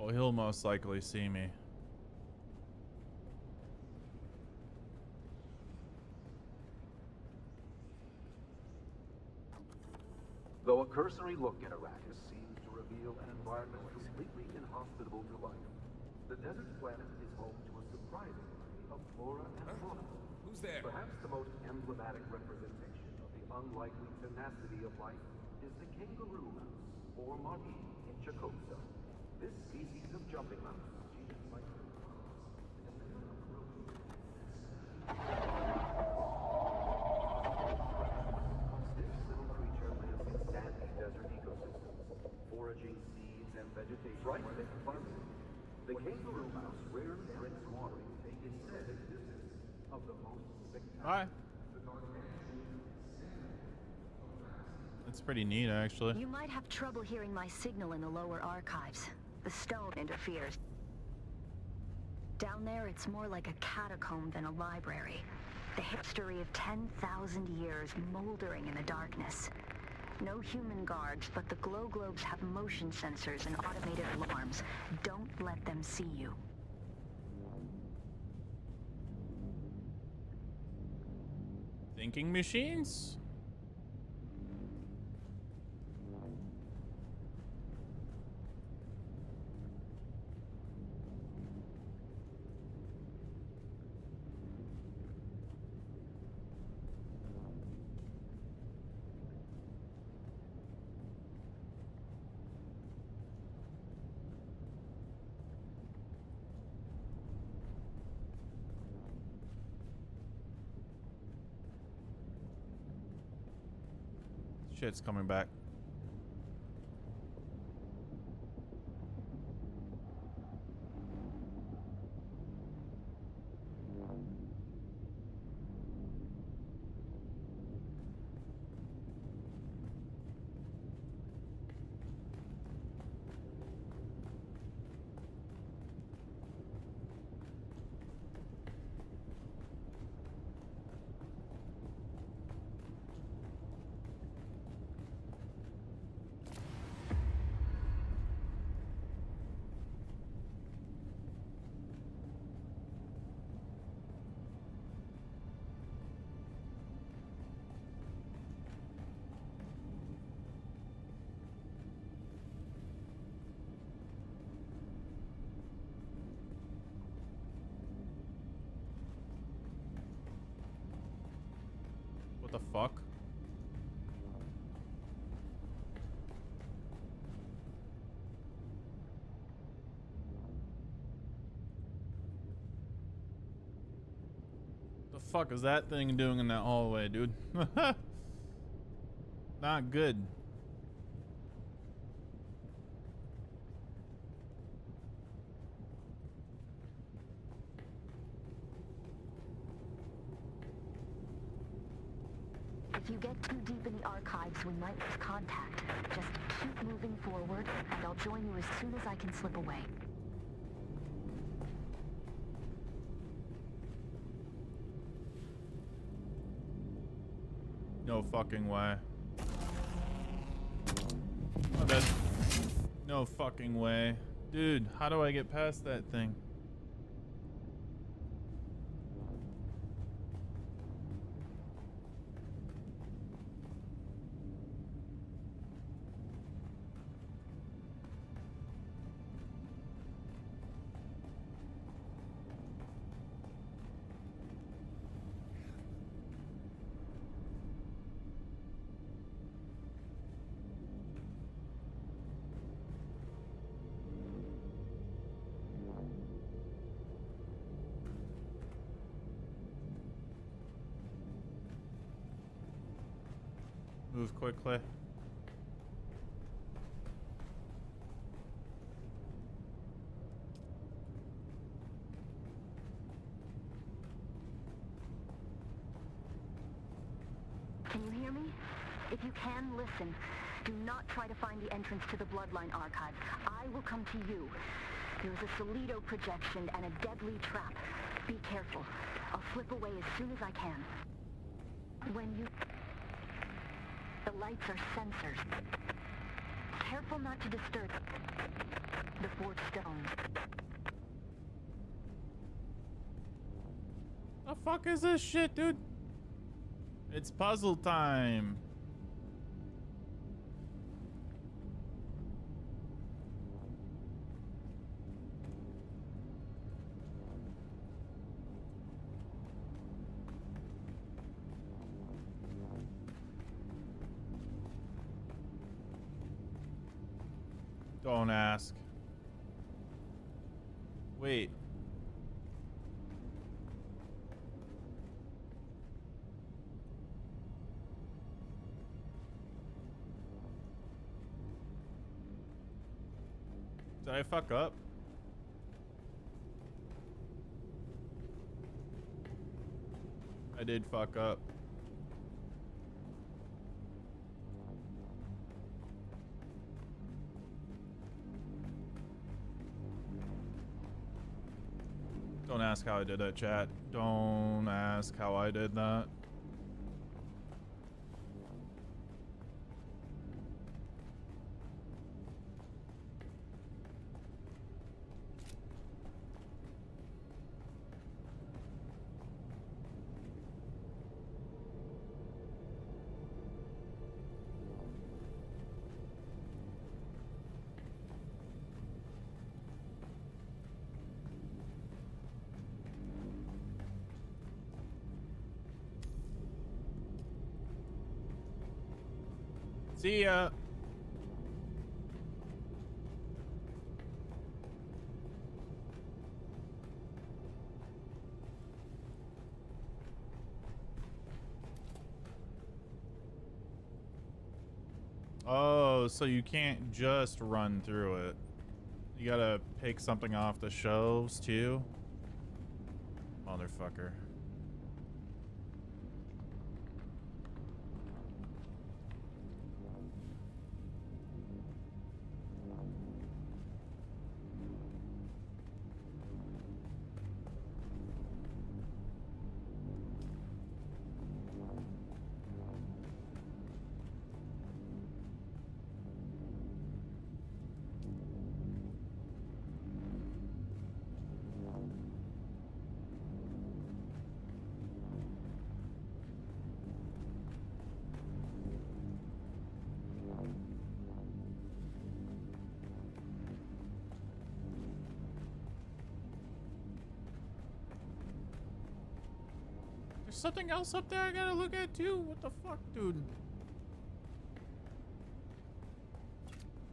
Oh, he'll most likely see me. Though a cursory look at Arrakis seems to reveal an environment completely inhospitable to life, the desert planet is home to a surprising array of flora and fauna. Who's there? Perhaps the most emblematic representation of the unlikely tenacity of life is the kangaroo mouse, or marti, in Chakotsa. This species of jumping mouse cheats like her claws in the middle of growing. This little creature lives in sandy desert ecosystems, foraging seeds and vegetation right thick abundant. The kangaroo mouse rarely drinks water. Instead, it consists of the most spectacular. Hi. That's pretty neat, actually. You might have trouble hearing my signal in the lower archives. The stone interferes. Down there, it's more like a catacomb than a library. The history of 10,000 years moldering in the darkness. No human guards, but the glow globes have motion sensors and automated alarms. Don't let them see you. Thinking machines? Shit's coming back. What the fuck? The fuck is that thing doing in that hallway, dude? Not good. If you get too deep in the archives, we might lose contact. Just keep moving forward, and I'll join you as soon as I can slip away. No fucking way. Oh, that's... No fucking way. Dude, how do I get past that thing? Move quickly. Can you hear me? If you can, listen. Do not try to find the entrance to the Bloodline Archive. I will come to you. There is a Solido projection and a deadly trap. Be careful. I'll slip away as soon as I can. When you... The lights are sensors. Careful not to disturb the forged stone. The fuck is this shit, dude? It's puzzle time. Don't ask. Wait. Did I fuck up? I did fuck up. Don't ask how I did that, chat. Don't ask how I did that. See ya. Oh, so you can't just run through it. You gotta pick something off the shelves too? Motherfucker. There's something else up there I gotta look at too? What the fuck, dude?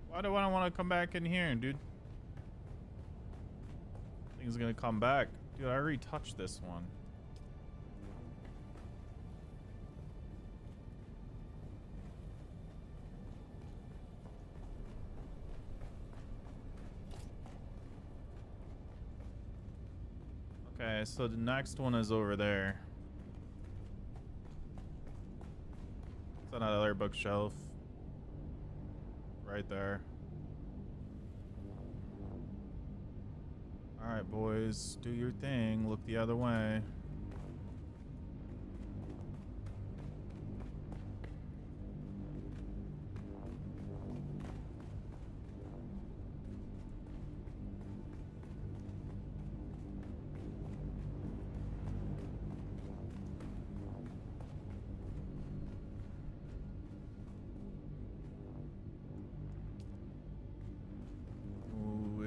Why do I want to come back in here, dude? Thing's gonna come back. Dude, I already touched this one. Okay, so the next one is over there. It's on another bookshelf. Right there. Alright, boys. Do your thing. Look the other way.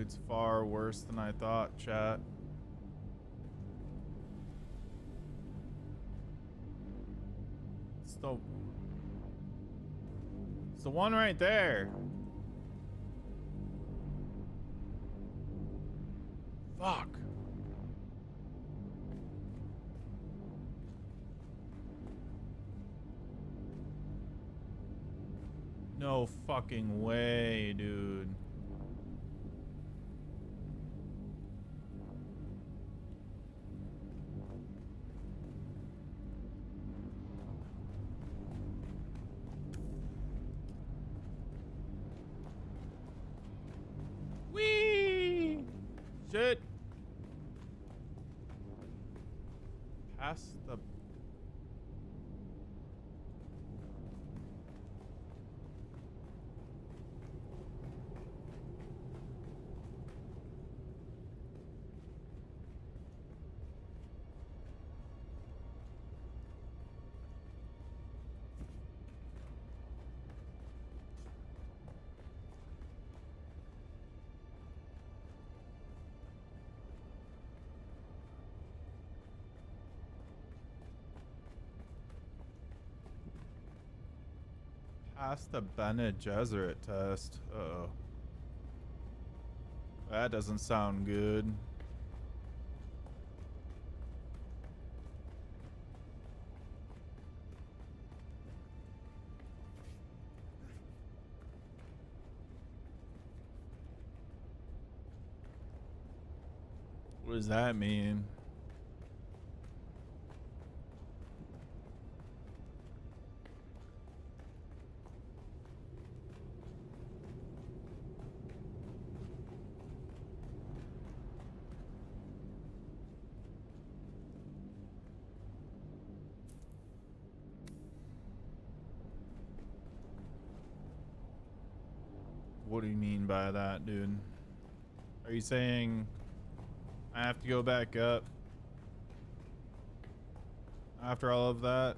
It's far worse than I thought, chat. It's the one right there. Fuck. No fucking way, dude. Whee! Shit. Past the... Past the Bene Gesserit test. Uh-oh. That doesn't sound good. What does that mean? What do you mean by that, dude? Are you saying I have to go back up after all of that?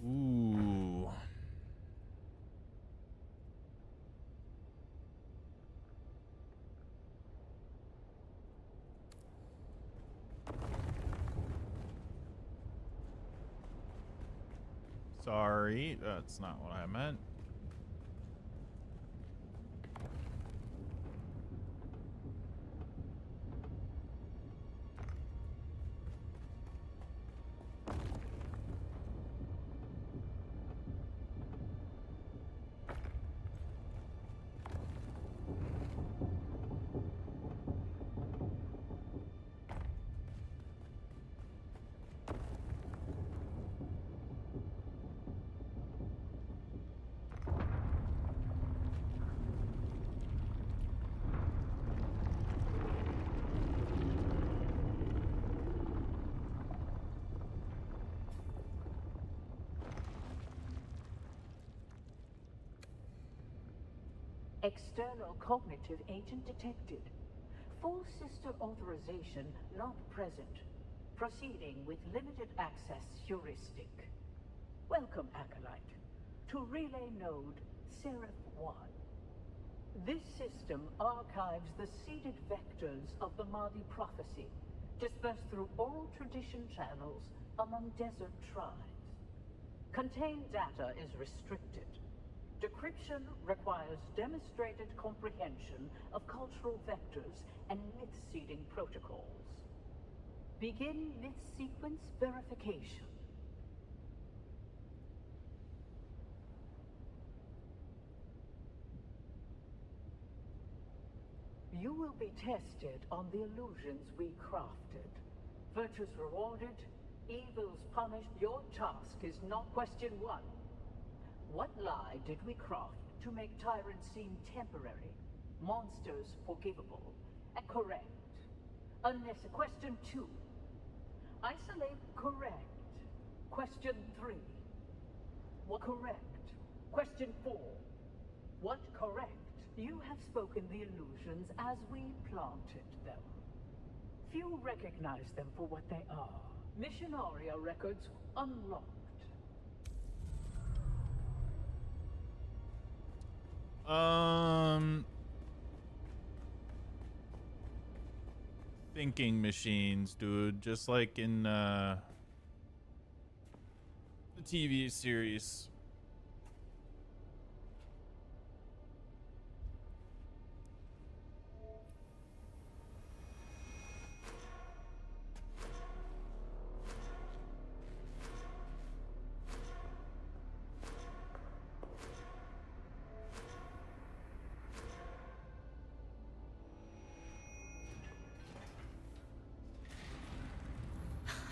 Ooh. Sorry, that's not what I meant. External cognitive agent detected. Full sister authorization not present. Proceeding with limited access heuristic. Welcome, Acolyte, to relay node Seraph 1. This system archives the seeded vectors of the Mahdi prophecy, dispersed through oral tradition channels among desert tribes. Contained data is restricted. Decryption requires demonstrated comprehension of cultural vectors and myth-seeding protocols. Begin myth sequence verification. You will be tested on the illusions we crafted. Virtues rewarded, evils punished. Your task is not question one. What lie did we craft to make tyrants seem temporary, monsters forgivable, and correct? Question 2. Isolate correct. Question 3. What correct? Question 4. What correct? You have spoken the illusions as we planted them. Few recognize them for what they are. Missionaria records unlocked. Thinking machines, dude, just like in the TV series.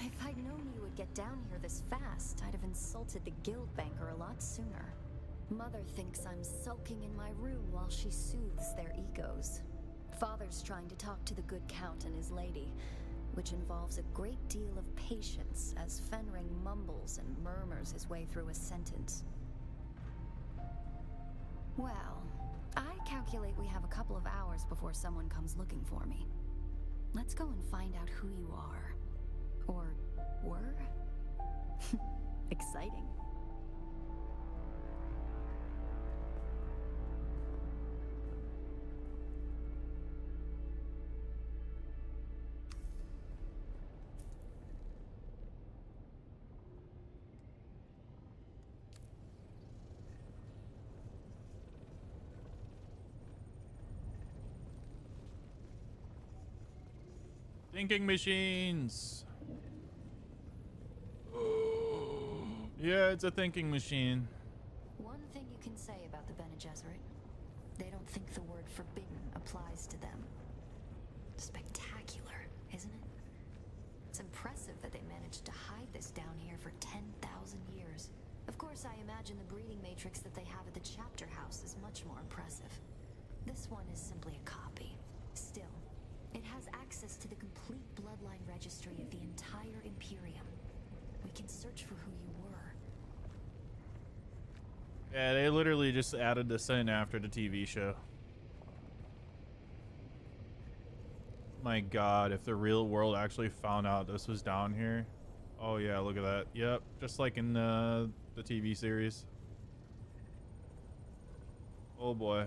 If I'd known you would get down here this fast, I'd have insulted the guild banker a lot sooner. Mother thinks I'm sulking in my room while she soothes their egos. Father's trying to talk to the good count and his lady, which involves a great deal of patience as Fenring mumbles and murmurs his way through a sentence. Well, I calculate we have a couple of hours before someone comes looking for me. Let's go and find out who you are. Or were? Exciting. Thinking machines. Yeah, it's a thinking machine. One thing you can say about the Bene Gesserit, they don't think the word forbidden applies to them. Spectacular, isn't it? It's impressive that they managed to hide this down here for 10,000 years. Of course, I imagine the breeding matrix that they have at the chapter house is much more impressive. This one is simply a copy. Still, it has access to the complete bloodline registry of the entire Imperium. We can search for who you were. Yeah, they literally just added this in after the TV show. My God, if the real world actually found out this was down here. Oh yeah, look at that. Yep, just like in the TV series. Oh boy.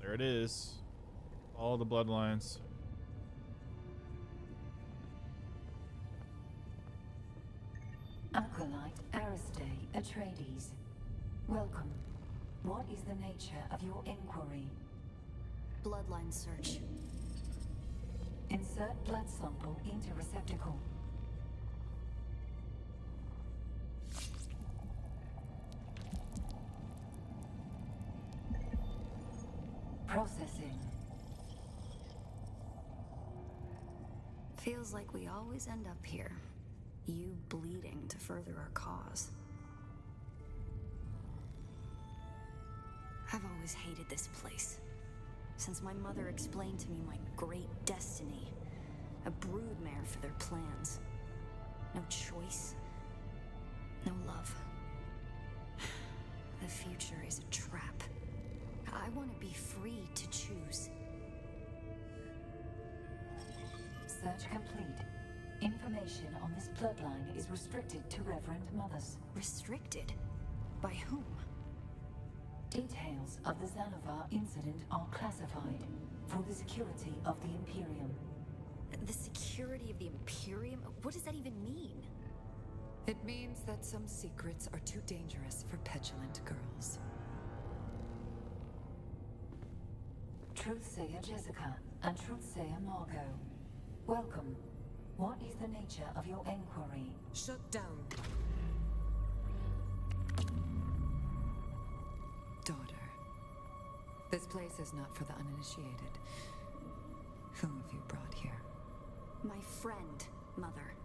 There it is. All the bloodlines. Acolyte Aristae Atreides. Welcome. What is the nature of your inquiry? Bloodline search. Insert blood sample into receptacle. Processing. Feels like we always end up here. You bleeding to further our cause. I've always hated this place. Since my mother explained to me my great destiny. A broodmare for their plans. No choice. No love. The future is a trap. I want to be free to choose. Search complete. Information on this bloodline is restricted to Reverend Mothers. Restricted? By whom? Details of the Xanavar incident are classified for the security of the Imperium. The security of the Imperium? What does that even mean? It means that some secrets are too dangerous for petulant girls. Truthsayer Jessica and Truthsayer Margot. Welcome. What is the nature of your inquiry? Shut down. Daughter. This place is not for the uninitiated. Who have you brought here? My friend, Mother.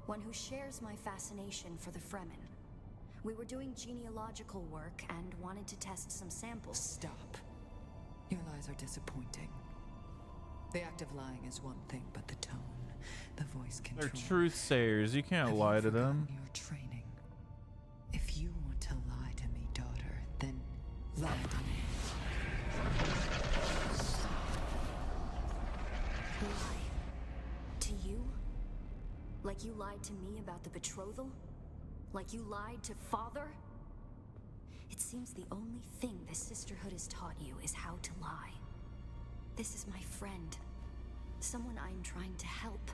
One who shares my fascination for the Fremen. We were doing genealogical work and wanted to test some samples. Stop. Your lies are disappointing. The act of lying is one thing, but the tone, the voice control... They're truth sayers. You can't lie to them. Your training. If you want to lie to me, daughter, then lie to me. Like you lied to me about the betrothal? Like you lied to Father? It seems the only thing the Sisterhood has taught you is how to lie. This is my friend. Someone I'm trying to help.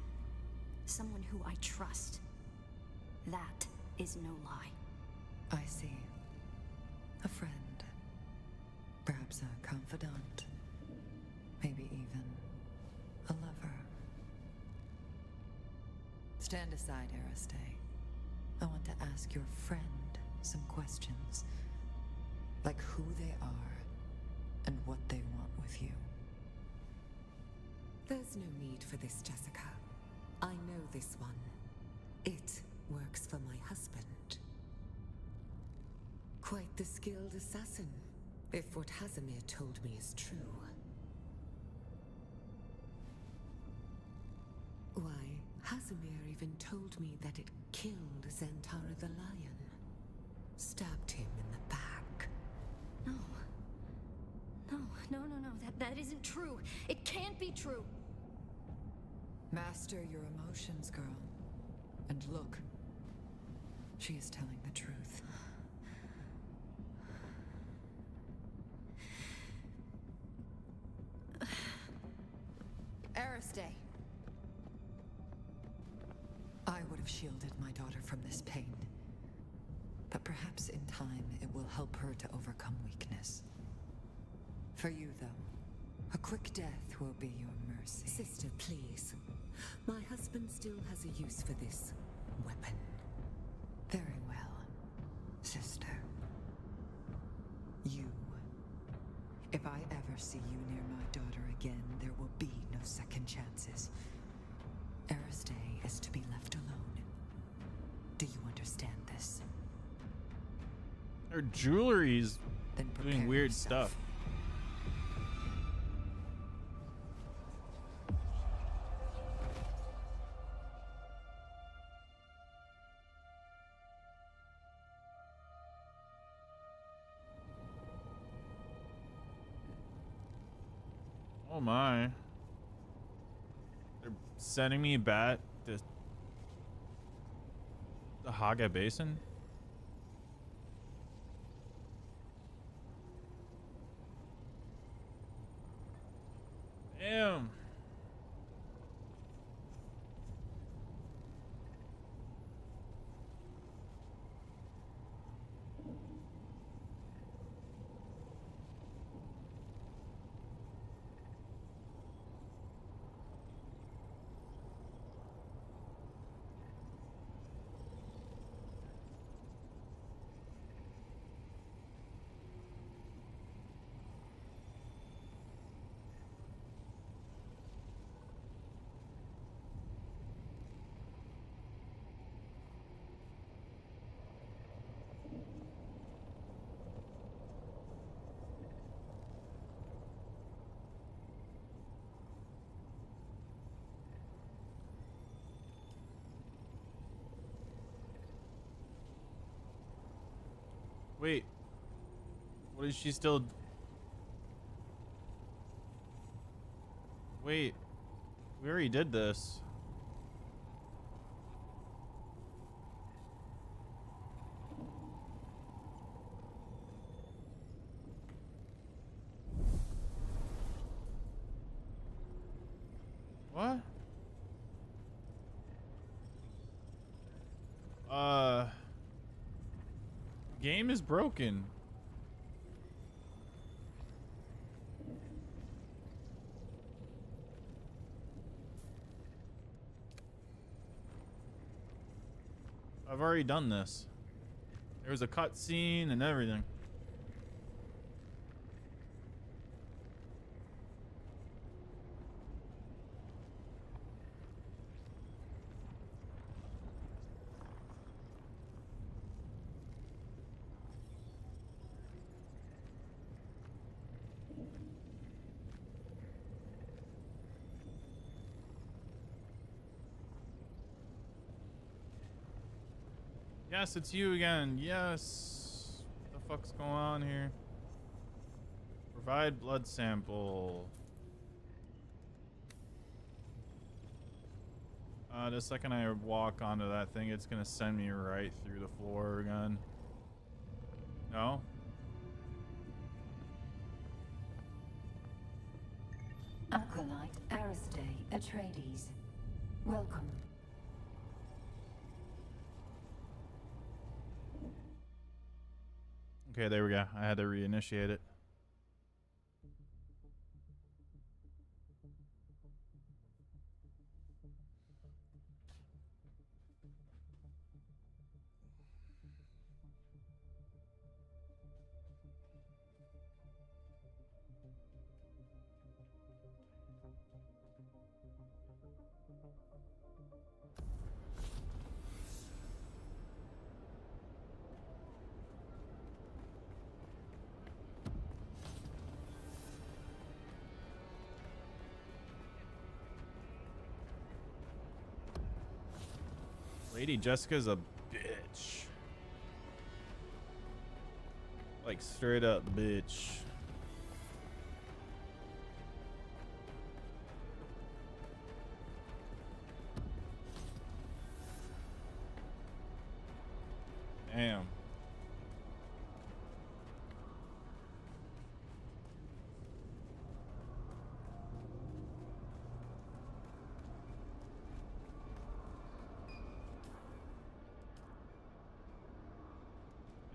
Someone who I trust. That is no lie. I see. A friend. Perhaps a confidant. Maybe even a lover. Stand aside, Aristae. I want to ask your friend some questions. Like who they are, and what they want with you. There's no need for this, Jessica. I know this one. It works for my husband. Quite the skilled assassin, if what Hazimir told me is true. Why, Hazimir even told me that it killed Zantara the lion. Stabbed him in the back. No. No. That isn't true. It can't be true. Master your emotions, girl. And look. She is telling the truth. Aristae. I would have shielded my daughter from this pain. But perhaps in time it will help her to overcome weakness. For you, though, a quick death will be your mercy. Sister, please. My husband still has a use for this weapon. Very well, sister. You. If I ever see you near my daughter again, there will be no second chances. Aristae is to be left alone. Do you understand this? Her jewelry's Then doing weird stuff. Oh my. They're sending me back to the Haga Basin? Damn. Wait. What is she still... Wait. We already did this. What? Game is broken. I've already done this. There was a cutscene and everything. Yes, it's you again. Yes. What the fuck's going on here? Provide blood sample. The second I walk onto that thing, it's gonna send me right through the floor again. No? Acolyte Aristae Atreides. Welcome. Okay, there we go. I had to reinitiate it. Lady Jessica's a bitch. Like straight up bitch. Damn.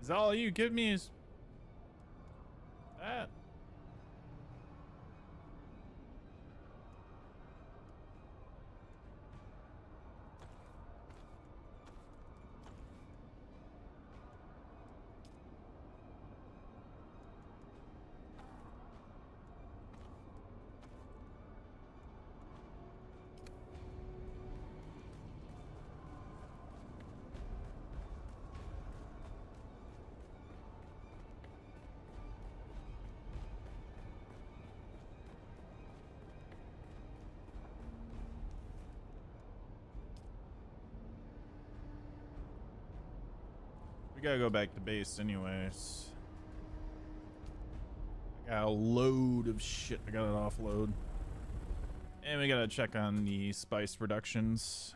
Is all you give me is that? We gotta go back to base anyways. I got a load of shit I gotta offload. And we gotta check on the spice productions.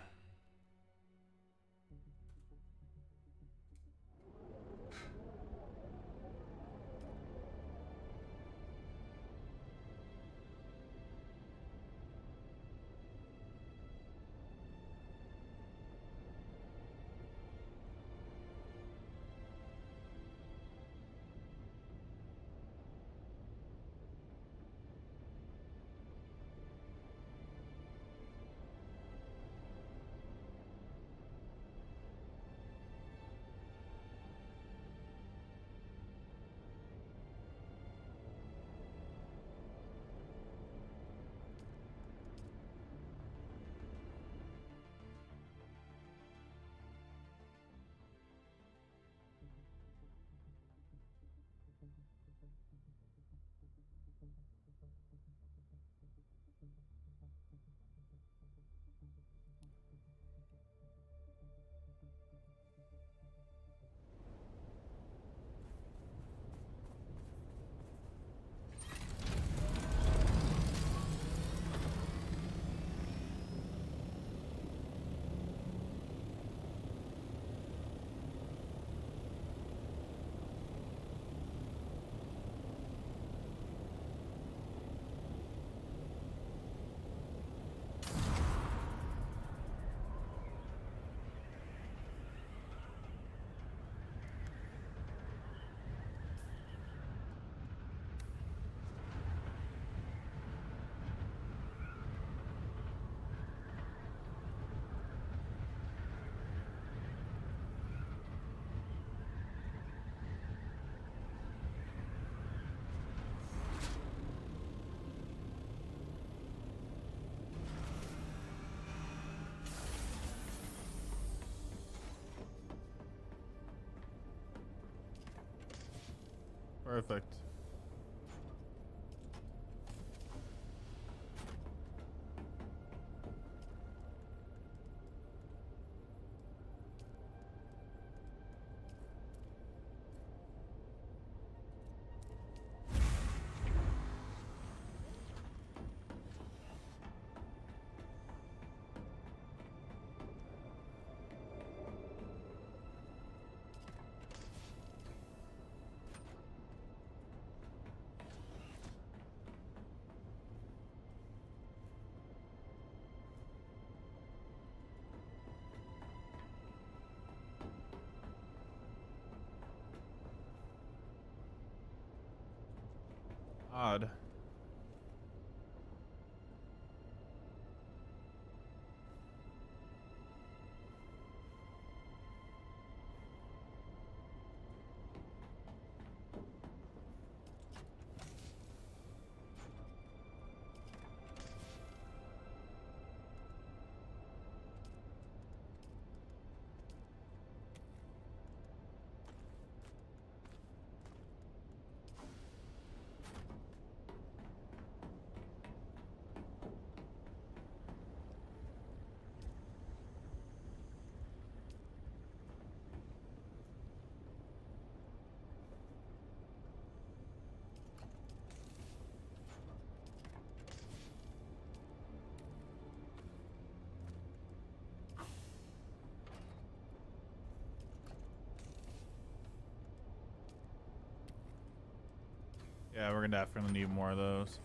Perfect. Odd. Yeah, we're gonna definitely need more of those.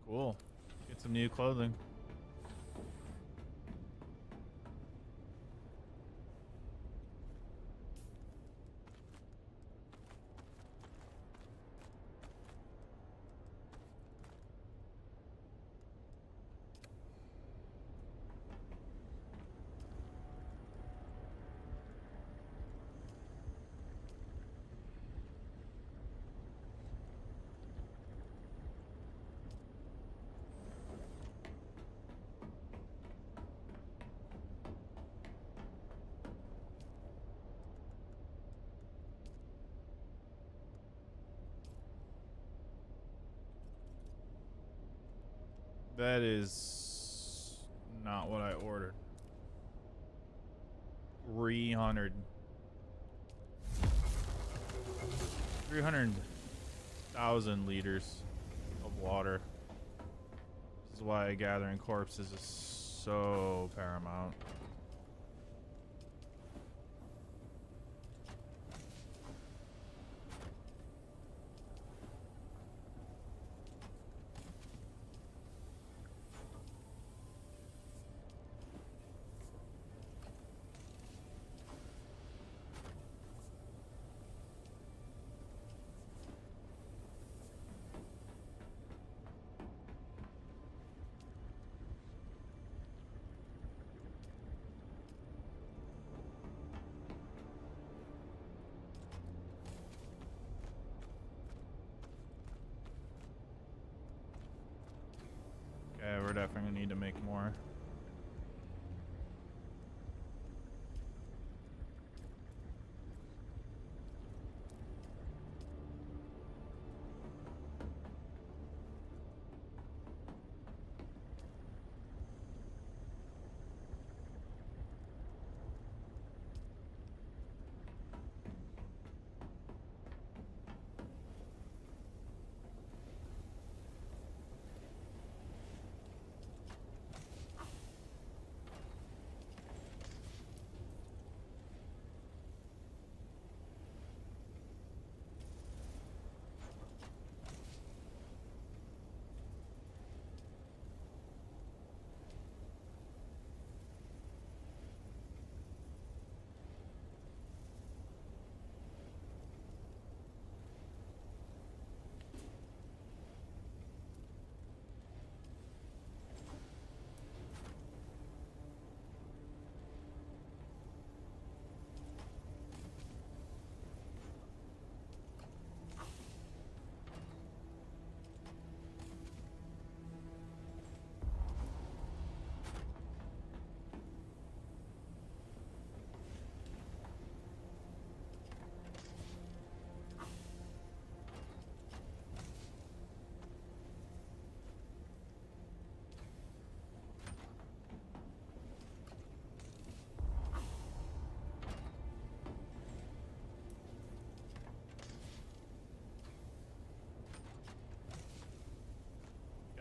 Cool. Get some new clothing. That is not what I ordered. 300. 300,000 liters of water. This is why gathering corpses is so paramount. Okay, we're definitely gonna need to make more.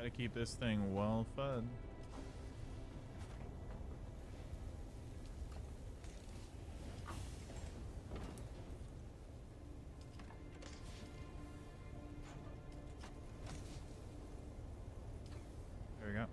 Gotta keep this thing well fed. There we go.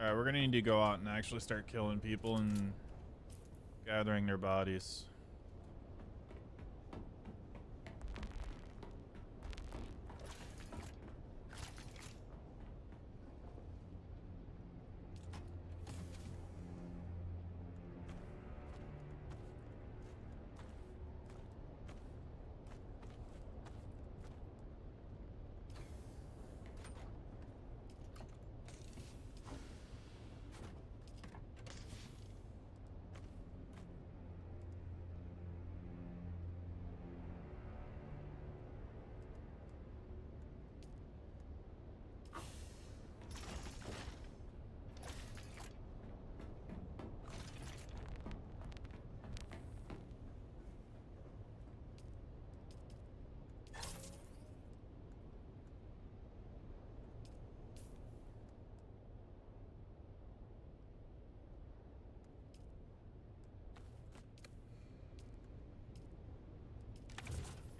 Alright, we're gonna need to go out and actually start killing people and gathering their bodies.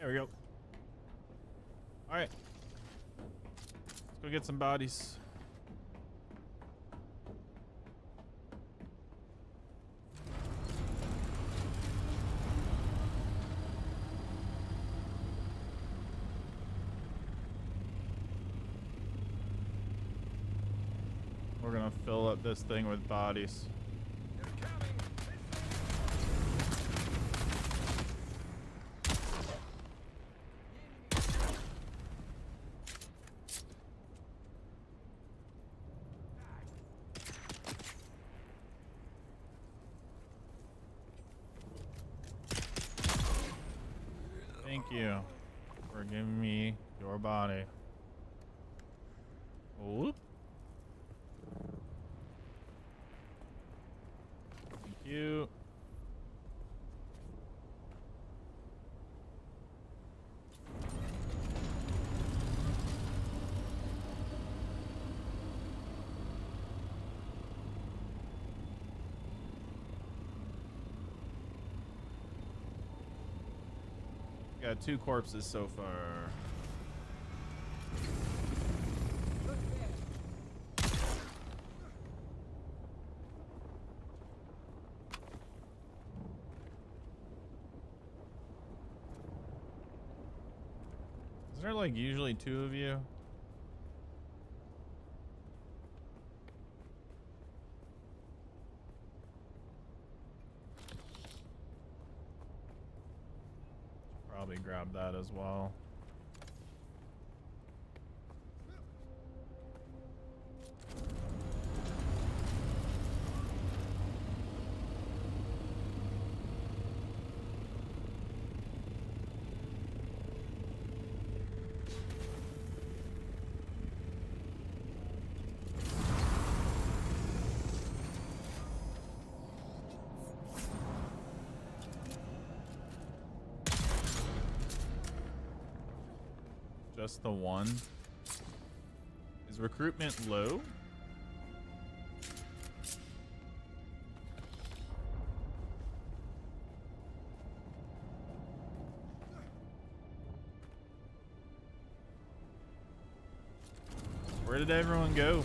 There we go. Alright. Let's go get some bodies. We're gonna fill up this thing with bodies. Thank you for giving me your body. Whoop. Thank you. Got 2 corpses so far. Is there like usually 2 of you? Probably grab that as well. Just the one? Is recruitment low? Where did everyone go?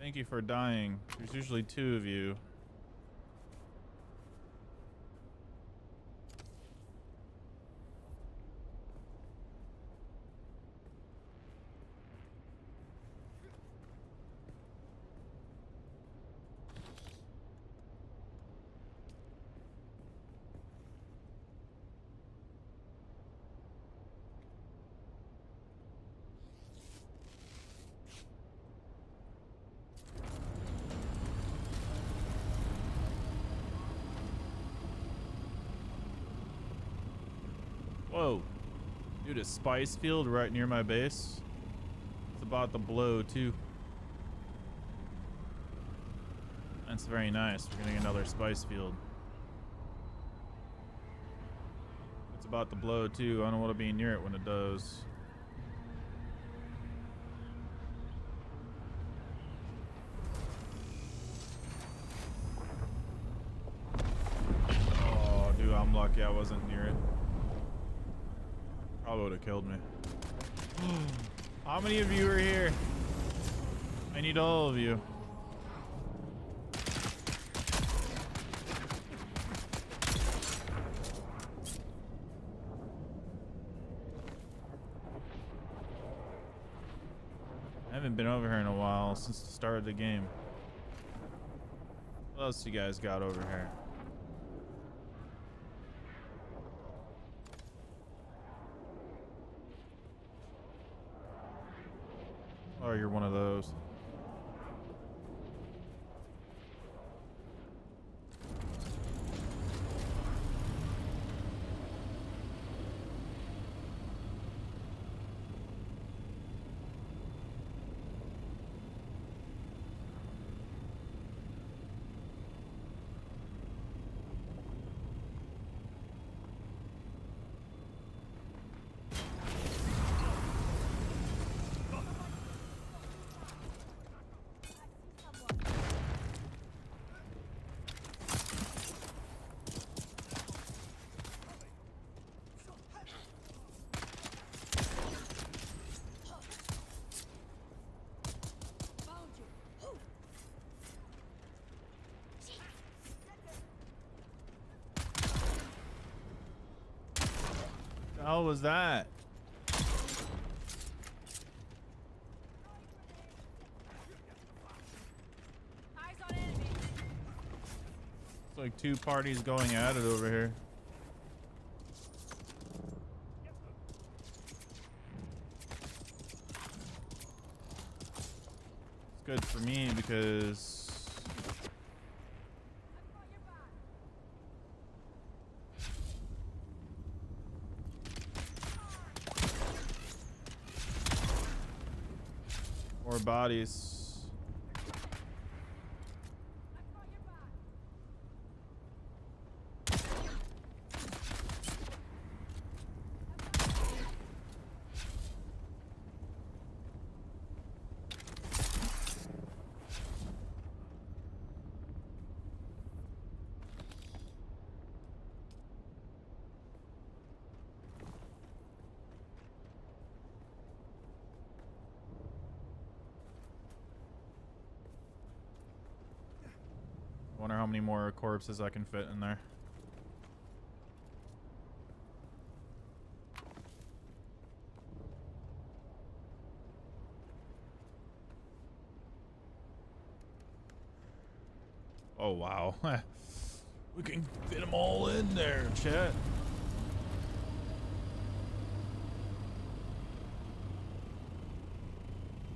Thank you for dying. There's usually 2 of you. Whoa. Dude, a spice field right near my base. It's about to blow too. That's very nice. We're getting another spice field. It's about to blow too. I don't want to be near it when it does. lucky I wasn't near it. Probably would have killed me. How many of you are here? I need all of you. I haven't been over here in a while since the start of the game. What else you guys got over here? Oh, you're one of those. The hell was that? It's like two parties going at it over here. It's good for me because more bodies. I wonder how many more corpses I can fit in there. Oh, wow. We can fit them all in there, chat.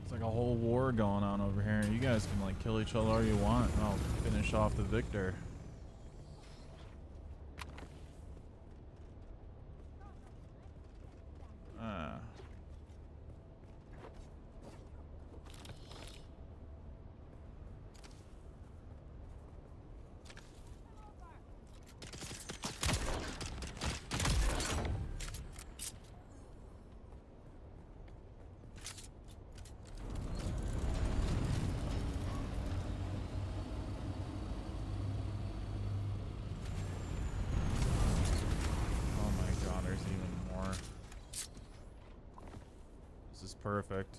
It's like a whole war going on over here. You guys can like kill each other all you want, and I'll finish off the victor. Perfect.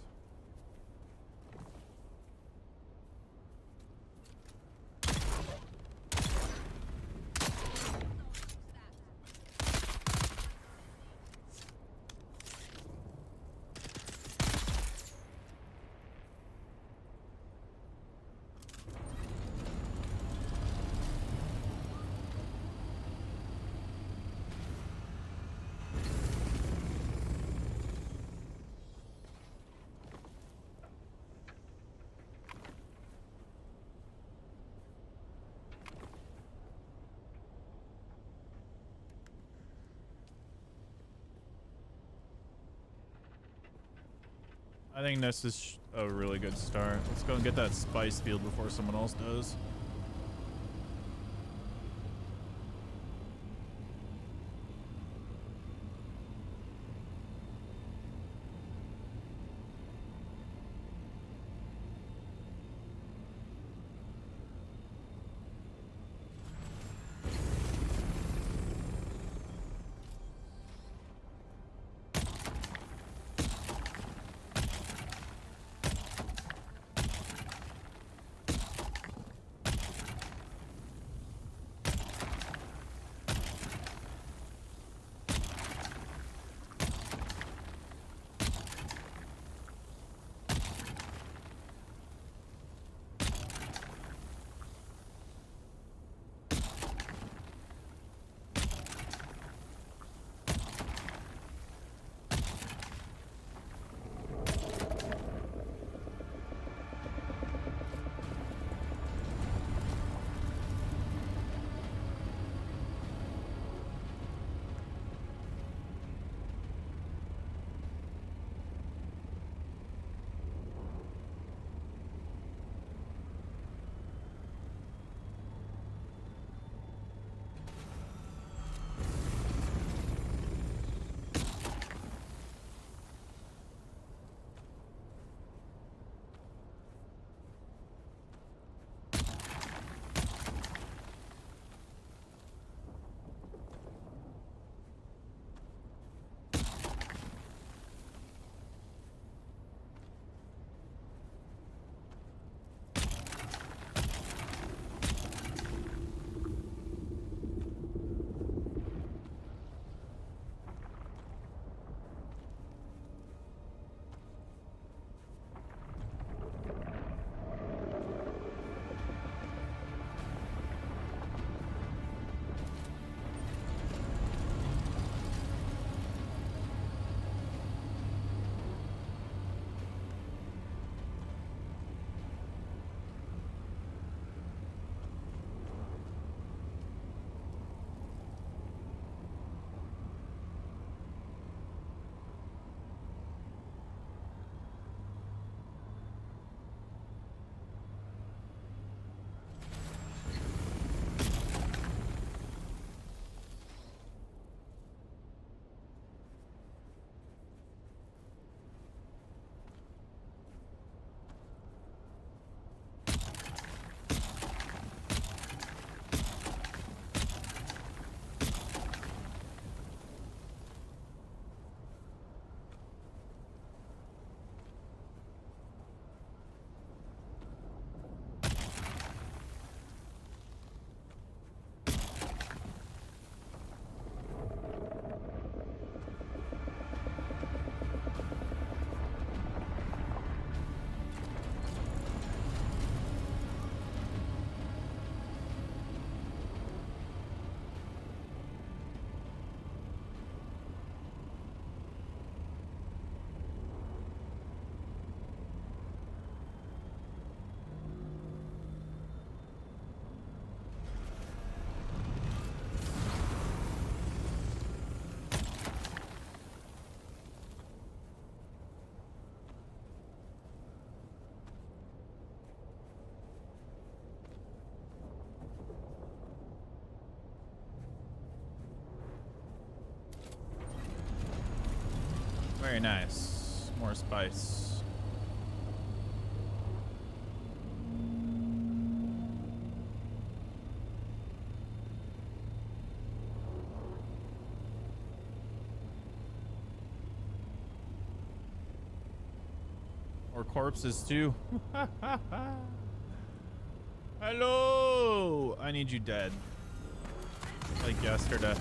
I think this is a really good start. Let's go and get that spice field before someone else does. Very nice. More spice. Or corpses too. Hello! I need you dead. Like yesterday.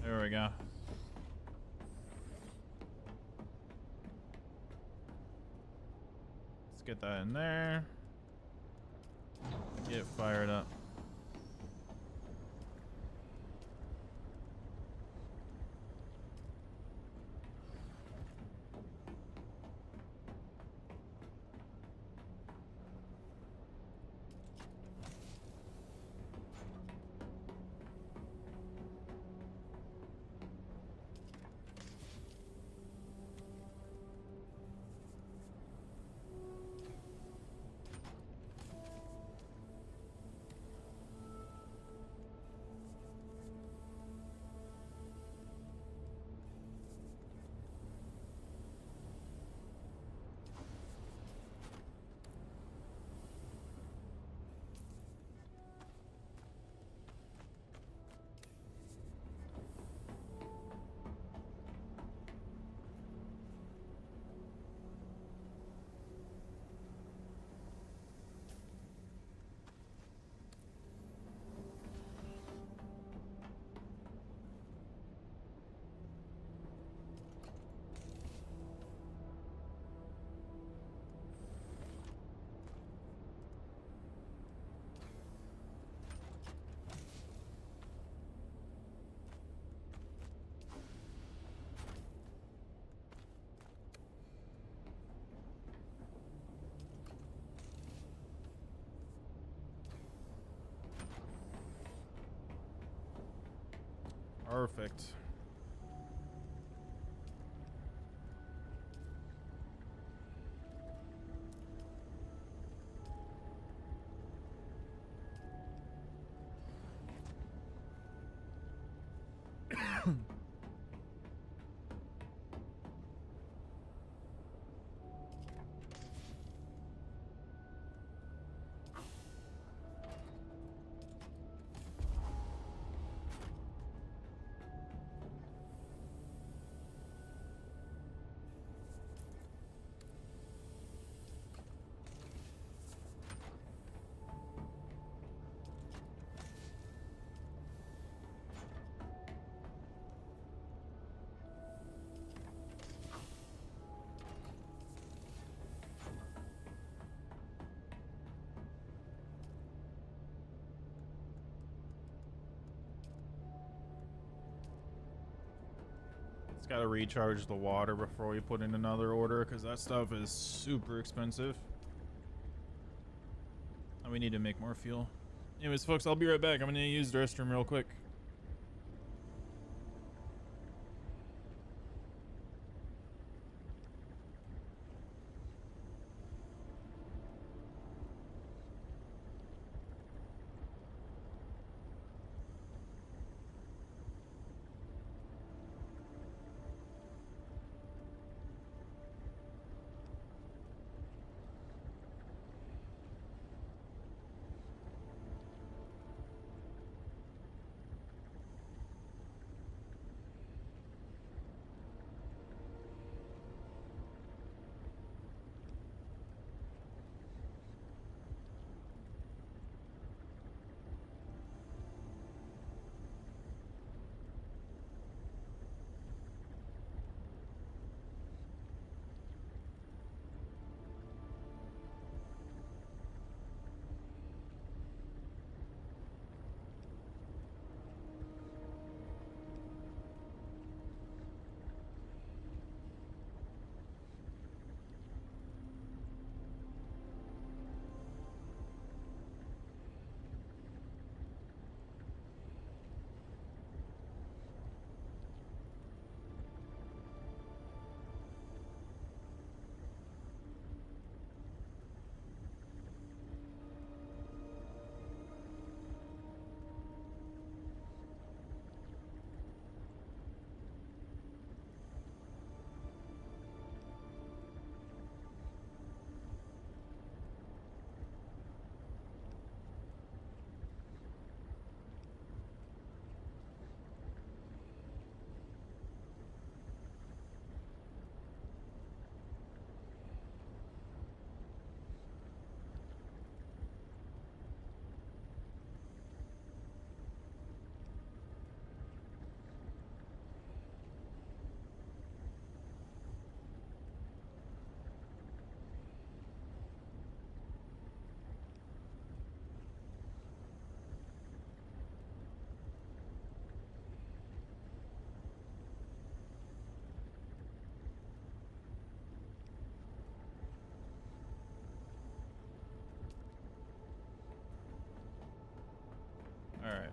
There we go. Let's get that in there. Get fired up. Perfect. It's got to recharge the water before we put in another order because that stuff is super expensive. And we need to make more fuel. Anyways, folks, I'll be right back. I'm going to use the restroom real quick. All right.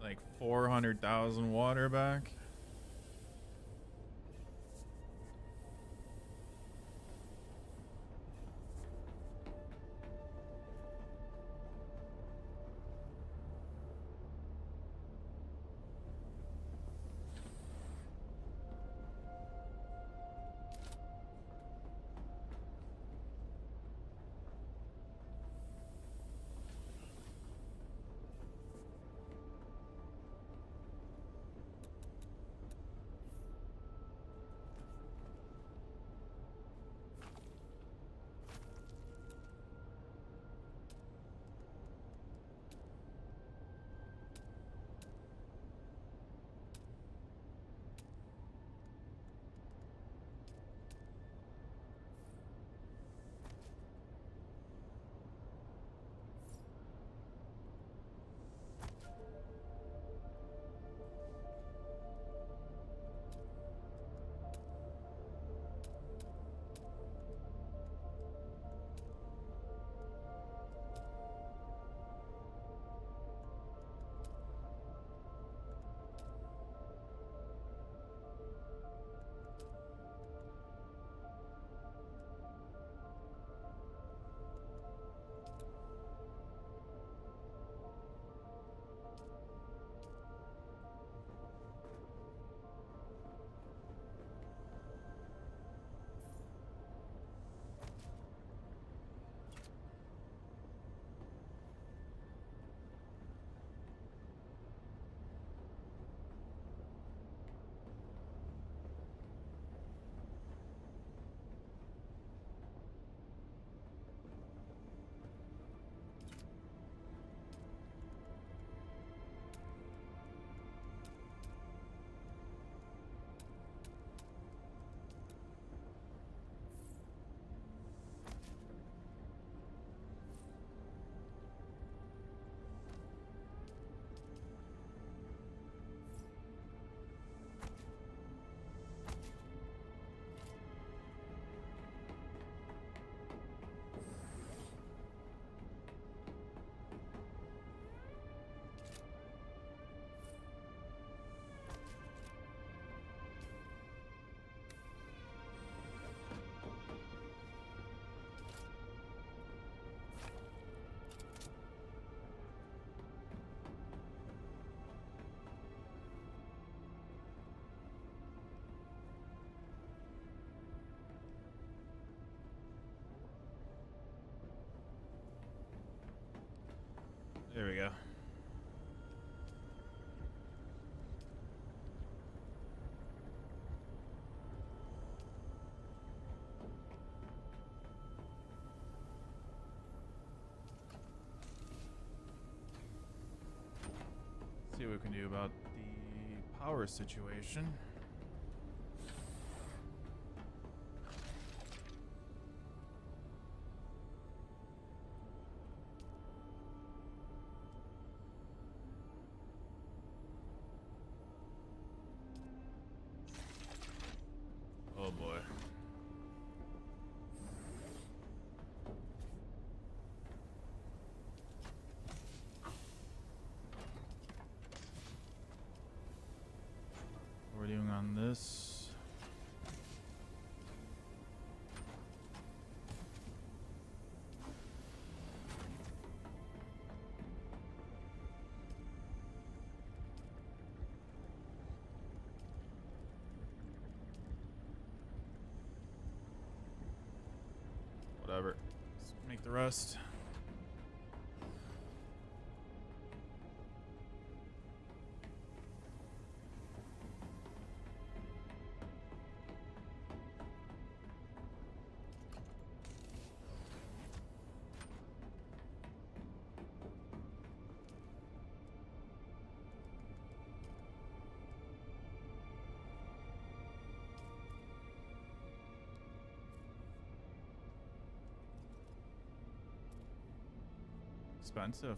Like 400,000 water back. There we go. See what we can do about the power situation. Oh boy. What we're doing on this. Whatever. Let's make the rest. expensive.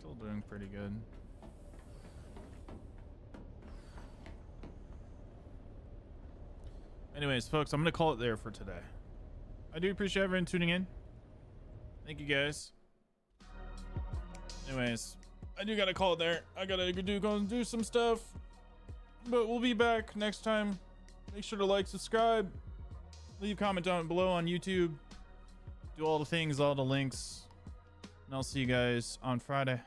Still doing pretty good. Anyways, folks, I'm going to call it there for today. I do appreciate everyone tuning in. Thank you, guys. Anyways, I do got to call it there. I got to go and do some stuff. But we'll be back next time. Make sure to like, subscribe, leave a comment down below on YouTube. Do all the things, all the links. And I'll see you guys on Friday.